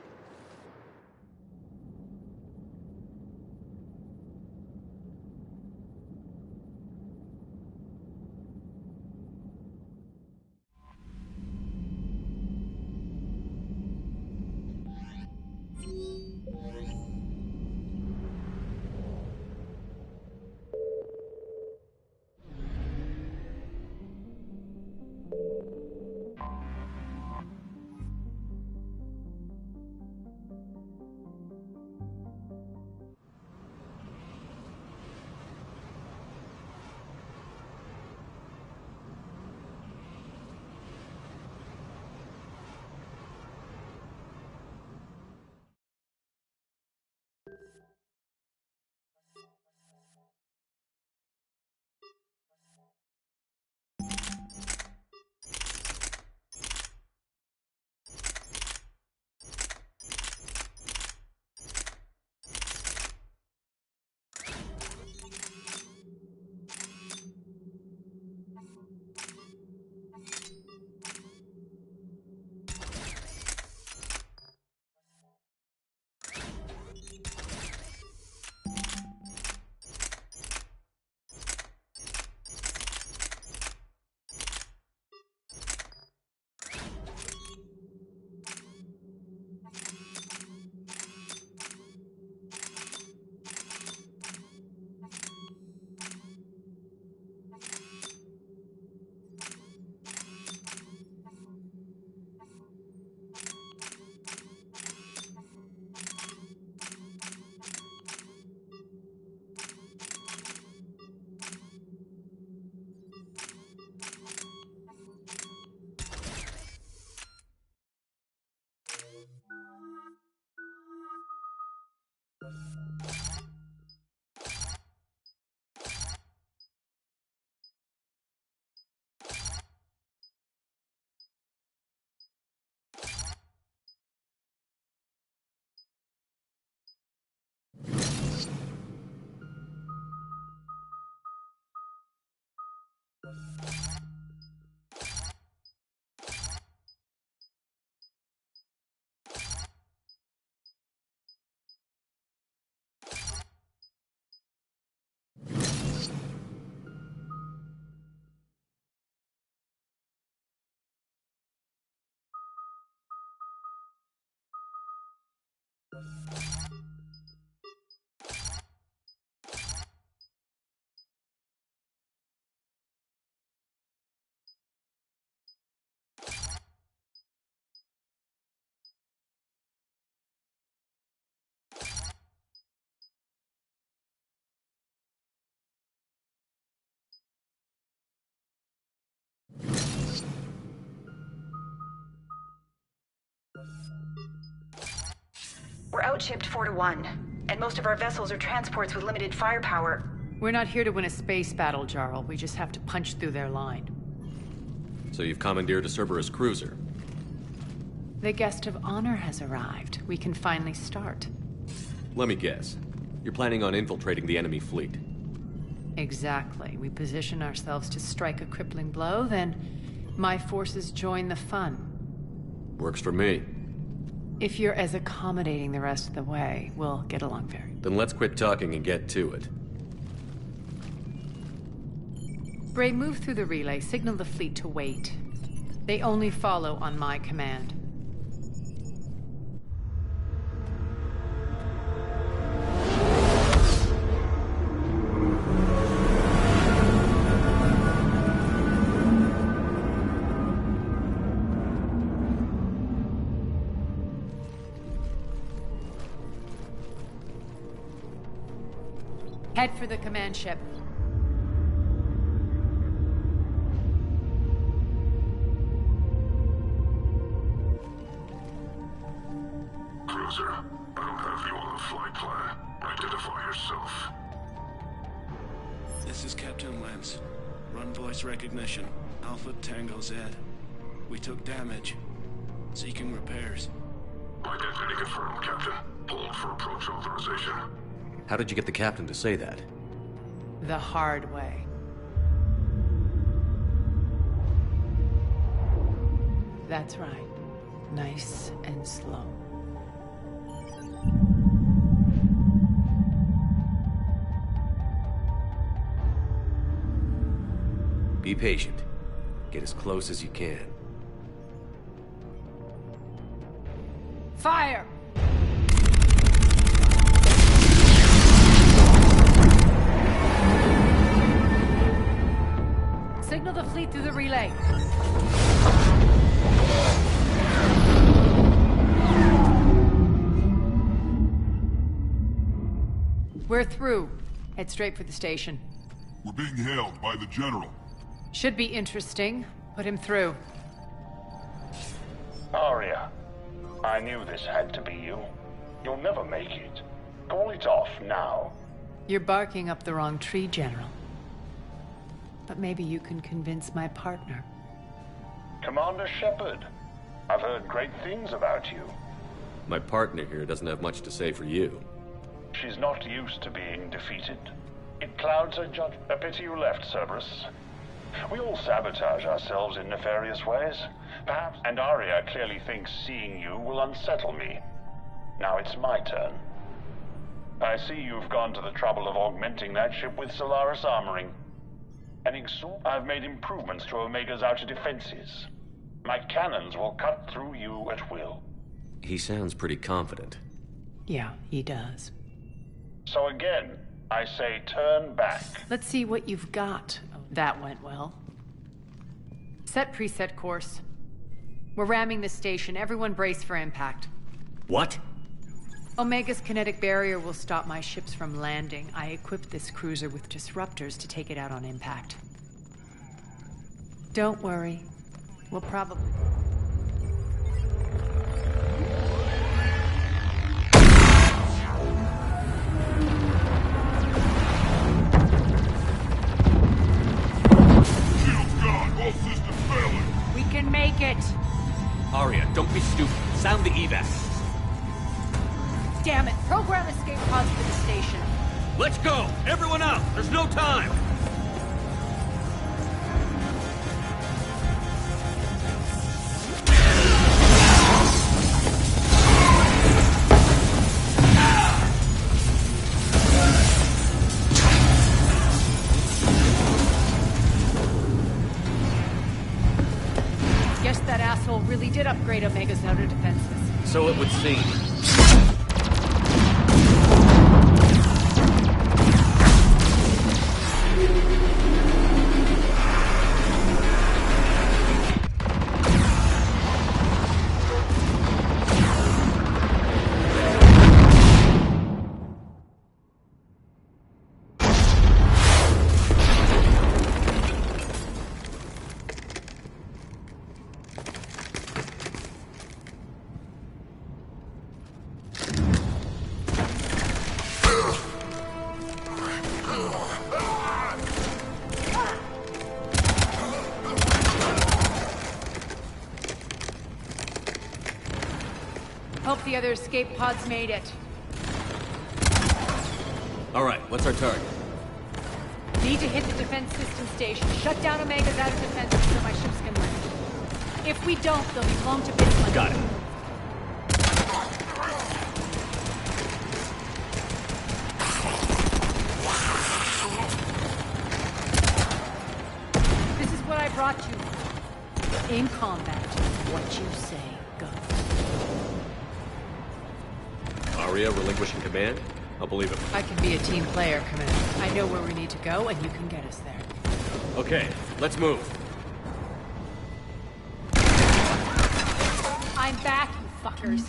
We're outshipped 4-1, and most of our vessels are transports with limited firepower. We're not here to win a space battle, Jarl. We just have to punch through their line. So you've commandeered a Cerberus cruiser. The guest of honor has arrived. We can finally start. Let me guess. You're planning on infiltrating the enemy fleet. Exactly. We position ourselves to strike a crippling blow, then my forces join the fun. Works for me. If you're as accommodating the rest of the way, we'll get along very. Then let's quit talking and get to it. Bray, move through the relay. Signal the fleet to wait. They only follow on my command. Head for the command ship. Cruiser, I don't have you on the flight plan. Identify yourself. This is Captain Lance. Run voice recognition. Alpha Tango Z. We took damage. Seeking repairs. Identity confirmed, Captain. Hold for approach authorization. How did you get the captain to say that? The hard way. That's right. Nice and slow. Be patient. Get as close as you can. Fire! Signal the fleet through the relay. We're through. Head straight for the station. We're being hailed by the General. Should be interesting. Put him through. Arya, I knew this had to be you. You'll never make it. Call it off now. You're barking up the wrong tree, General. But maybe you can convince my partner. Commander Shepard, I've heard great things about you. My partner here doesn't have much to say for you. She's not used to being defeated. It clouds her judgment. A pity you left, Cerberus. We all sabotage ourselves in nefarious ways. Perhaps, and Arya clearly thinks seeing you will unsettle me. Now it's my turn. I see you've gone to the trouble of augmenting that ship with Solaris armoring. I've made improvements to Omega's outer defenses. My cannons will cut through you at will. He sounds pretty confident. Yeah, he does. So again, I say turn back. Let's see what you've got. Oh, that went well. Set preset course. We're ramming the station. Everyone brace for impact. What? Omega's kinetic barrier will stop my ships from landing. I equipped this cruiser with disruptors to take it out on impact. Don't worry. We'll probably... Shield's gone. All systems failing. We can make it! Arya, don't be stupid. Sound the evac. Damn it! Program escape pods for the station. Let's go! Everyone out! There's no time! Guess that asshole really did upgrade Omega's outer defenses. So it would seem. if the other escape pods made it. All right, what's our target? Need to hit the defense system station. Shut down Omega's outer defenses so my ships can land. If we don't, they'll be blown to bits. Got it. This is what I brought you. In combat, what you say goes. Aria relinquishing command? I'll believe it. I can be a team player, Commander. I know where we need to go, and you can get us there. Okay, let's move. I'm back, you fuckers.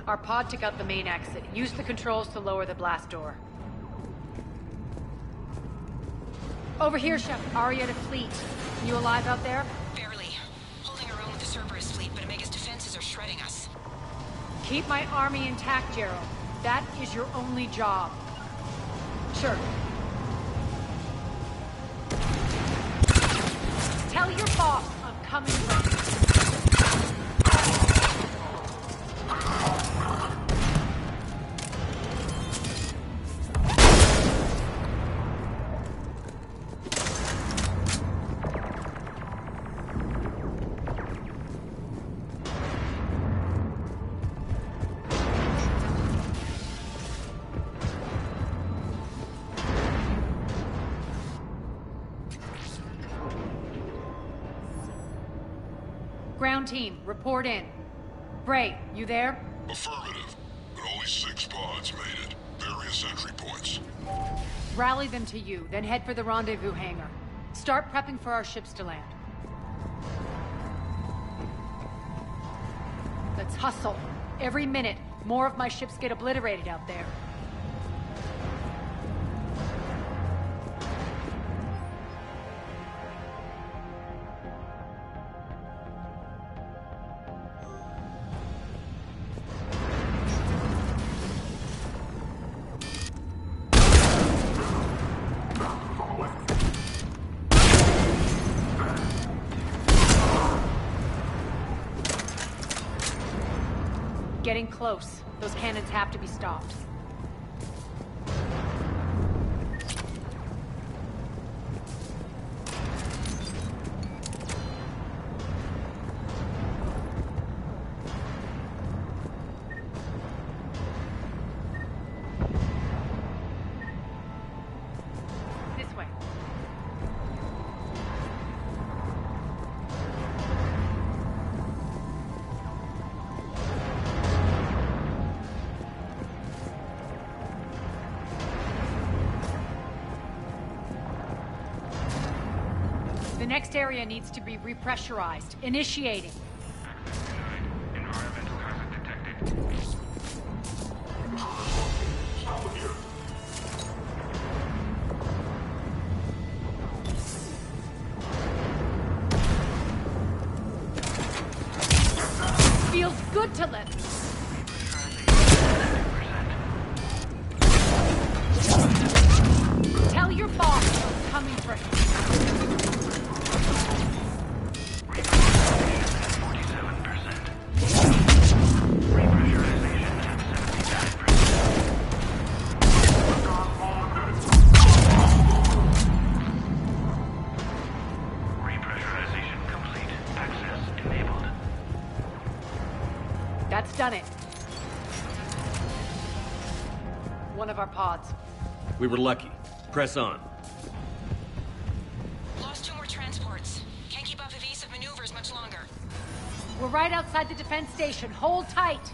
Our pod took out the main exit. Use the controls to lower the blast door. Over here, Chef. Aria to fleet. You alive out there? Barely. Holding our own with the Cerberus fleet, but Omega's defenses are shredding us. Keep my army intact, Gerald. That is your only job. Sure. Tell your boss I'm coming for you. Ground team, report in. Bray, you there? Affirmative, but only 6 pods made it. Various entry points. Rally them to you, then head for the rendezvous hangar. Start prepping for our ships to land. Let's hustle. Every minute, more of my ships get obliterated out there. Getting close. Those cannons have to be stopped. This way. The next area needs to be repressurized. Initiating. Feels good to live. Tell your boss I'm coming for him. done it. One of our pods. We were lucky. Press on. Lost 2 more transports. Can't keep up evasive maneuvers much longer. We're right outside the defense station. Hold tight.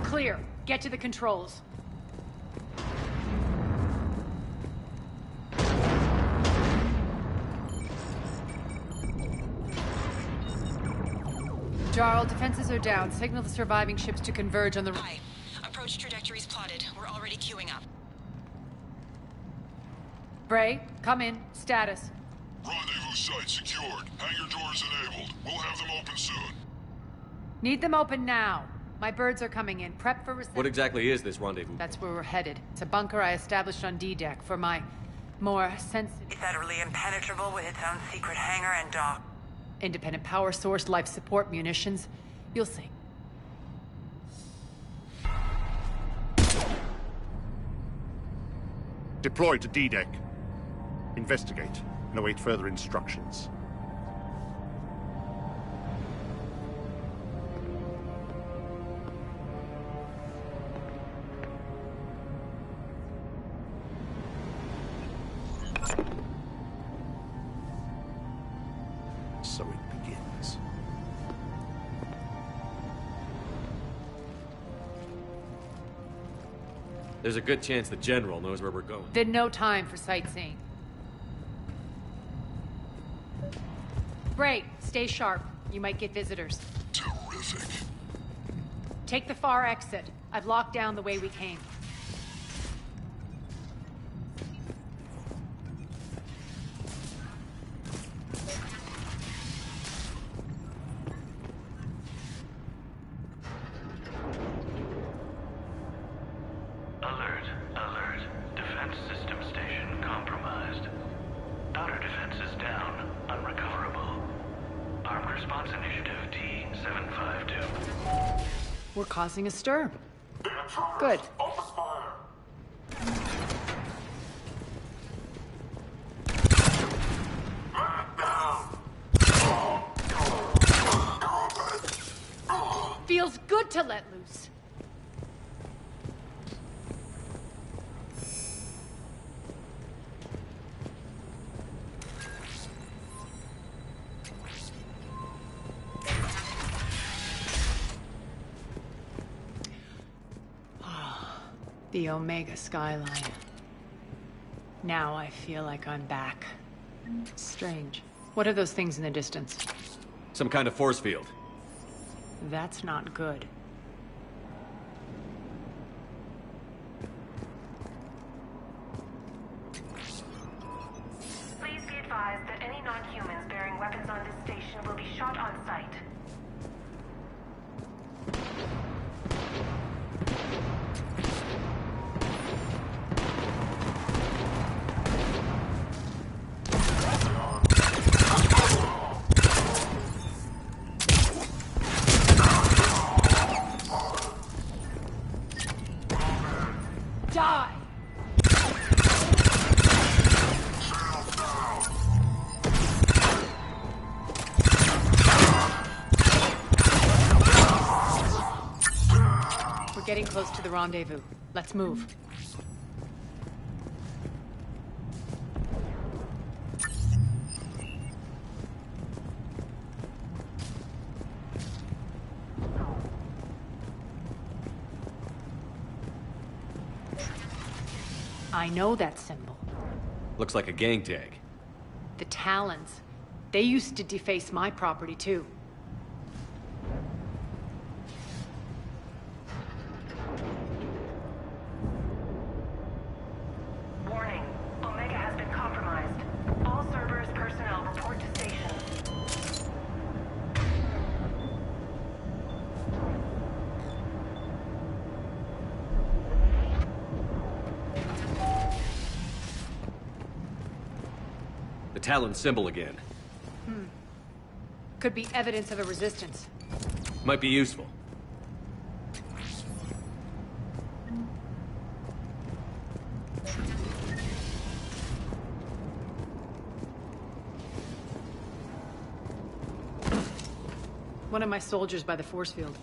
Clear. Get to the controls. Jarl, defenses are down. Signal the surviving ships to converge on the... Hi. Approach trajectories plotted. We're already queuing up. Bray, come in. Status. Rendezvous site secured. Hangar doors enabled. We'll have them open soon. Need them open now. My birds are coming in. Prep for reception. What exactly is this rendezvous? That's where we're headed. It's a bunker I established on D-Deck for my more sensitive... Is that really impenetrable with its own secret hangar and dock? Independent power source, life support, munitions. You'll see. Deploy to D-Deck. Investigate and await further instructions. So it begins. There's a good chance the General knows where we're going. Then no time for sightseeing. Bray, stay sharp. You might get visitors. Terrific. Take the far exit. I've locked down the way we came. Alert, alert. Defense system station compromised. Outer defenses down, unrecoverable. Armed Response Initiative T-752. We're causing a stir. Good. Open fire. Feels good to let loose. The Omega skyline. Now I feel like I'm back. Strange. What are those things in the distance? Some kind of force field. That's not good. Please be advised that any non-humans bearing weapons on this station will be shot on sight. Die! We're getting close to the rendezvous. Let's move. I know that symbol. Looks like a gang tag. The Talons. They used to deface my property, too. The Talon symbol again. Could be evidence of a resistance. Might be useful. One of my soldiers by the force field.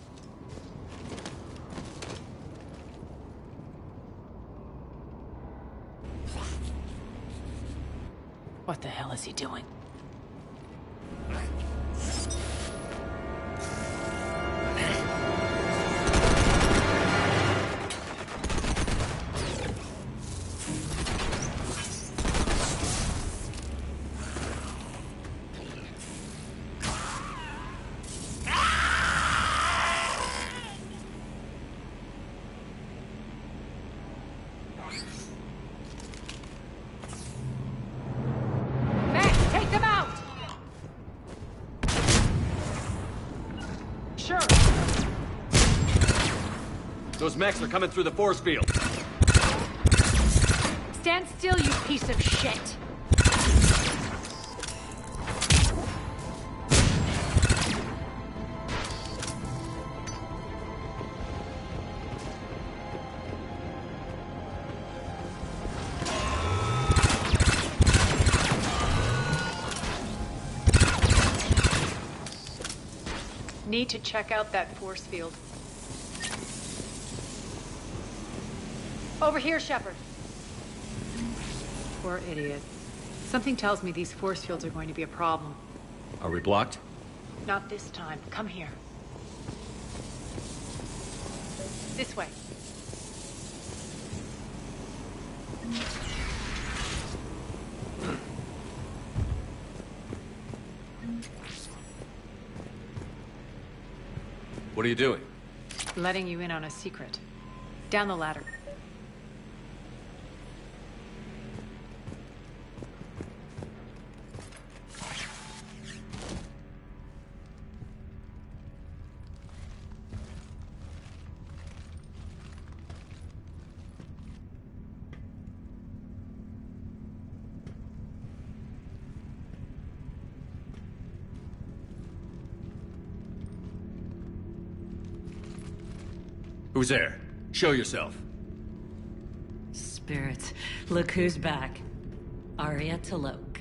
What the hell is he doing? Those mechs are coming through the force field. Stand still, you piece of shit! Need to check out that force field. Over here, Shepard. Poor idiot. Something tells me these force fields are going to be a problem. Are we blocked? Not this time. Come here. This way. What are you doing? Letting you in on a secret. Down the ladder. Who's there? Show yourself. Spirits, look who's back. Arya T'Loak.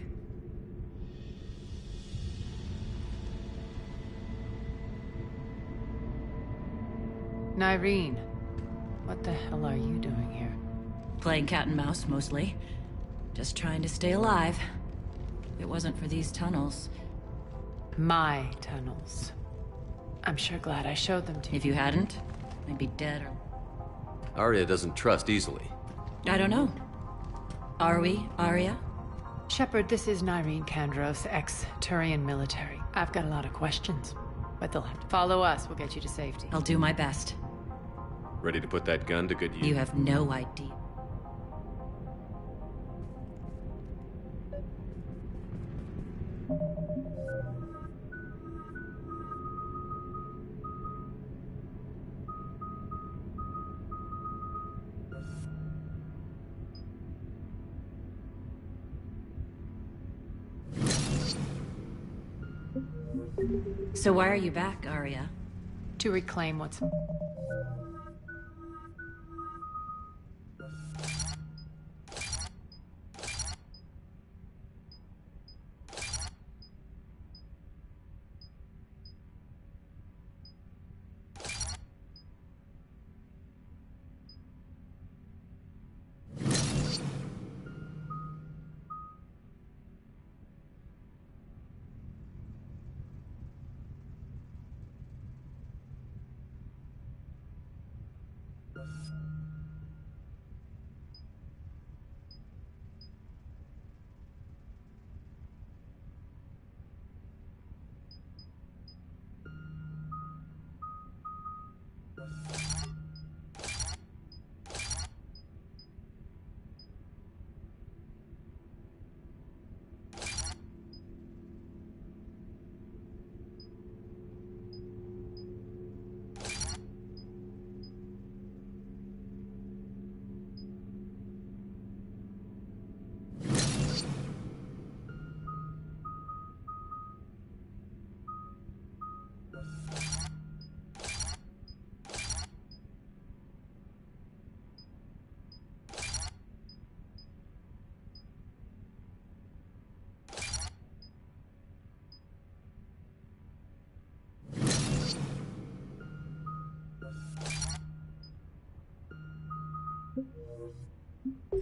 Nyreen, what the hell are you doing here? Playing cat and mouse, mostly. Just trying to stay alive. If it wasn't for these tunnels. My tunnels. I'm sure glad I showed them to you. If you hadn't, I'd be dead or... Arya doesn't trust easily. I don't know. Are we, Arya? Shepard, this is Nyreen Kandros, ex-Turian military. I've got a lot of questions, but they'll have to follow us. We'll get you to safety. I'll do my best. Ready to put that gun to good use? You have no idea. So why are you back, Arya? To reclaim what's...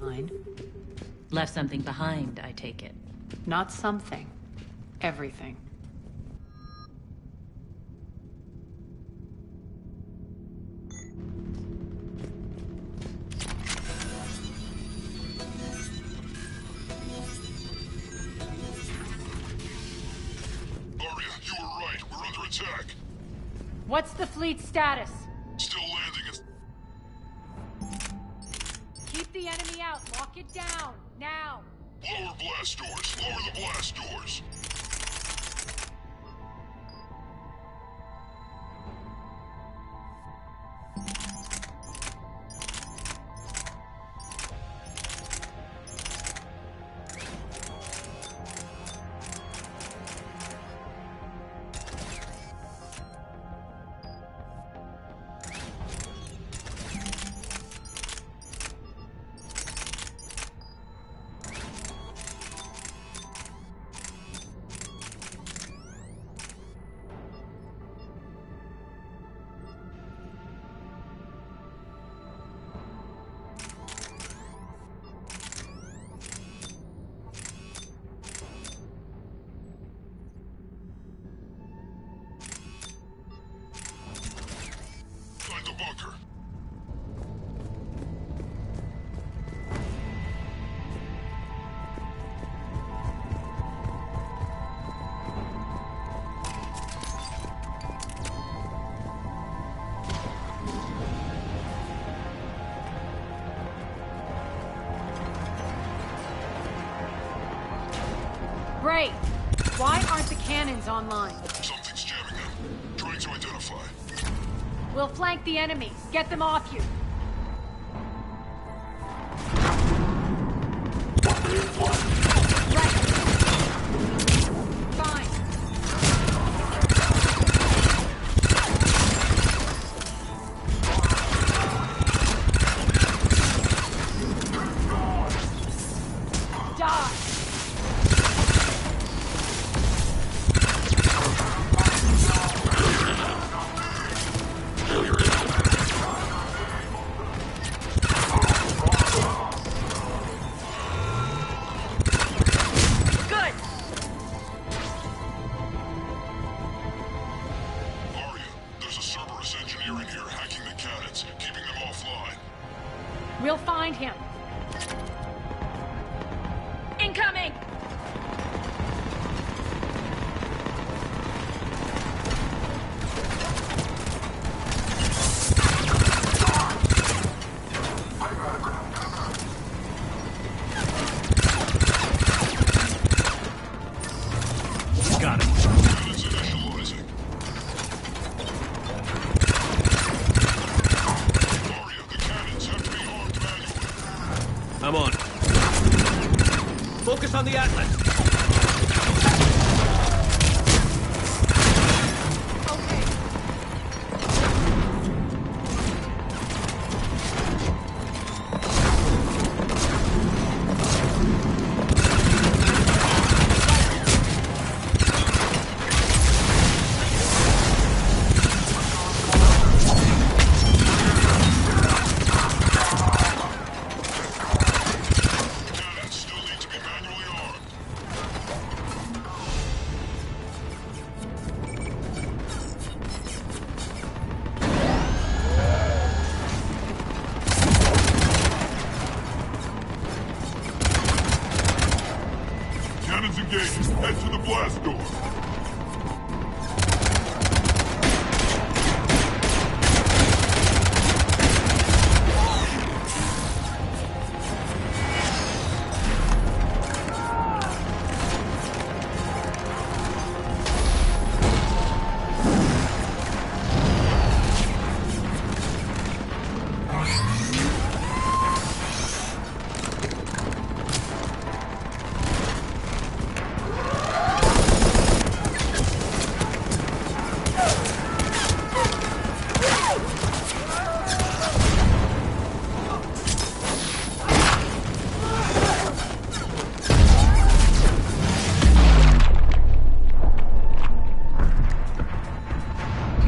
Fine. Left something behind, I take it. Not something. Everything. Arya, you were right. We're under attack. What's the fleet's status? Still landing us. Keep the enemy out. Lock it down. Now. Lower blast doors. Lower the blast doors. Find the bunker. Great. Why aren't the cannons online? Something's jamming them. Trying to identify. We'll flank the enemy. Get them off you. Right. Fine. Die. We'll find him. Incoming! Got it. It's initializing. Arya, the cannons have to be armed manually. I'm on. Focus on the Atlas. Cannons engaged. Head to the blast door.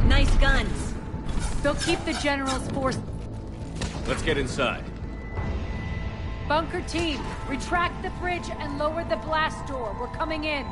Nice guns. They'll keep the General's force. Let's get inside. Bunker team, retract the bridge and lower the blast door. We're coming in.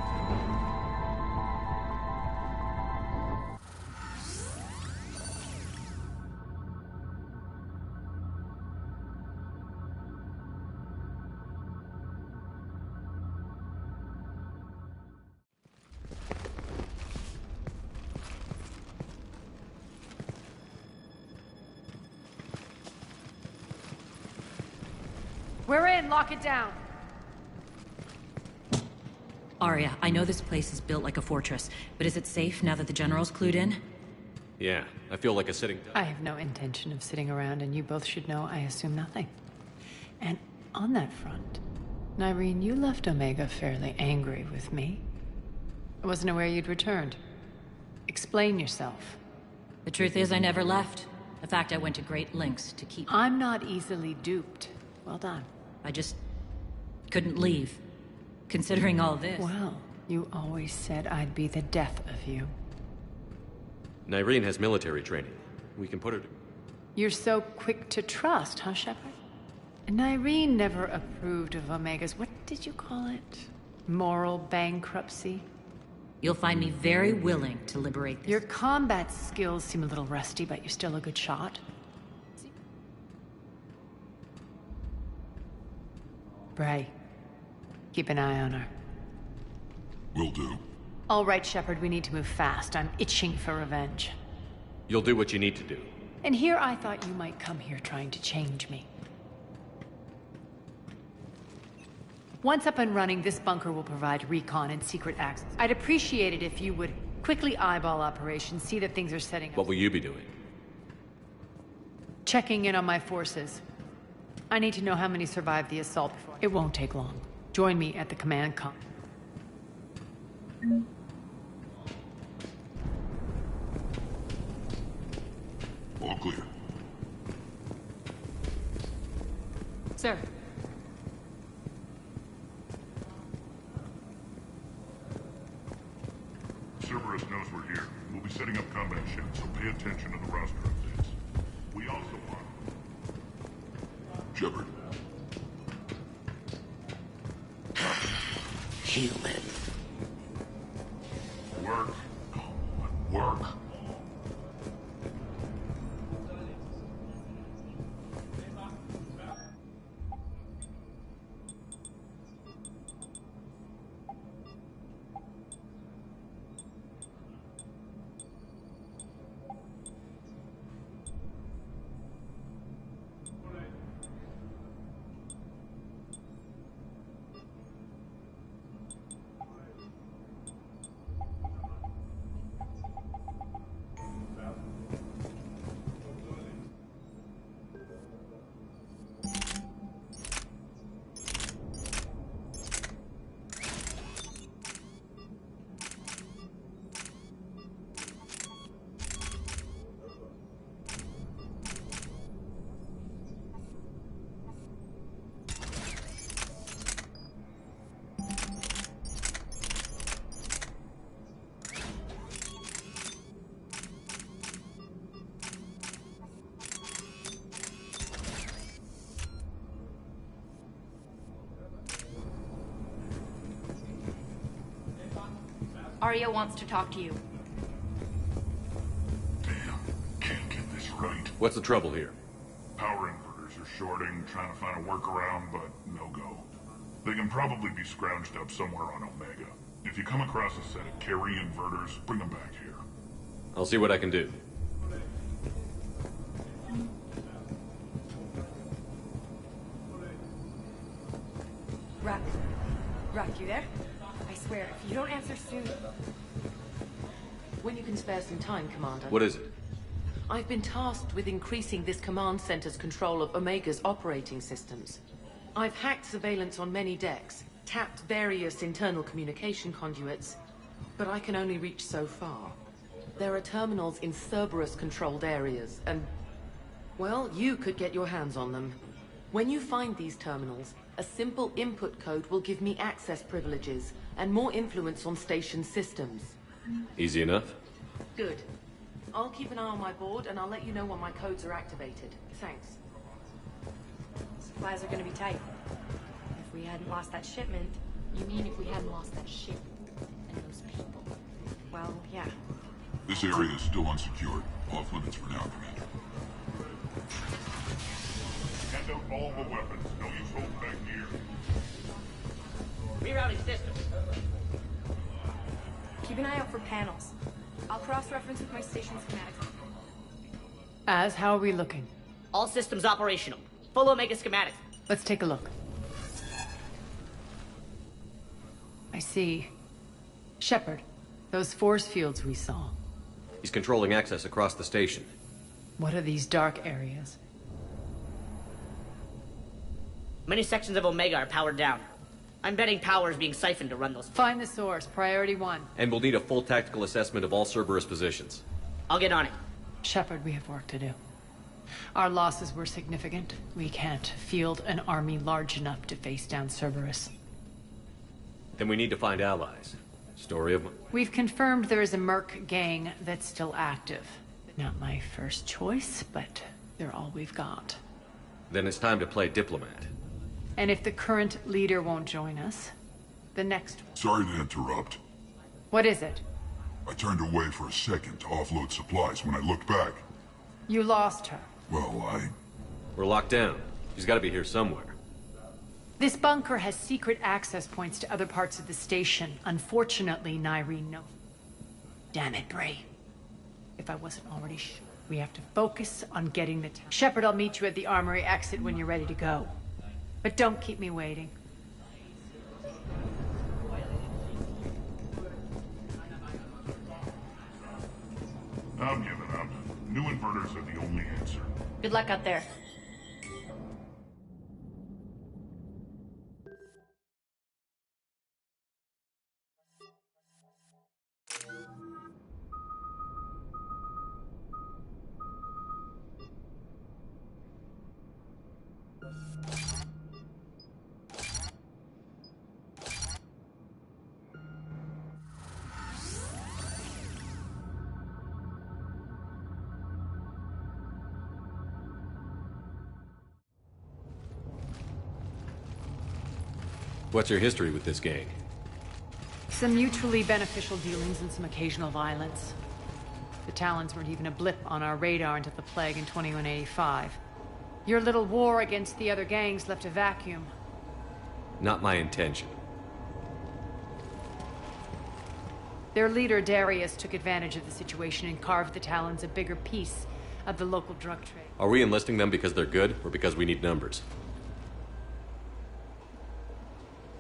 We're in. Lock it down. Arya, I know this place is built like a fortress, but is it safe now that the General's clued in? Yeah, I feel like a sitting duck. I have no intention of sitting around, and you both should know I assume nothing. And on that front, Nyreen, you left Omega fairly angry with me. I wasn't aware you'd returned. Explain yourself. The truth is, I never left. In fact, I went to great lengths to keep... I'm not easily duped. Well done. I just couldn't leave, considering all this. Well, you always said I'd be the death of you. Nyreen has military training. We can put her to... You're so quick to trust, huh, Shepard? Nyreen never approved of Omega's, what did you call it? Moral bankruptcy? You'll find me very willing to liberate this. Your combat skills seem a little rusty, but you're still a good shot. Bray, keep an eye on her. Will do. All right, Shepard, we need to move fast. I'm itching for revenge. You'll do what you need to do. And here I thought you might come here trying to change me. Once up and running, this bunker will provide recon and secret access. I'd appreciate it if you would quickly eyeball operations, see that things are setting up. What will you be doing? Checking in on my forces. I need to know how many survived the assault before. It won't take long. Join me at the command con. All clear. Sir. Cerberus knows we're here. We'll be setting up combat ships, so pay attention to the roster updates. We also want... Shepard. Human. Work. Work. Arya wants to talk to you. Damn, can't get this right. What's the trouble here? Power inverters are shorting, trying to find a workaround, but no go. They can probably be scrounged up somewhere on Omega. If you come across a set of carry inverters, bring them back here. I'll see what I can do. Rack, you there? I swear, if you don't answer soon... When you can spare some time, Commander. What is it? I've been tasked with increasing this command center's control of Omega's operating systems. I've hacked surveillance on many decks, tapped various internal communication conduits, but I can only reach so far. There are terminals in Cerberus-controlled areas, and... well, you could get your hands on them. When you find these terminals, a simple input code will give me access privileges and more influence on station systems. Easy enough? Good. I'll keep an eye on my board, and I'll let you know when my codes are activated. Thanks. Supplies are gonna be tight. we hadn't lost that shipment. You mean if we hadn't lost that ship and those people? Well, yeah. This area is still unsecured. Off limits for now, Commander. Hand out all the weapons. No use holding back gear. Rerouting system. Keep an eye out for panels. I'll cross-reference with my station schematics. Az, how are we looking? All systems operational. Full Omega schematics. Let's take a look. I see. Shepard, those force fields we saw. He's controlling access across the station. What are these dark areas? Many sections of Omega are powered down. I'm betting power is being siphoned to run those. Find the source, priority 1. And we'll need a full tactical assessment of all Cerberus positions. I'll get on it. Shepard, we have work to do. Our losses were significant. We can't field an army large enough to face down Cerberus. Then we need to find allies. Story of... We've confirmed there is a Merc gang that's still active. Not my first choice, but they're all we've got. Then it's time to play diplomat. And if the current leader won't join us, the next... Sorry to interrupt. What is it? I turned away for a second to offload supplies. When I looked back... You lost her. Well, We're locked down. She's got to be here somewhere. This bunker has secret access points to other parts of the station. Unfortunately, Nyreen knows. Damn it, Bray. If I wasn't already sure, we have to focus on getting the... Shepard, I'll meet you at the armory exit when you're ready to go. But don't keep me waiting. I'm giving up. New inverters are the only answer. Good luck out there. What's your history with this gang? Some mutually beneficial dealings and some occasional violence. The Talons weren't even a blip on our radar until the Plague in 2185. Your little war against the other gangs left a vacuum. Not my intention. Their leader, Darius, took advantage of the situation and carved the Talons a bigger piece of the local drug trade. Are we enlisting them because they're good, or because we need numbers?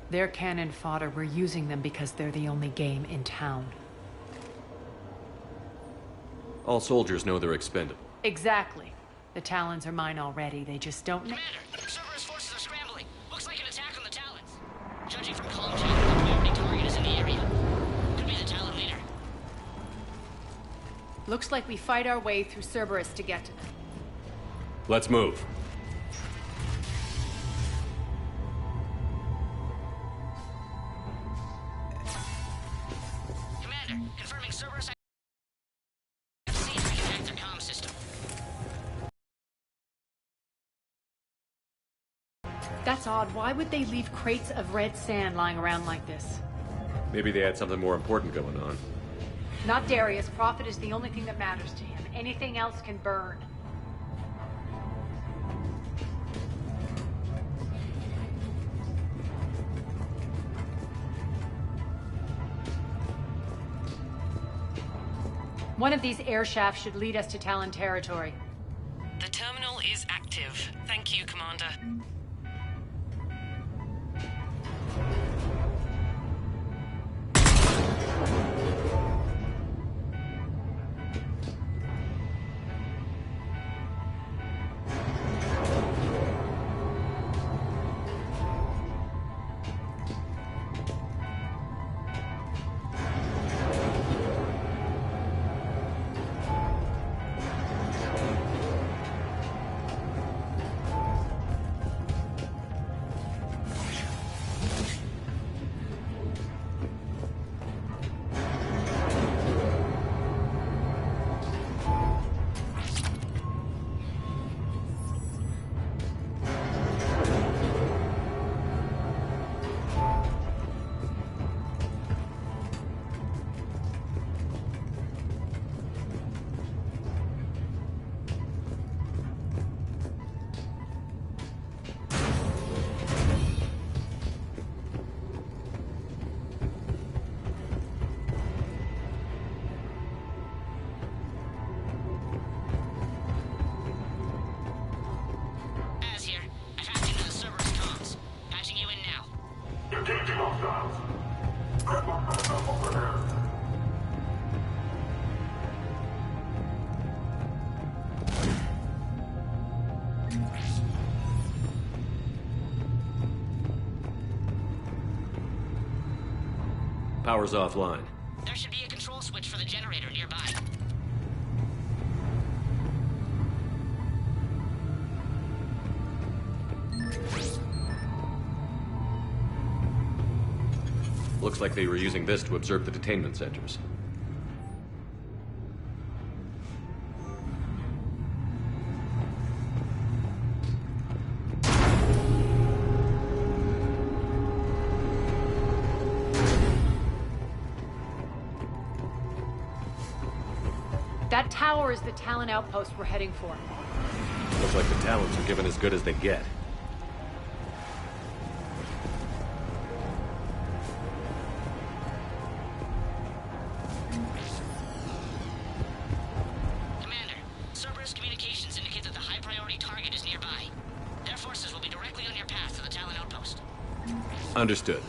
They're cannon fodder. We're using them because they're the only game in town. All soldiers know they're expendable. Exactly. The Talons are mine already. They just don't... Commander, Cerberus forces are scrambling. Looks like an attack on the Talons. Judging from comm chat, the opening target is in the area. Could be the Talon leader. Looks like we fight our way through Cerberus to get to them. Let's move. Commander, confirming Cerberus FC to hijack their comm system. That's odd. Why would they leave crates of red sand lying around like this? Maybe they had something more important going on. Not Darius. Profit is the only thing that matters to him. Anything else can burn. One of these air shafts should lead us to Talon territory. The terminal is active. Thank you, Commander. Engaging hostiles. Over there. Power's offline. There should be a control switch for the generator nearby. Looks like they were using this to observe the detainment centers. That tower is the Talon outpost we're heading for. Looks like the Talons are given as good as they get. Commander, Cerberus communications indicate that the high-priority target is nearby. Their forces will be directly on your path to the Talon outpost. Understood.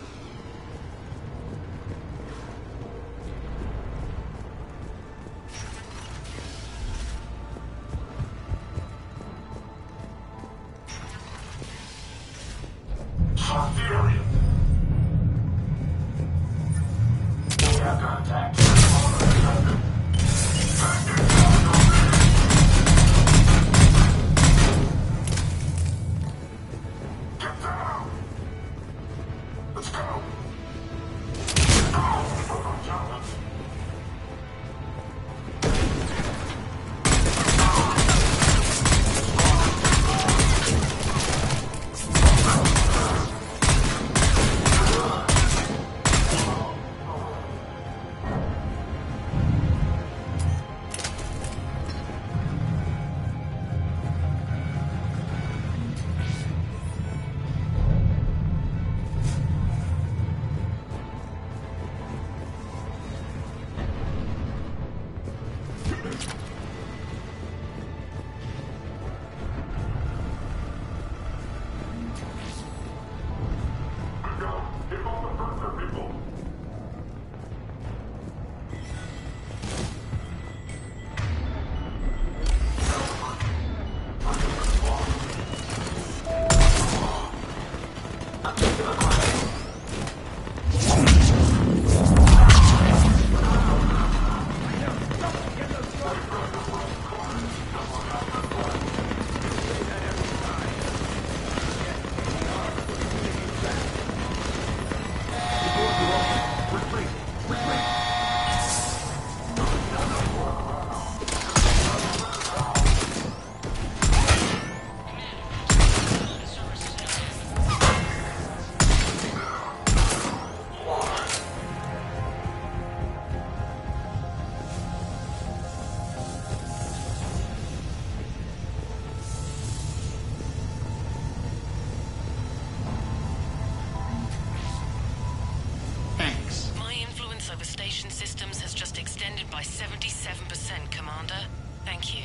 systems has just extended by 77%, Commander. Thank you.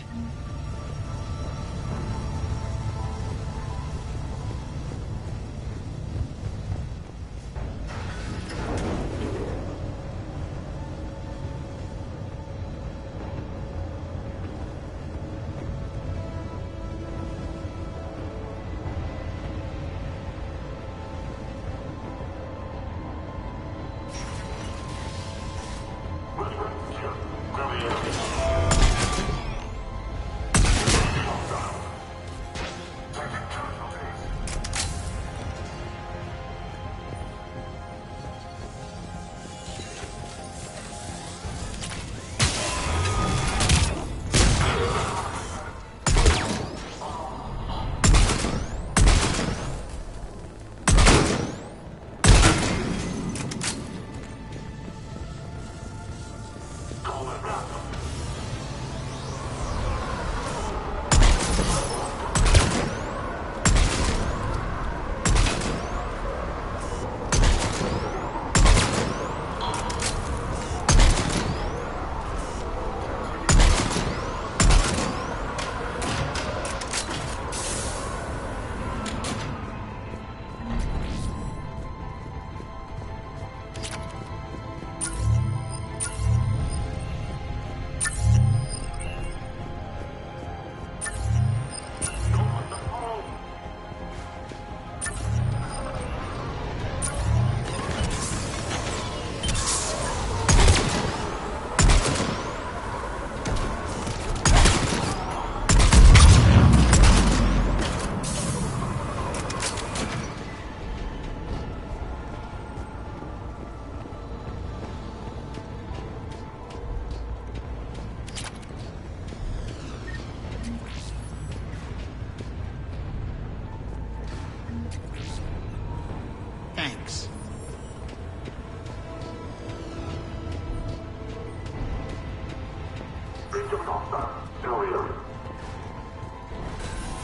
giving off that area.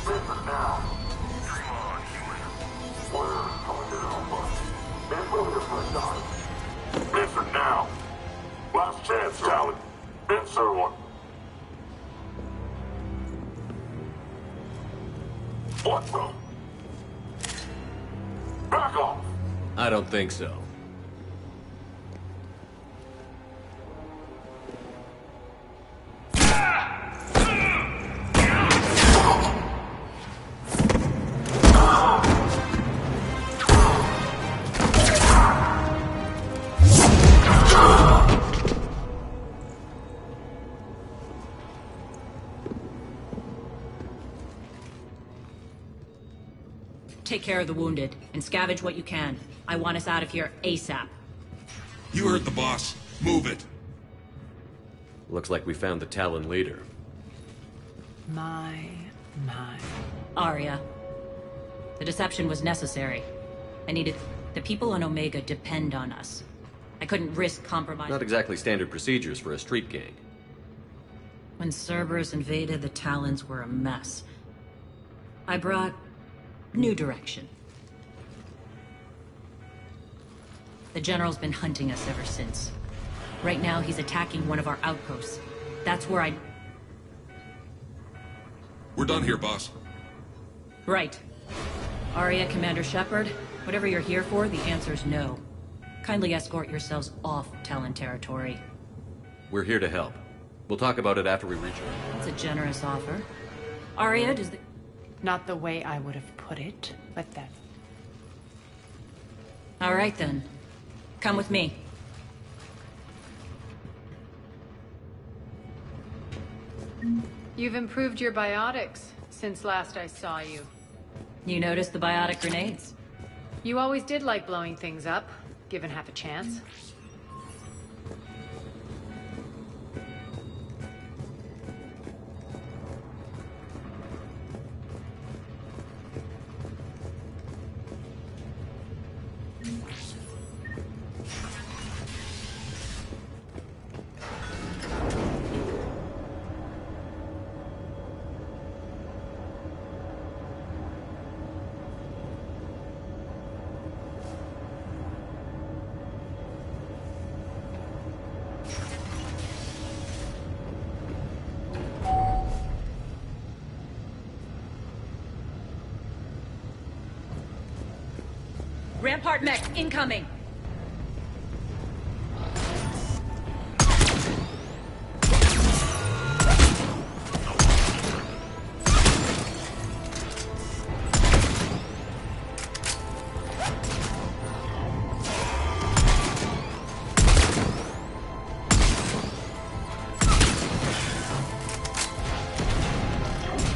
Listen now. Dream on, human. We're calling it Alpha. And we're the first time. Listen now. Last chance, Talon. Insert one. What the? Back off! I don't think so. Take care of the wounded, and scavenge what you can. I want us out of here ASAP. You heard the boss. Move it. Looks like we found the Talon leader. My. Arya. The deception was necessary. I needed... The people on Omega depend on us. I couldn't risk compromise. Not exactly standard procedures for a street gang. When Cerberus invaded, the Talons were a mess. I brought... new direction. The General's been hunting us ever since. Right now, he's attacking one of our outposts. That's where I... We're done here, boss. Right. Arya, Commander Shepard, whatever you're here for, the answer's no. Kindly escort yourselves off Talon territory. We're here to help. We'll talk about it after we reach her. That's a generous offer. Arya, does the... Not the way I would have put it, but that... All right, then. Come with me. You've improved your biotics since last I saw you. You noticed the biotic grenades? You always did like blowing things up, given half a chance. Rampart mech, incoming!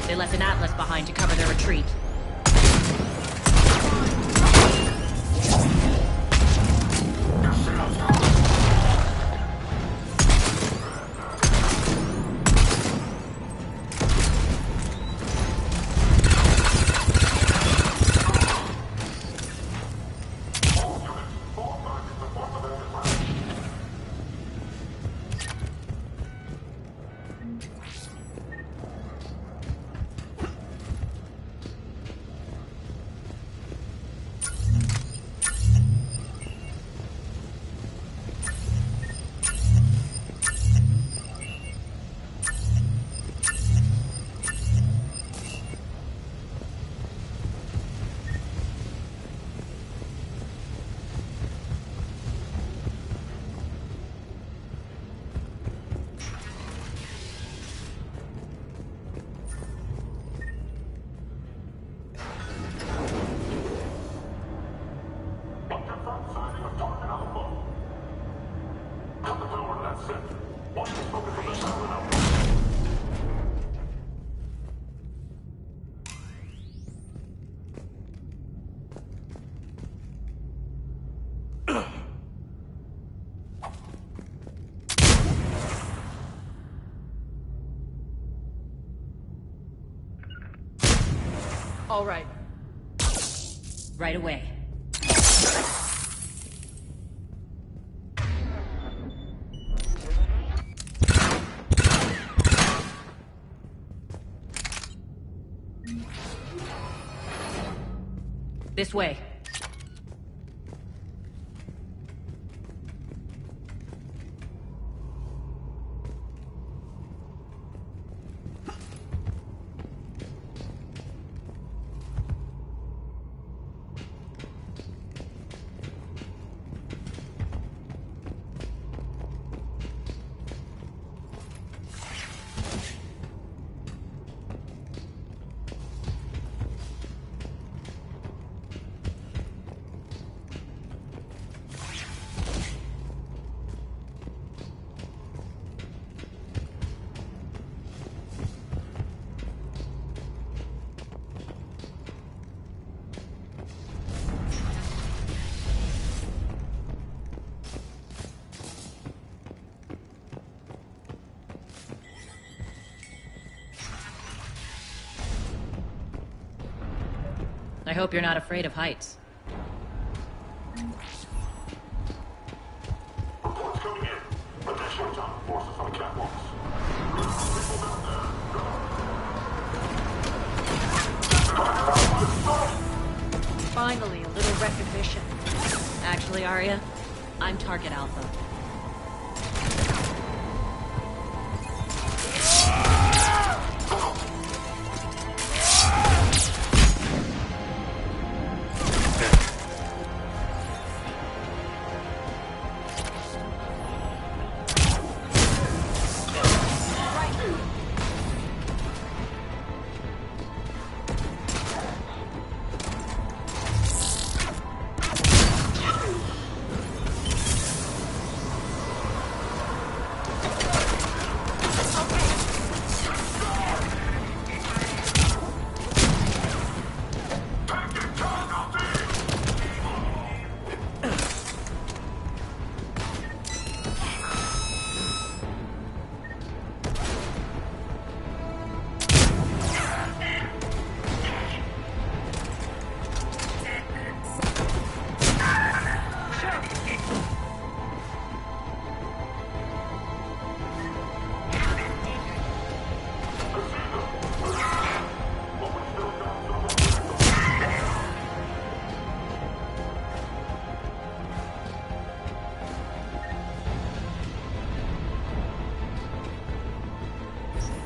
They left an Atlas behind to cover their retreat. All right. Right away. This way. I hope you're not afraid of heights. Reports coming in. Additional time forces on the catwalks. Finally, a little recognition. Actually, Arya, I'm Target Alpha.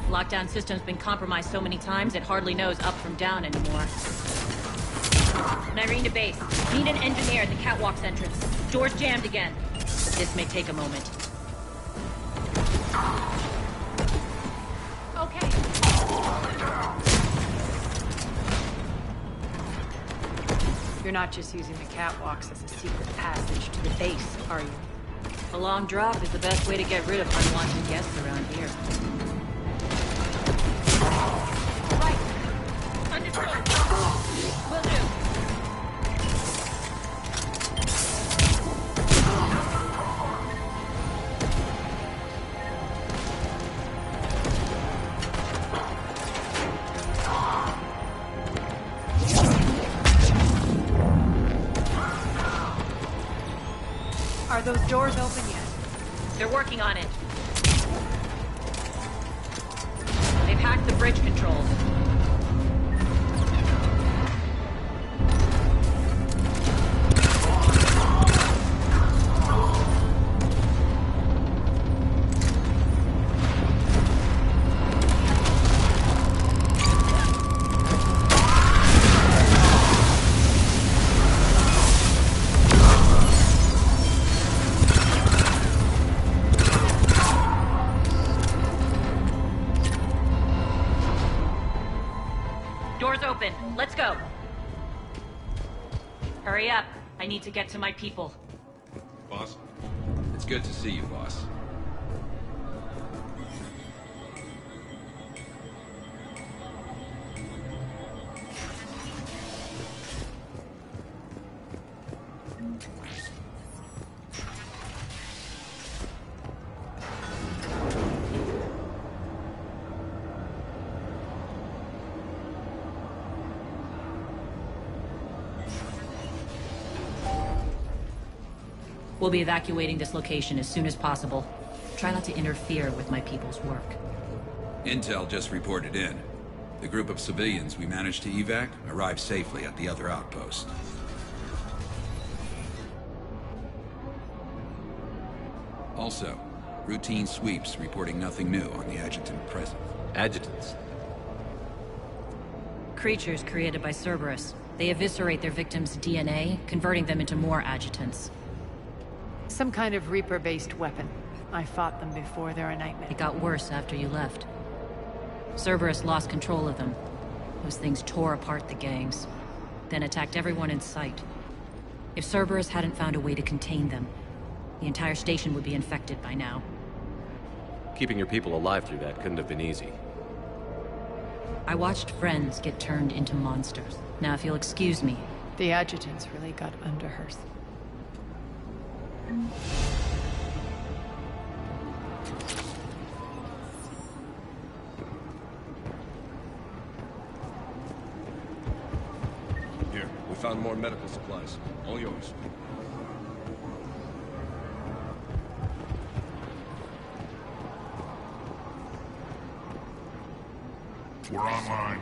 Lockdown system's been compromised so many times it hardly knows up from down anymore. Nyreen to base. Need an engineer at the catwalk's entrance. Door's jammed again. This may take a moment. Okay. You're not just using the catwalks as a secret passage to the base, are you? A long drop is the best way to get rid of unwanted guests around here. Right. Understood. Will do. Are those doors open yet? They're working on it. They've hacked the bridge controls. Doors open. Let's go. Hurry up. I need to get to my people. Boss? It's good to see you, boss. We'll be evacuating this location as soon as possible. Try not to interfere with my people's work. Intel just reported in. The group of civilians we managed to evac arrived safely at the other outpost. Also, routine sweeps reporting nothing new on the adjutant present. Adjutants? Creatures created by Cerberus. They eviscerate their victims' DNA, converting them into more adjutants. Some kind of Reaper-based weapon. I fought them before, they're a nightmare. It got worse after you left. Cerberus lost control of them. Those things tore apart the gangs, then attacked everyone in sight. If Cerberus hadn't found a way to contain them, the entire station would be infected by now. Keeping your people alive through that couldn't have been easy. I watched friends get turned into monsters. Now, if you'll excuse me... The adjutants really got under hers. Here, we found more medical supplies. All yours. We're online.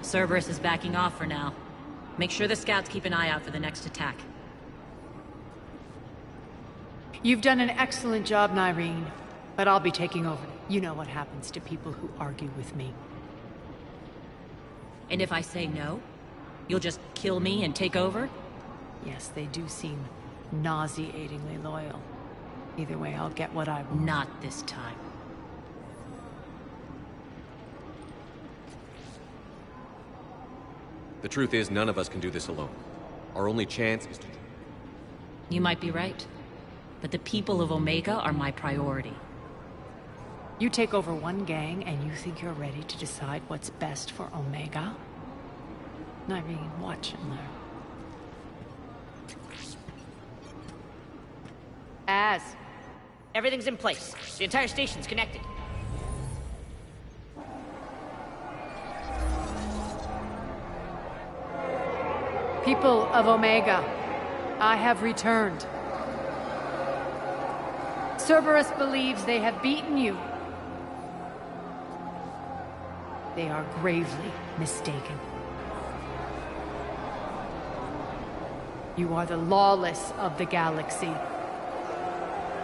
Cerberus is backing off for now. Make sure the scouts keep an eye out for the next attack. You've done an excellent job, Nyreen, but I'll be taking over. You know what happens to people who argue with me. And if I say no, you'll just kill me and take over? Yes, they do seem nauseatingly loyal. Either way, I'll get what I want. Not this time. The truth is, none of us can do this alone. Our only chance is to... You might be right. But the people of Omega are my priority. You take over one gang and you think you're ready to decide what's best for Omega? Nyreen, watch and learn. Everything's in place. The entire station's connected. People of Omega, I have returned. Cerberus believes they have beaten you. They are gravely mistaken. You are the lawless of the galaxy.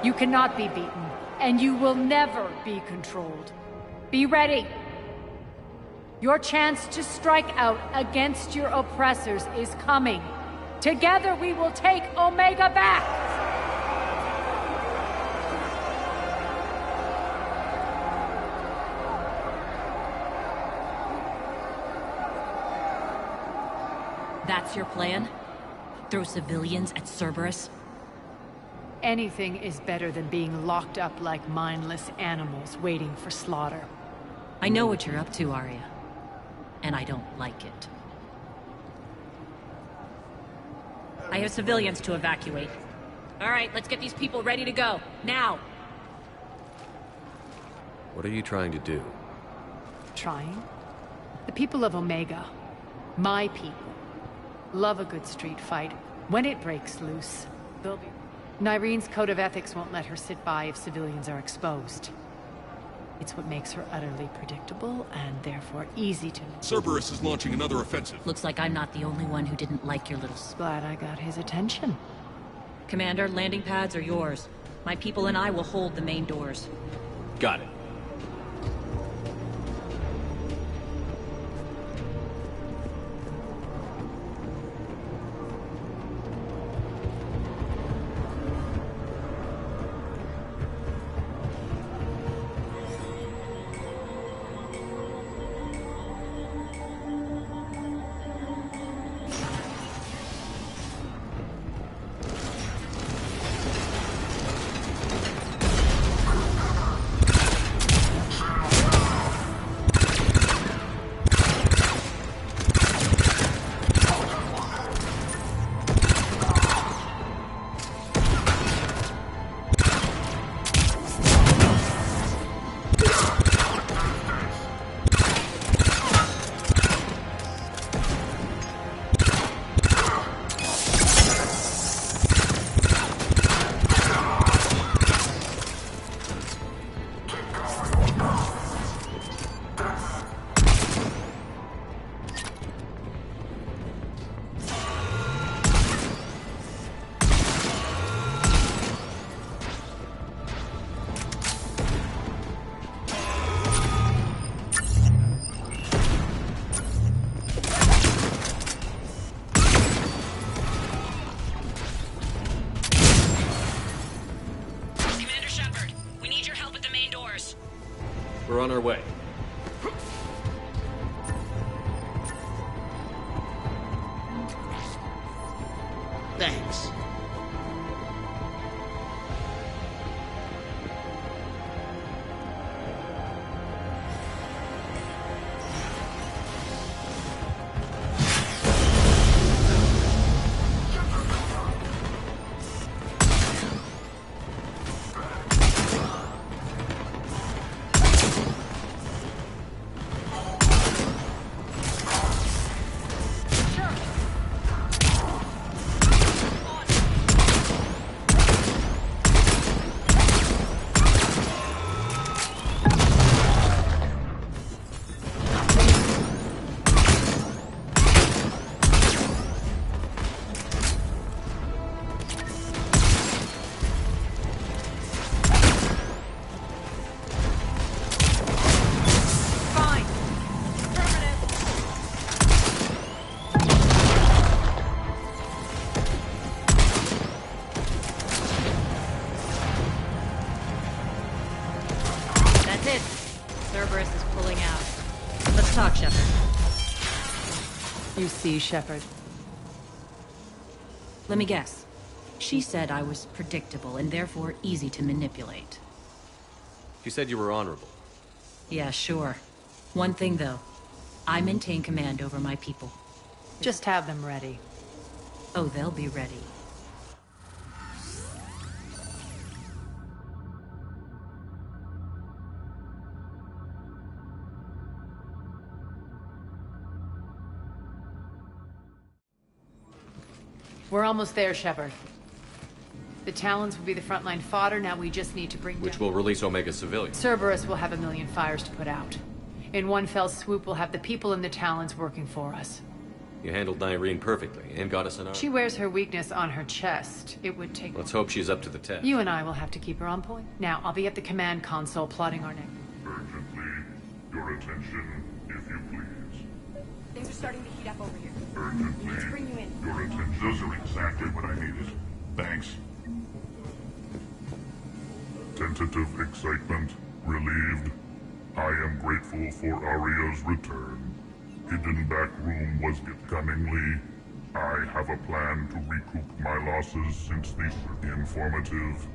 You cannot be beaten, and you will never be controlled. Be ready. Your chance to strike out against your oppressors is coming. Together we will take Omega back! That's your plan? Throw civilians at Cerberus? Anything is better than being locked up like mindless animals waiting for slaughter. I know what you're up to, Arya. And I don't like it. I have civilians to evacuate. All right, let's get these people ready to go. Now! What are you trying to do? Trying? The people of Omega, my people, love a good street fight. When it breaks loose, they'll be... Nyreen's code of ethics won't let her sit by if civilians are exposed. It's what makes her utterly predictable, and therefore easy to... Cerberus is launching another offensive. Looks like I'm not the only one who didn't like your little... Glad I got his attention. Commander, landing pads are yours. My people and I will hold the main doors. Got it. our way. Thanks. Cerberus is pulling out. Let's talk, Shepard. You see, Shepard. Let me guess. She said I was predictable and therefore easy to manipulate. She said you were honorable. Yeah, sure. One thing, though. I maintain command over my people. Just have them ready. Oh, they'll be ready. We're almost there, Shepard. The Talons will be the frontline fodder, now we just need to bring Which will release Omega civilians. Cerberus will have a million fires to put out. In one fell swoop, we'll have the people in the Talons working for us. You handled Nyreen perfectly, and got us an arm. She wears her weakness on her chest. It would take... Let's hope she's up to the test. You and I will have to keep her on point. Now, I'll be at the command console plotting our next... Urgently, your attention, if you please. Things are starting to heat up over here. Urgently, Let's bring you in. your attention. Those are exactly what I needed. Thanks. Tentative excitement relieved. I am grateful for Aria's return. Hidden back room was cunningly. I have a plan to recoup my losses since the informative.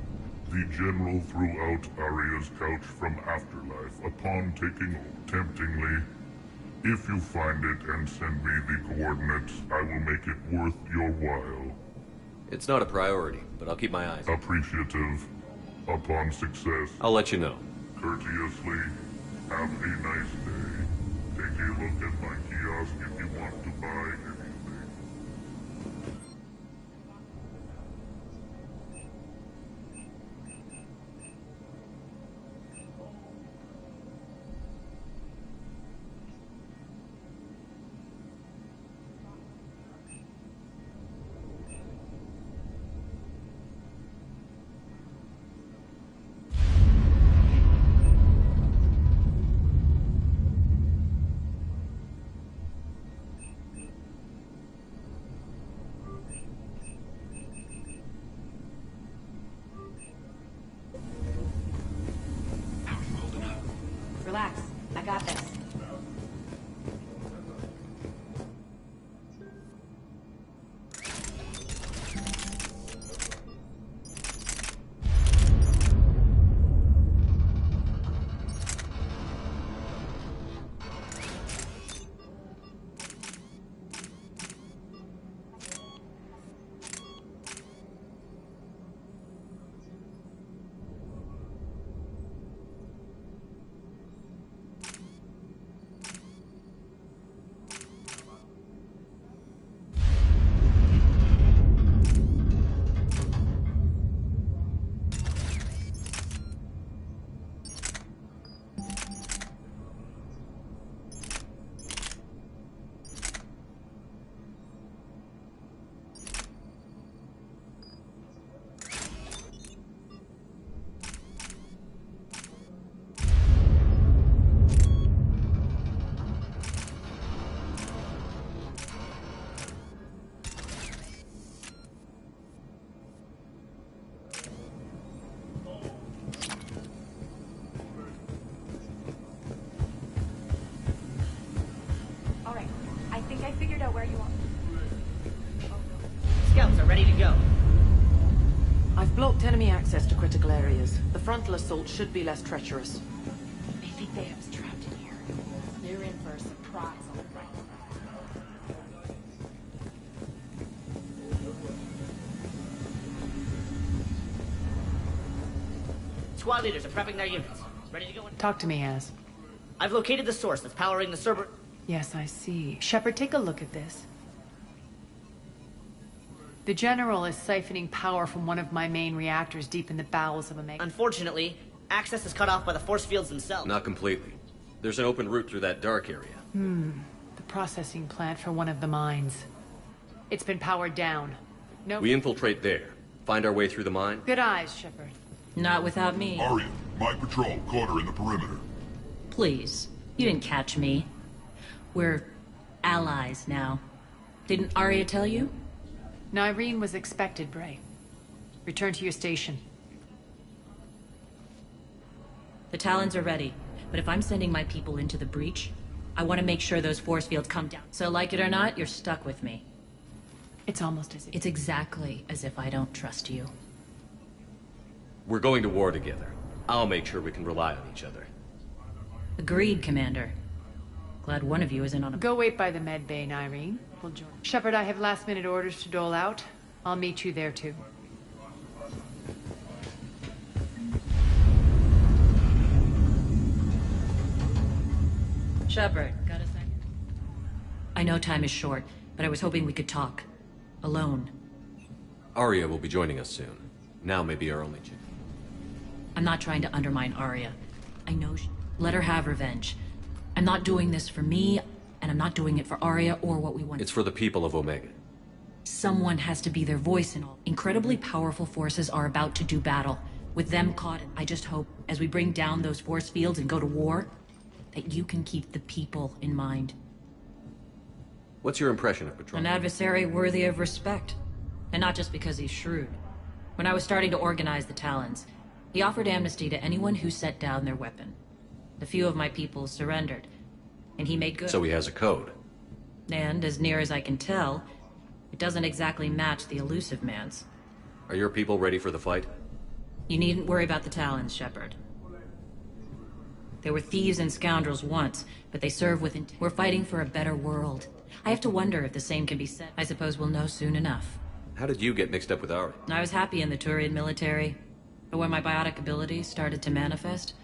The general threw out Aria's couch from Afterlife upon taking temptingly. If you find it and send me the coordinates, I will make it worth your while. It's not a priority, but I'll keep my eyes. Appreciative. Upon success. I'll let you know. Courteously. Have a nice day. Take a look at my kiosk if you want to buy anything. Relax. I got this. I figured out where you are. Scouts are ready to go. I've blocked enemy access to critical areas. The frontal assault should be less treacherous. They think they have us trapped in here. They're in for a surprise, all right. Squad leaders are prepping their units. Ready to go in. Talk to me, Az. I've located the source that's powering the Cerber... Yes, I see. Shepard, take a look at this. The General is siphoning power from one of my main reactors deep in the bowels of Omega. Unfortunately, access is cut off by the force fields themselves. Not completely. There's an open route through that dark area. The processing plant for one of the mines. It's been powered down. No. We infiltrate there. Find our way through the mine. Good eyes, Shepard. Not without me. Arya, my patrol caught her in the perimeter. Please. You didn't catch me. We're allies now. Didn't Arya tell you? Nyreen was expected, Bray. Return to your station. The Talons are ready, but if I'm sending my people into the breach, I want to make sure those force fields come down. So like it or not, you're stuck with me. It's almost as if... It's exactly as if I don't trust you. We're going to war together. I'll make sure we can rely on each other. Agreed, Commander. Glad one of you is in on a... Go wait by the med bay, Nyreen. We'll join. Shepard, I have last-minute orders to dole out. I'll meet you there, too. Shepard, got a second? I know time is short, but I was hoping we could talk. Alone. Arya will be joining us soon. Now may be our only chance. I'm not trying to undermine Arya. I know let her have revenge. I'm not doing this for me, and I'm not doing it for Arya or what we want. It's for the people of Omega. Someone has to be their voice in all. Incredibly powerful forces are about to do battle. With them caught, I just hope, as we bring down those force fields and go to war, that you can keep the people in mind. What's your impression of Patrol? An adversary worthy of respect. And not just because he's shrewd. When I was starting to organize the Talons, he offered amnesty to anyone who set down their weapon. A few of my people surrendered, and he made good. So he has a code. And, as near as I can tell, it doesn't exactly match the Illusive Man's. Are your people ready for the fight? You needn't worry about the Talons, Shepard. They were thieves and scoundrels once, but they serve with intent. We're fighting for a better world. I have to wonder if the same can be said. I suppose we'll know soon enough. How did you get mixed up with Arya? I was happy in the Turian military, but when my biotic abilities started to manifest,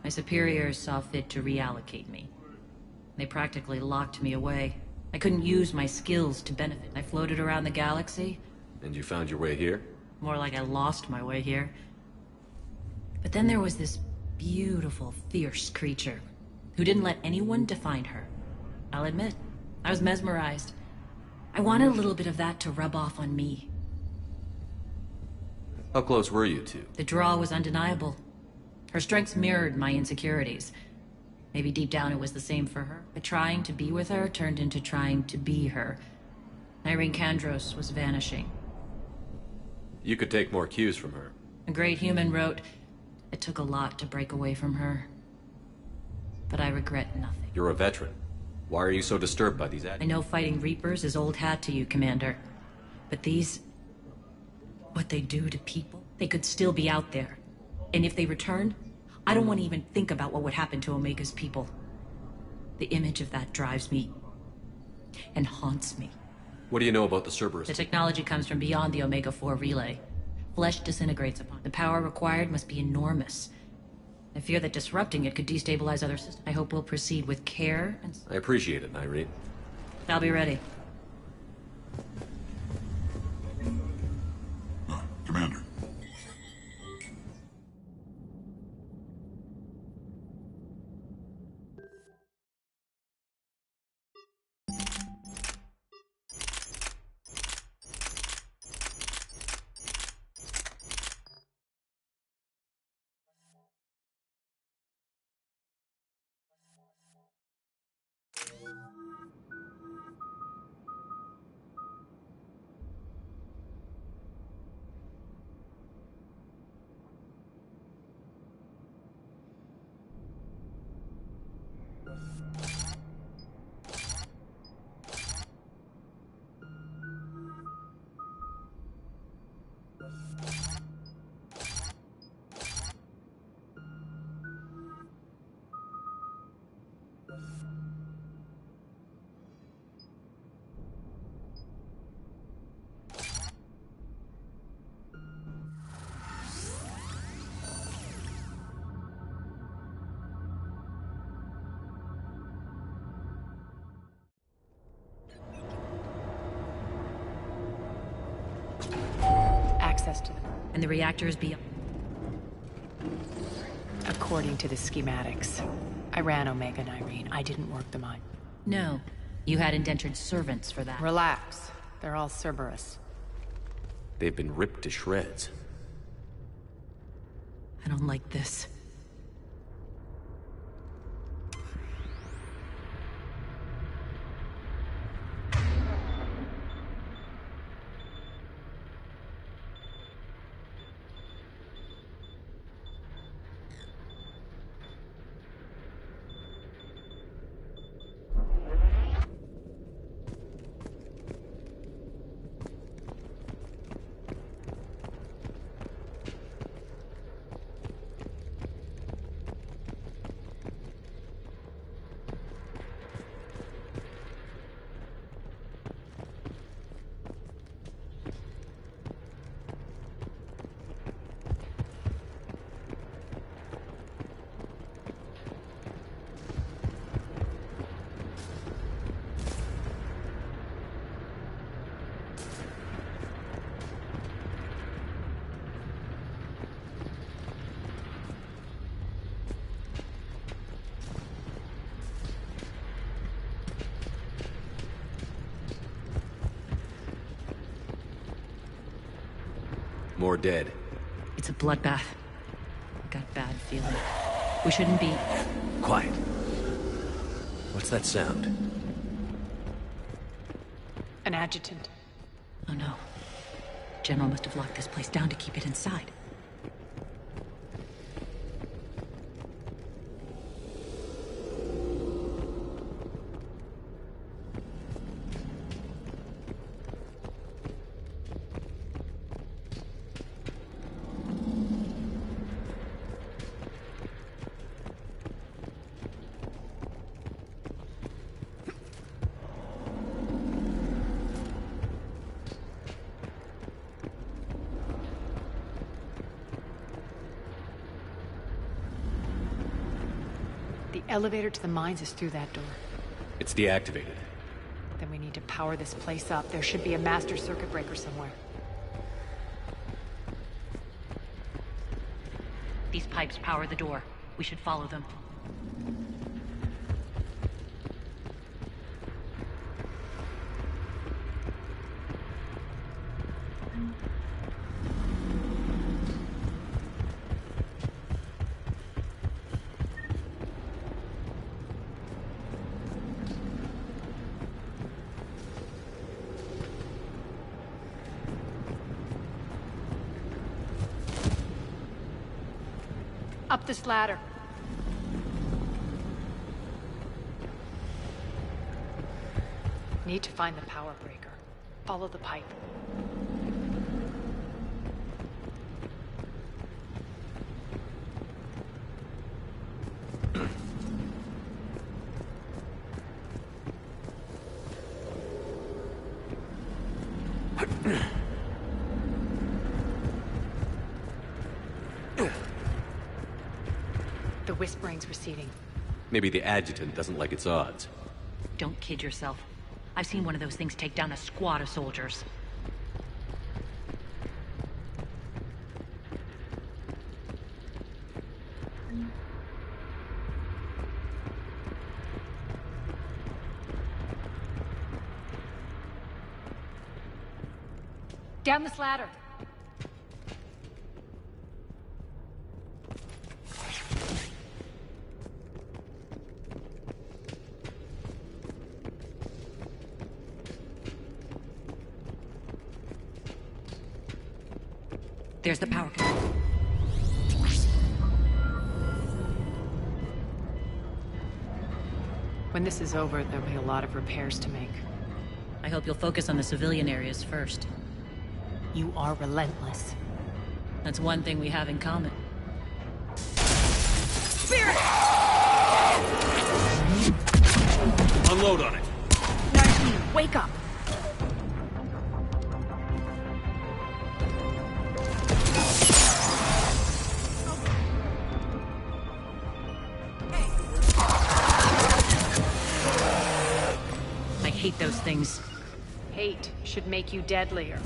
my superiors saw fit to reallocate me. They practically locked me away. I couldn't use my skills to benefit. I floated around the galaxy. And you found your way here? More like I lost my way here. But then there was this beautiful, fierce creature who didn't let anyone define her. I'll admit, I was mesmerized. I wanted a little bit of that to rub off on me. How close were you two? The draw was undeniable. Her strengths mirrored my insecurities. Maybe deep down it was the same for her. But trying to be with her turned into trying to be her. Nyreen Kandros was vanishing. You could take more cues from her. A great human wrote, "It took a lot to break away from her. But I regret nothing." You're a veteran. Why are you so disturbed by these acts? I know fighting Reapers is old hat to you, Commander. But these... what they do to people, they could still be out there. And if they return, I don't want to even think about what would happen to Omega's people. The image of that drives me and haunts me. What do you know about the Cerberus? The technology comes from beyond the Omega-4 relay. Flesh disintegrates upon it. The power required must be enormous. I fear that disrupting it could destabilize other systems. I hope we'll proceed with care and... I appreciate it, Nyreen. I'll be ready. Commander. access to them. And the reactor is beyond... According to the schematics. I ran Omega, Nyreen. I didn't work the mine. No. You had indentured servants for that. Relax. They're all Cerberus. They've been ripped to shreds. I don't like this. More dead. It's a bloodbath. I got a bad feeling. We shouldn't be... Quiet. What's that sound? An adjutant. Oh no. General must have locked this place down to keep it inside. The elevator to the mines is through that door. It's deactivated. Then we need to power this place up. There should be a master circuit breaker somewhere. These pipes power the door. We should follow them. Up this ladder. Need to find the power breaker. Follow the pipe. The whispering's receding. Maybe the adjutant doesn't like its odds. Don't kid yourself. I've seen one of those things take down a squad of soldiers. Down this ladder. There's the power cable. When this is over, there'll be a lot of repairs to make. I hope you'll focus on the civilian areas first. You are relentless. That's one thing we have in common. Spirit! Unload on it. Nyreen, wake up! I hate those things. Hate should make you deadlier.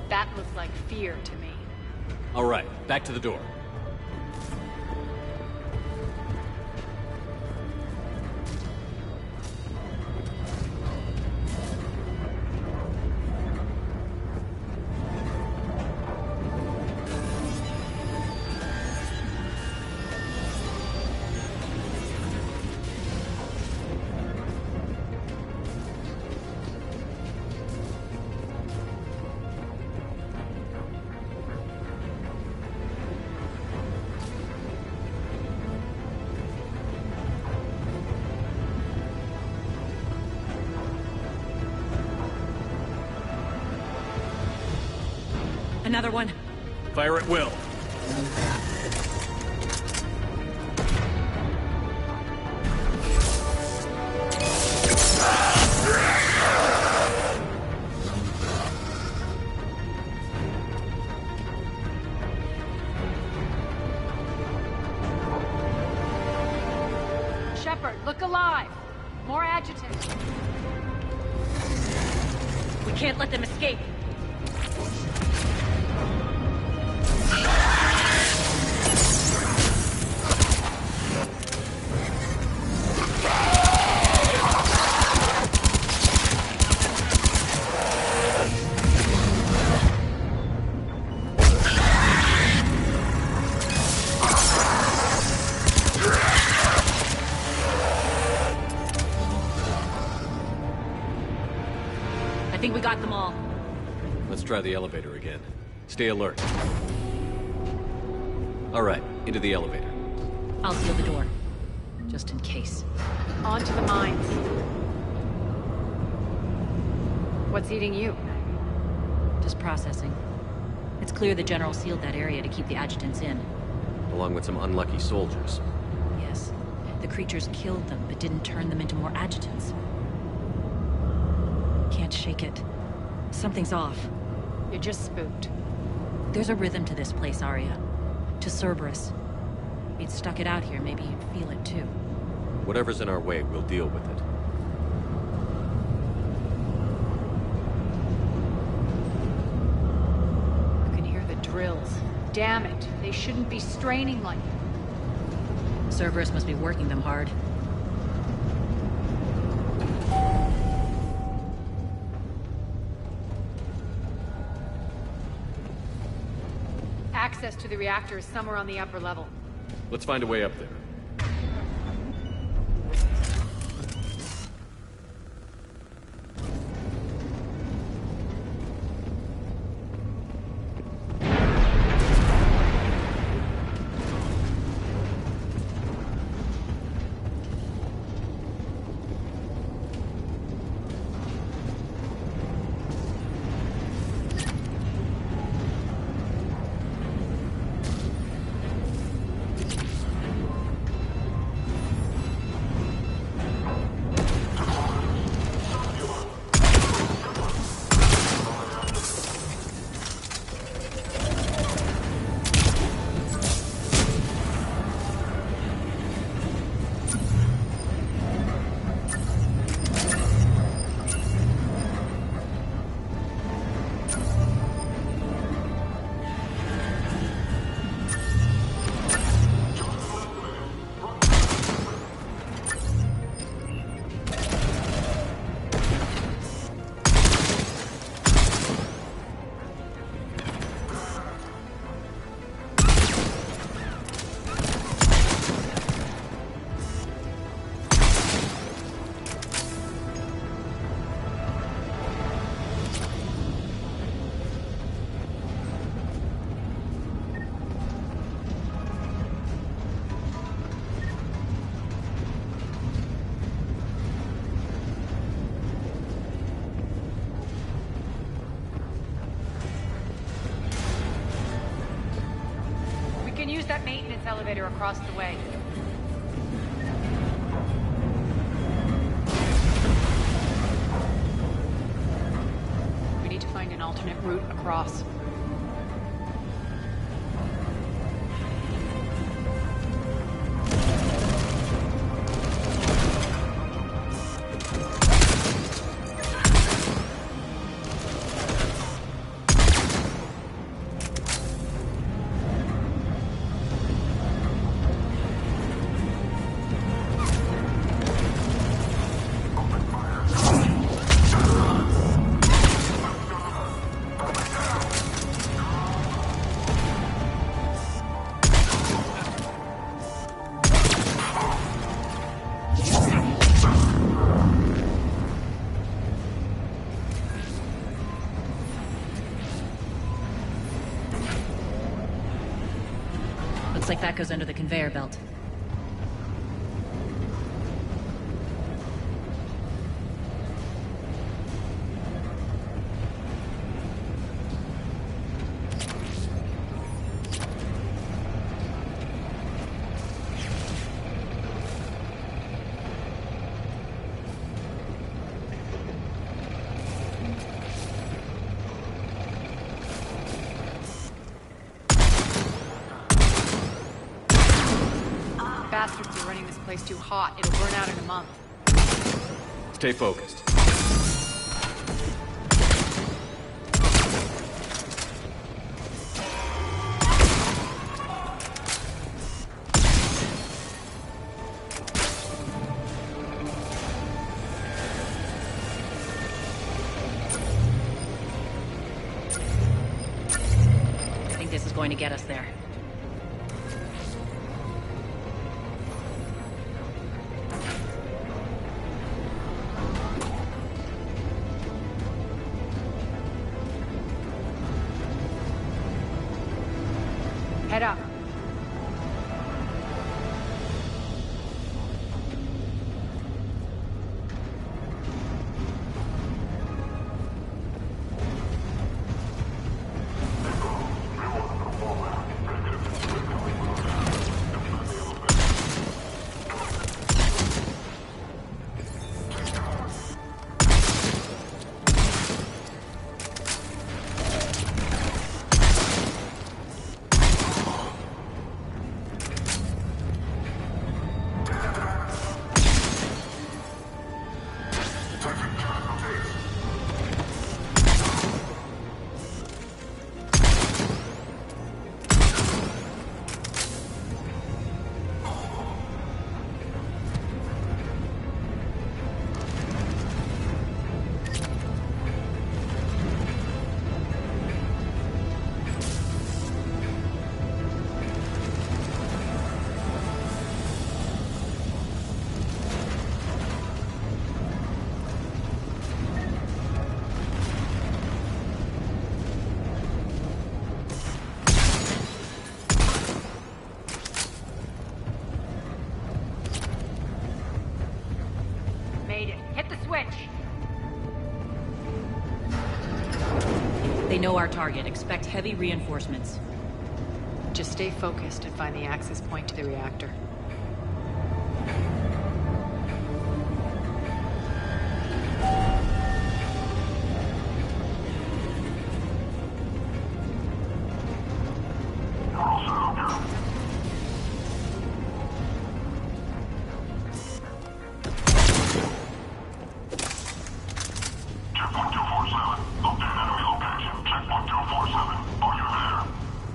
That looks like fear to me. All right, back to the door. Another one. Fire at will. Shepard, look alive! More adjutants. We can't let them escape. I think we got them all. Let's try the elevator again. Stay alert. All right, into the elevator. I'll seal the door. Just in case. On to the mines. What's eating you? Just processing. It's clear the General sealed that area to keep the adjutants in. Along with some unlucky soldiers. Yes. The creatures killed them, but didn't turn them into more adjutants. Can't shake it. Something's off. You're just spooked. There's a rhythm to this place, Arya. To Cerberus. If you'd stuck it out here, maybe you'd feel it too. Whatever's in our way, we'll deal with it. You can hear the drills. Damn it. They shouldn't be straining like that. Cerberus must be working them hard. Access to the reactor is somewhere on the upper level. Let's find a way up there. We can use that maintenance elevator across the way. We need to find an alternate route across. Looks like that goes under the conveyor belt. Bastards are running this place too hot. It'll burn out in a month. Stay focused. I think this is going to get us there. Head up. They know our target. Expect heavy reinforcements. Just stay focused and find the access point to the reactor.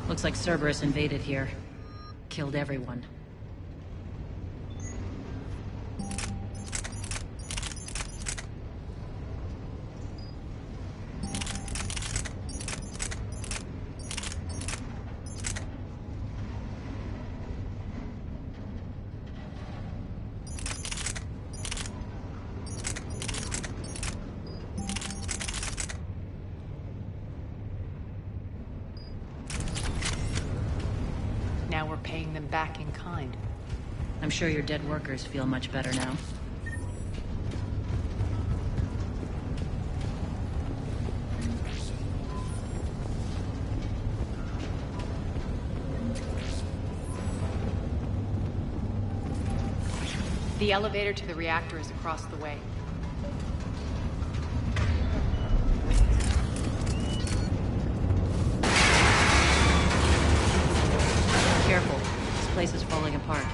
Looks like Cerberus invaded here. Killed everyone. Now we're paying them back in kind. I'm sure your dead workers feel much better now. The elevator to the reactor is across the way. Careful. This place is falling apart.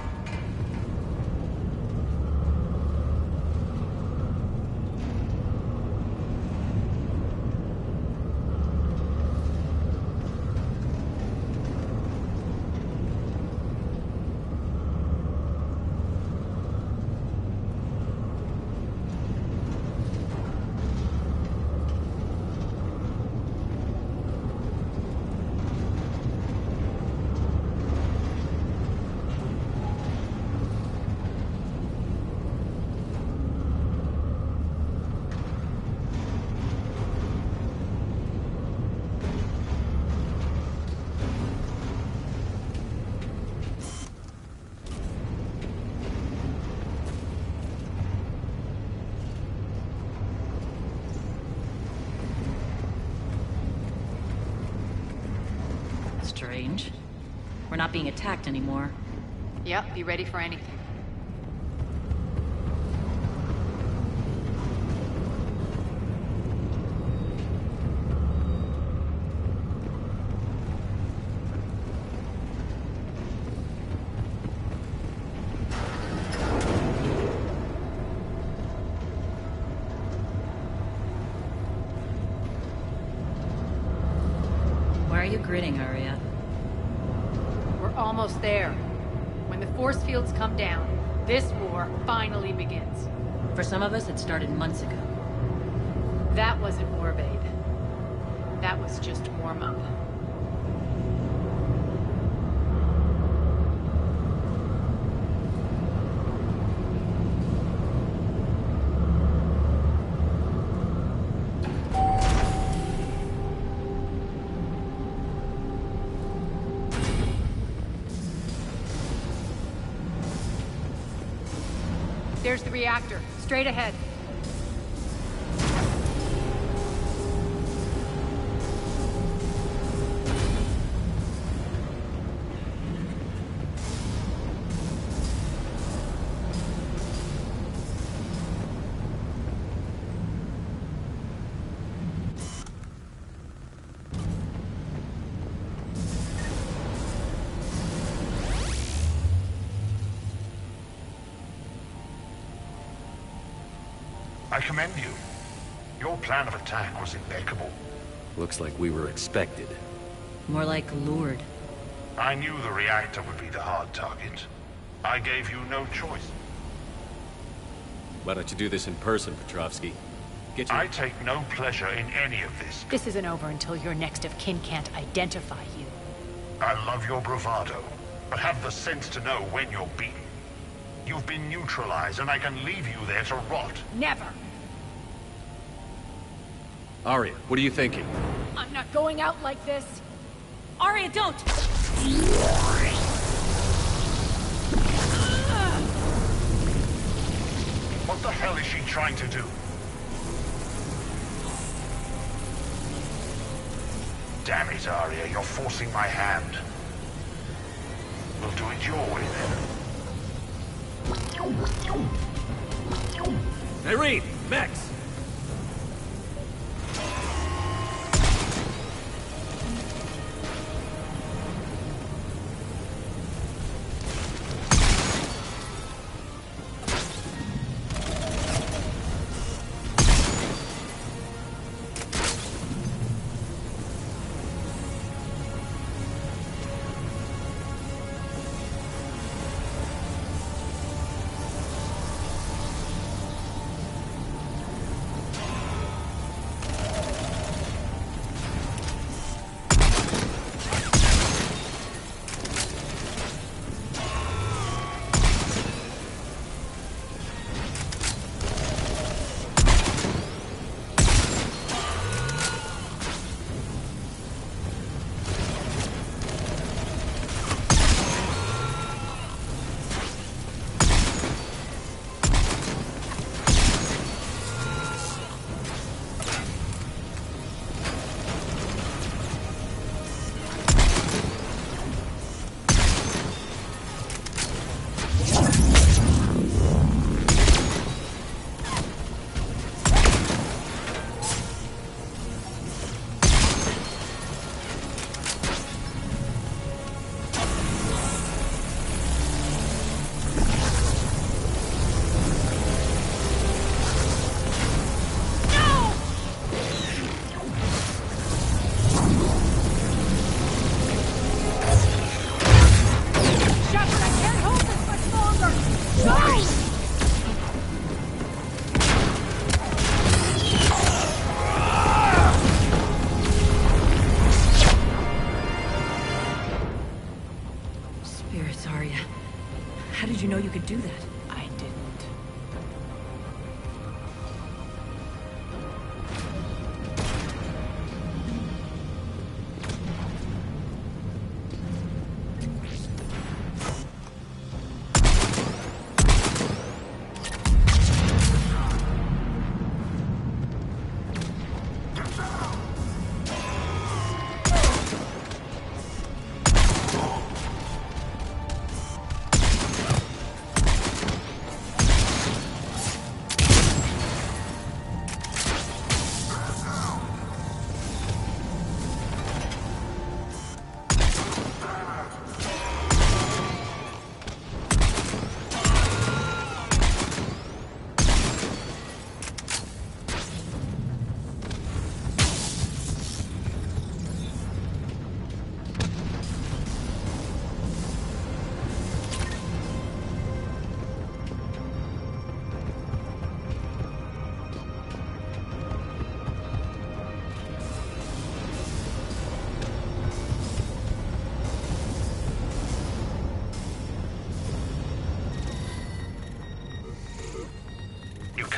strange. We're not being attacked anymore. Yep, be ready for anything. Why are you grinning, Arya? We're almost there. When the force fields come down, this war finally begins. For some of us, it started months ago. That wasn't war, babe. That was just warm up. There's the reactor, straight ahead. I commend you. Your plan of attack was impeccable. Looks like we were expected. More like lured. I knew the reactor would be the hard target. I gave you no choice. Why don't you do this in person, Petrovsky? I take no pleasure in any of this. This isn't over until your next of kin can't identify you. I love your bravado, but have the sense to know when you're beaten. You've been neutralized, and I can leave you there to rot. Never! Arya, what are you thinking? I'm not going out like this! Arya, don't! What the hell is she trying to do? Damn it, Arya, you're forcing my hand. We'll do it your way, then. Irene! Max! How did you know you could do that? I didn't.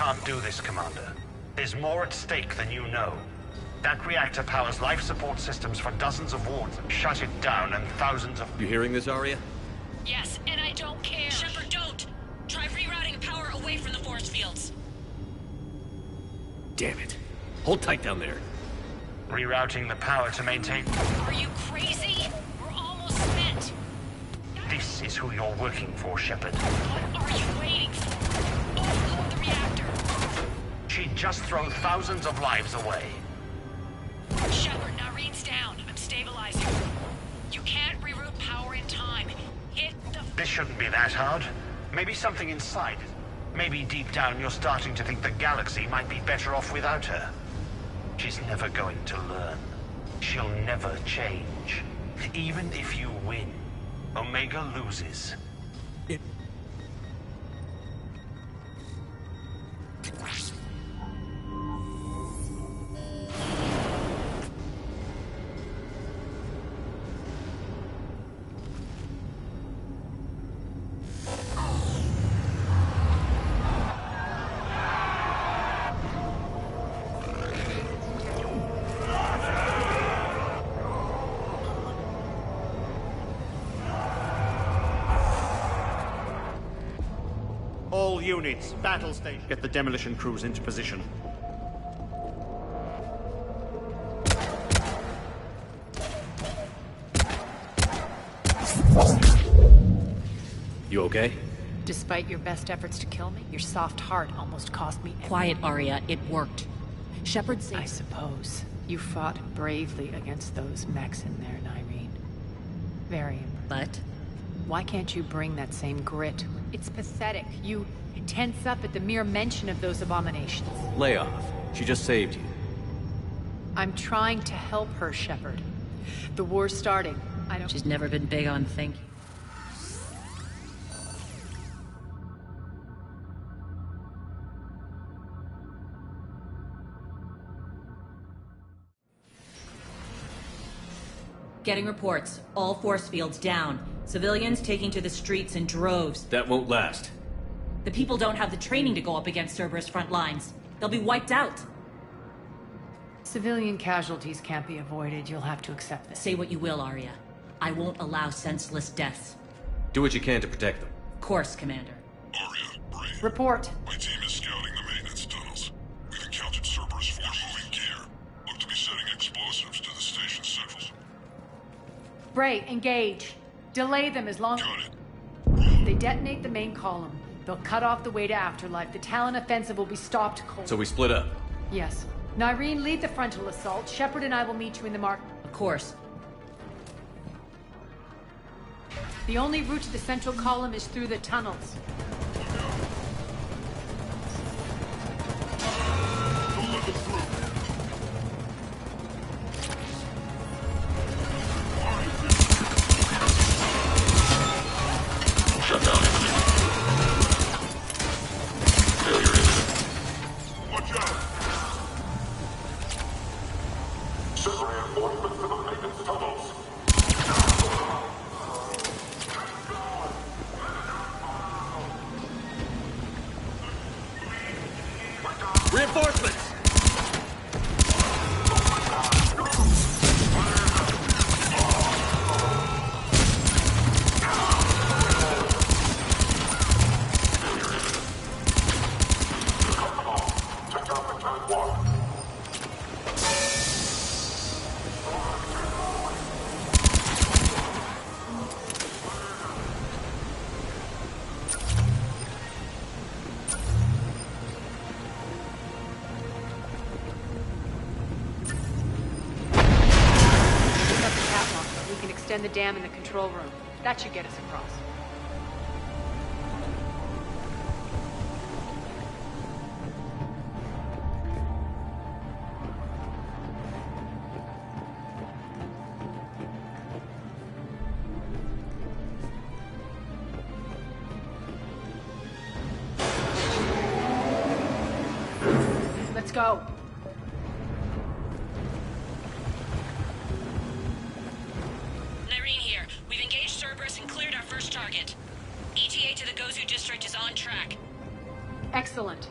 can't do this, Commander. There's more at stake than you know. That reactor powers life support systems for dozens of wards. Shut it down and thousands of... You hearing this, Arya? Yes, and I don't care. Shepard, don't! Try rerouting power away from the force fields. Damn it. Hold tight down there. Rerouting the power to maintain... Are you crazy? We're almost spent. This is who you're working for, Shepard. What are you waiting for? Offload the reactor. She'd just thrown thousands of lives away. Shepard, Nareen's down. I'm stabilizing. You can't reroute power in time. Hit the... This shouldn't be that hard. Maybe something inside. Maybe deep down you're starting to think the galaxy might be better off without her. She's never going to learn. She'll never change. Even if you win, Omega loses. All units, battle station. Get the demolition crews into position. You okay? Despite your best efforts to kill me, your soft heart almost cost me everything. Quiet, Arya. It worked. Shepard saved... I suppose. You fought bravely against those mechs in there, Nyreen. Very impressive. But? Why can't you bring that same grit? It's pathetic. You tense up at the mere mention of those abominations. Lay off. She just saved you. I'm trying to help her, Shepard. The war's starting. I don't... She's never been big on thank you. Getting reports. All force fields down. Civilians taking to the streets in droves. That won't last. The people don't have the training to go up against Cerberus front lines. They'll be wiped out. Civilian casualties can't be avoided. You'll have to accept this. Say what you will, Arya. I won't allow senseless deaths. Do what you can to protect them. Of course, Commander. Arya, Bray. Report. My team is scouting the maintenance tunnels. We've encountered Cerberus force moving gear. Look to be setting explosives to the station's centrals. Bray, engage. Delay them as long as... They detonate the main column. They'll cut off the way to Afterlife. The Talon offensive will be stopped cold. So we split up? Yes. Nyreen, lead the frontal assault. Shepard and I will meet you in the mark... Of course. The only route to the central column is through the tunnels. Shut down. Failure imminent. Watch out! Send reinforcements to the maintenance tunnels. Reinforcements! Extend the dam in the control room. That should get us across. Let's go. ETA to the Gozu district is on track. Excellent.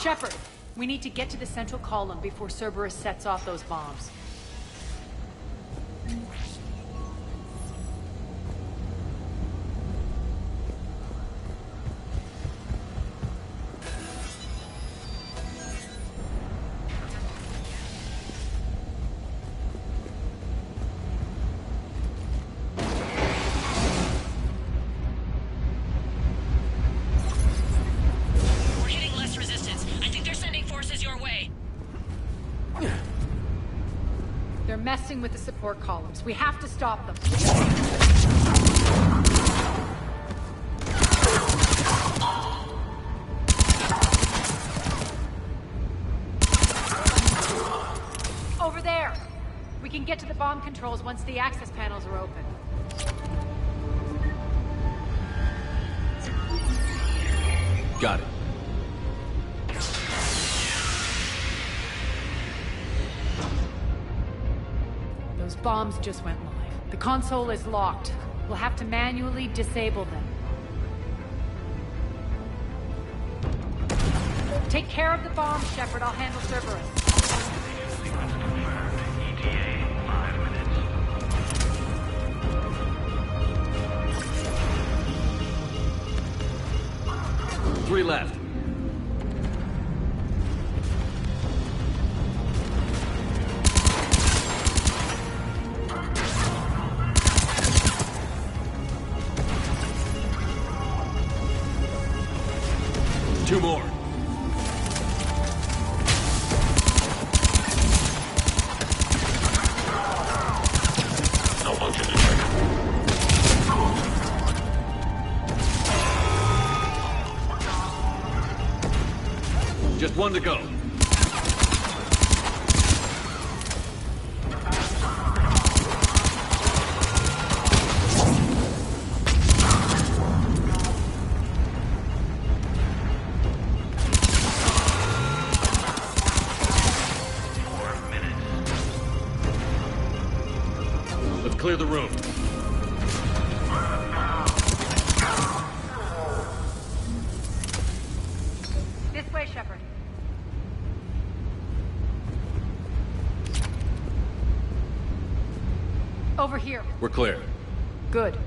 Shepard, we need to get to the central column before Cerberus sets off those bombs. Messing with the support columns. We have to stop them. Over there! We can get to the bomb controls once the access panels are open. Got it. Those bombs just went live. The console is locked. We'll have to manually disable them. Take care of the bombs, Shepard. I'll handle Cerberus. ETA 5 minutes. 3 left. Two more. Just one to go. Clear the room. This way, Shepard. Over here. We're clear. Good.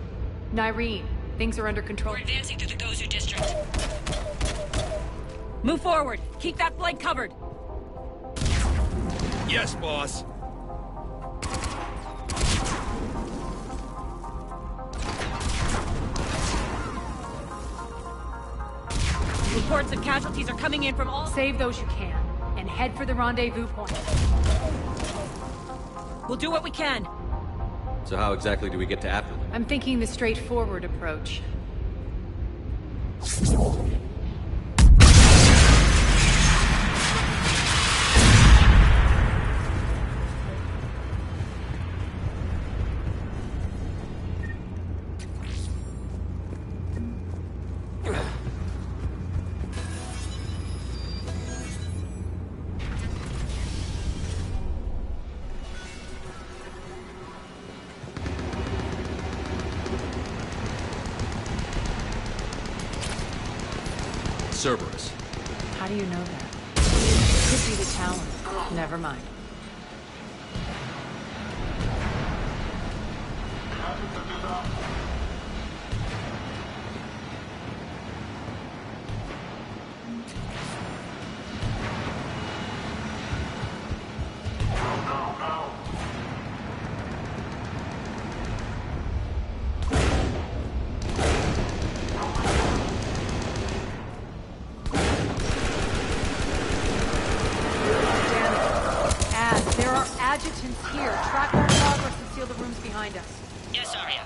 Nyreen, things are under control. We're advancing through the Gozu district. Move forward. Keep that flank covered. Yes, boss. Reports of casualties are coming in from all... Save those you can, and head for the rendezvous point. We'll do what we can. So how exactly do we get to Atlas? I'm thinking the straightforward approach. Cerberus. How do you know that? Could be the Talon. Never mind. Adjutants here. Track our progress and seal the rooms behind us. Yes, Arya.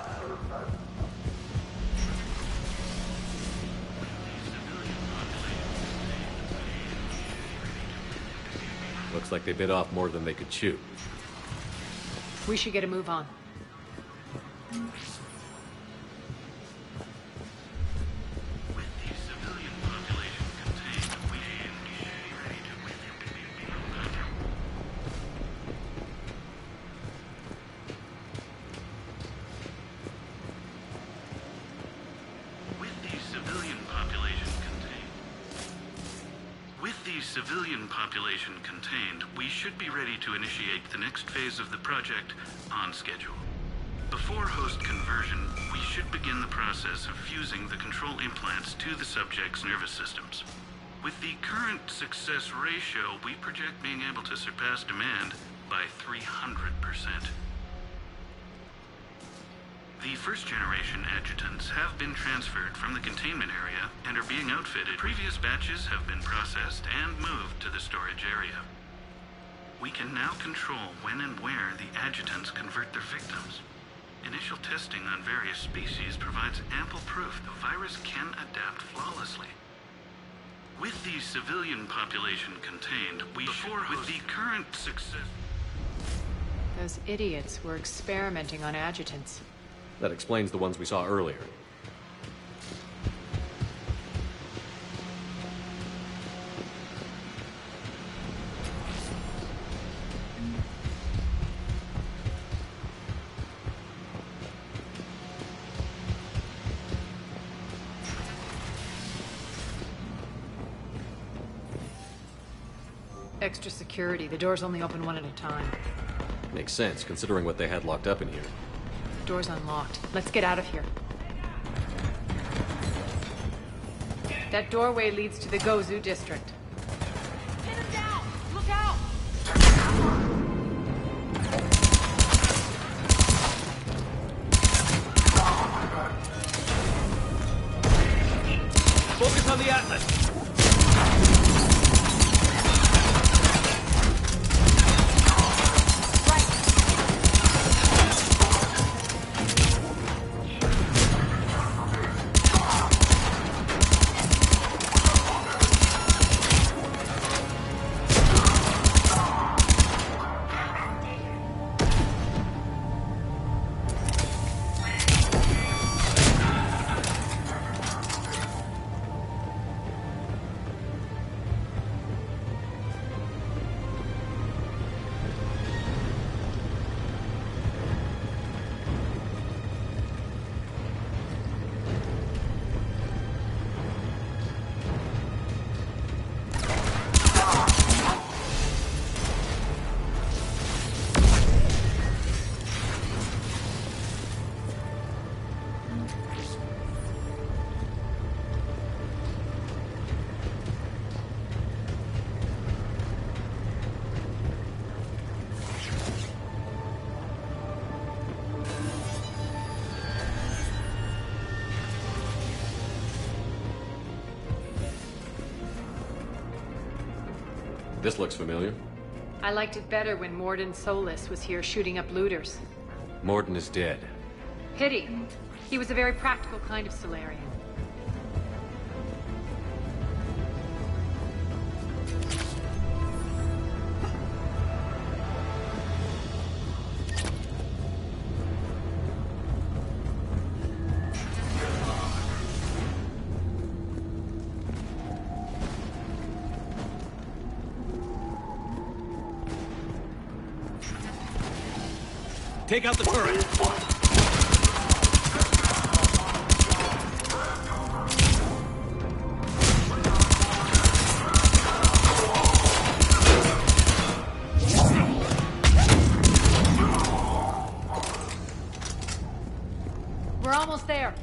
Looks like they bit off more than they could chew. We should get a move on. the civilian population contained, we should be ready to initiate the next phase of the project on schedule. Before host conversion, we should begin the process of fusing the control implants to the subject's nervous systems. With the current success ratio, we project being able to surpass demand by 300%. The first-generation adjutants have been transferred from the containment area and are being outfitted. Previous batches have been processed and moved to the storage area. We can now control when and where the adjutants convert their victims. Initial testing on various species provides ample proof the virus can adapt flawlessly. With the civilian population contained, we should, with the current success... Those idiots were experimenting on adjutants. That explains the ones we saw earlier. Extra security. The doors only open one at a time. Makes sense, considering what they had locked up in here. Door's unlocked. Let's get out of here. That doorway leads to the Gozu district. Pin him down! Look out! Focus on the Atlas! This looks familiar. I liked it better when Mordin Solus was here shooting up looters. Mordin is dead. Pity. He was a very practical kind of Solarian. Take out the turret! We're almost there.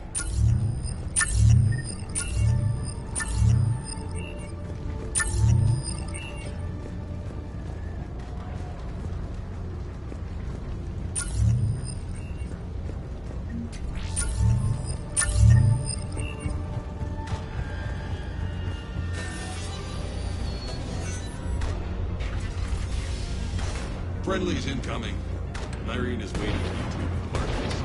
Friendly's incoming. Irene is waiting for you to depart this.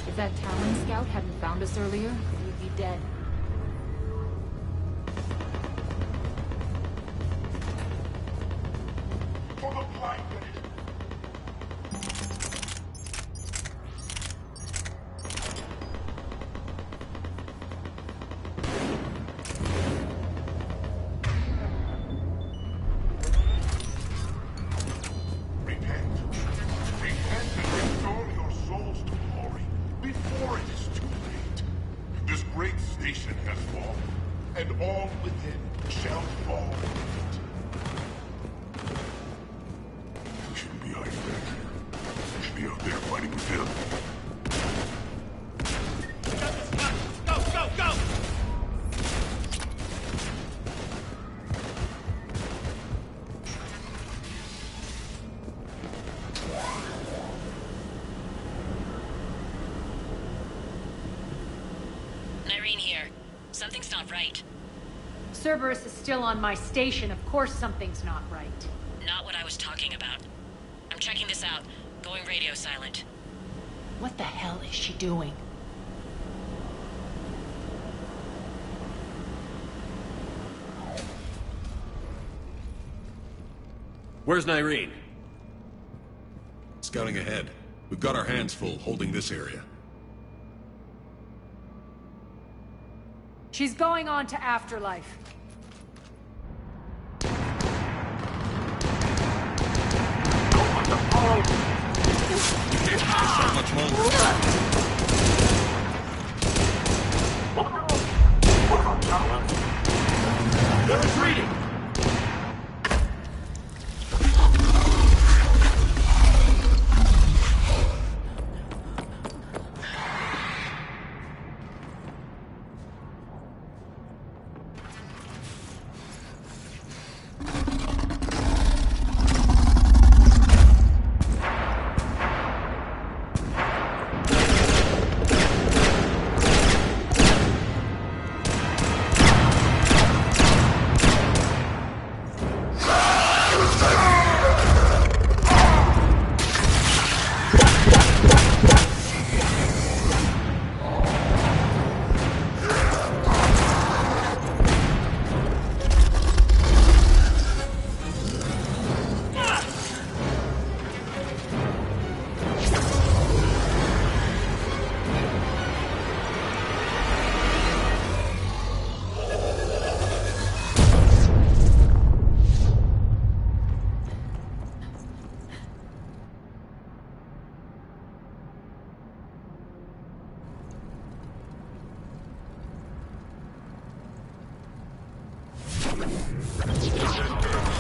If that Talon scout hadn't found us earlier, we'd be dead. all within shall fall. We shouldn't be hiding back here. We should be out there fighting with him. Go, go, go! Irene here. Something's not right. Cerberus is still on my station. Of course something's not right. Not what I was talking about. I'm checking this out. Going radio silent. What the hell is she doing? Where's Nyreen? Scouting ahead. We've got our hands full holding this area. She's going on to Afterlife. So much longer. They're retreating!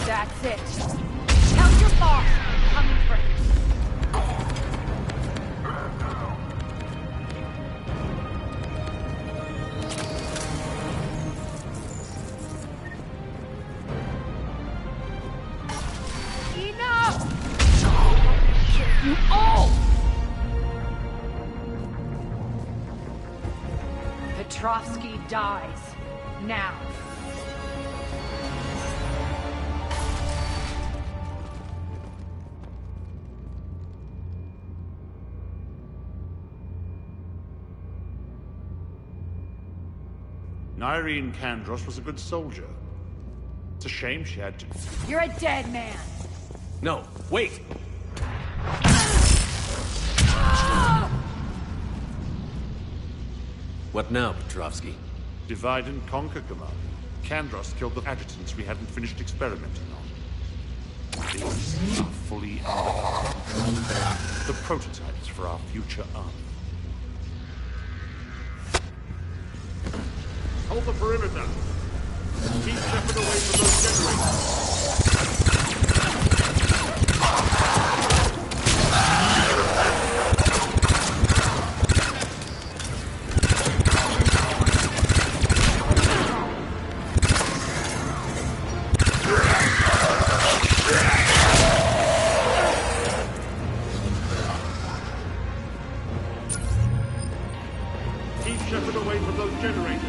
That's it. Count your mark. Coming for you. Enough! Kill you all! Petrovsky dies. Now. Nyreen Kandros was a good soldier. It's a shame she had to... You're a dead man. No, wait! What now, Petrovsky? Divide and conquer, Commander. Kandros killed the adjutants we hadn't finished experimenting on. These are fully under the prototypes for our future army. Hold the perimeter. Keep Shepard away from those generators. Keep Shepard away from those generators.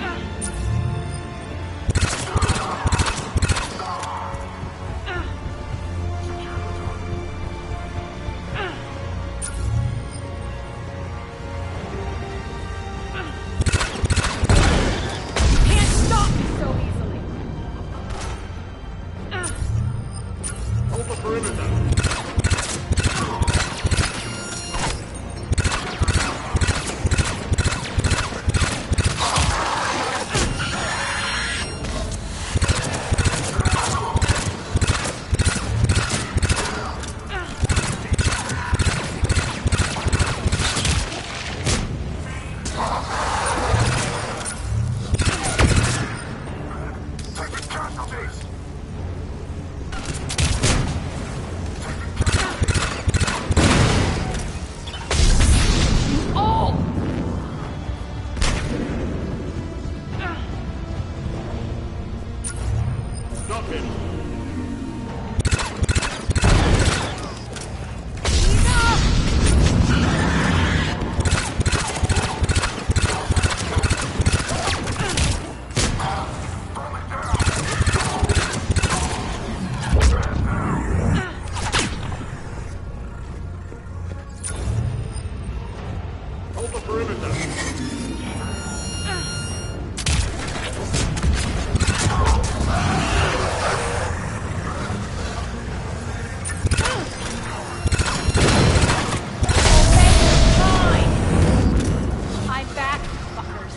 Casualties! Stop him! Hold the perimeter! I'm back, fuckers.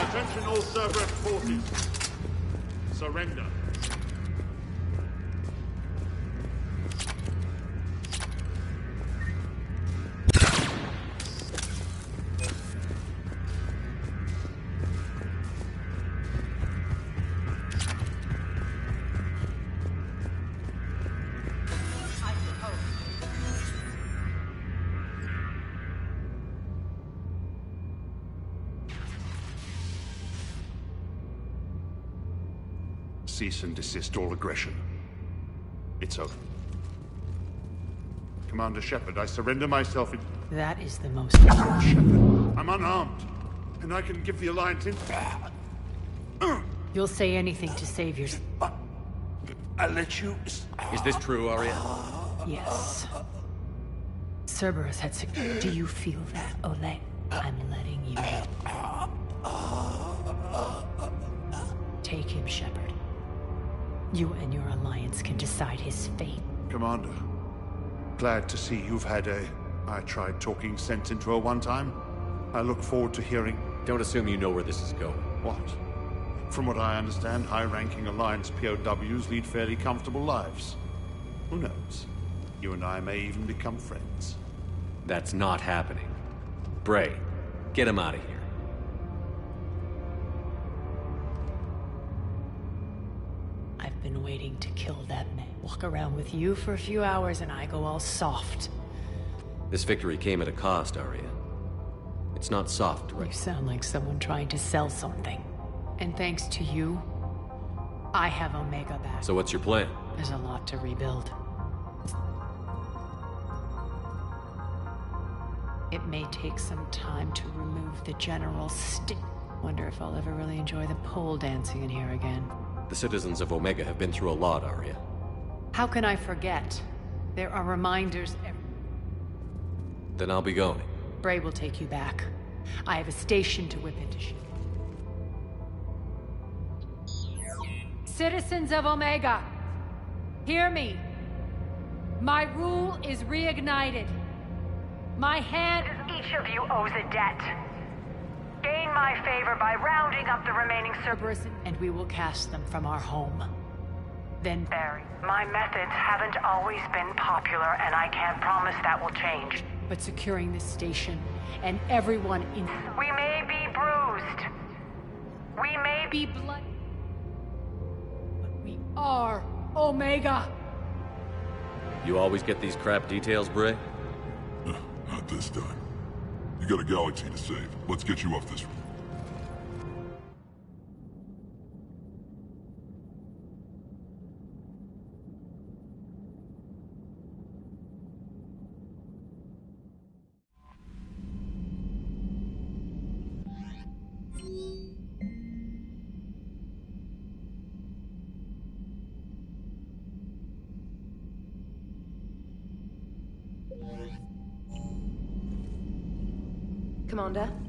Attention all Cerberus forces. Surrender. Cease and desist all aggression. It's over. Commander Shepard, I surrender myself in... That is the most... Shepard, I'm unarmed, and I can give the Alliance in... You'll say anything to save yourself. I'll let you... Is this true, Arya? Yes. Cerberus had Do you feel that, Oleg? I'm letting you know. Take him, Shepard. You and your Alliance can decide his fate. Commander, glad to see you've had I tried talking sense into her one time. I look forward to hearing... Don't assume you know where this is going. What? From what I understand, high-ranking Alliance POWs lead fairly comfortable lives. Who knows? You and I may even become friends. That's not happening. Bray, get him out of here. I've been waiting to kill that man. Walk around with you for a few hours and I go all soft. This victory came at a cost, Arya. It's not soft, right? You sound like someone trying to sell something. And thanks to you, I have Omega back. So what's your plan? There's a lot to rebuild. It may take some time to remove the general Wonder if I'll ever really enjoy the pole dancing in here again. The citizens of Omega have been through a lot, Arya. How can I forget? There are reminders Then I'll be going. Bray will take you back. I have a station to whip into. Citizens of Omega, hear me. My rule is reignited. My hand... Each of you owes a debt. Gain my favor by rounding up the remaining Cerberus, and we will cast them from our home. Then... Barry, my methods haven't always been popular, and I can't promise that will change. But securing this station, and everyone in... We may be bruised. We may be bloody. But we are Omega. You always get these crap details, Bray? Not this time. You got a galaxy to save. Let's get you off this road. Commander.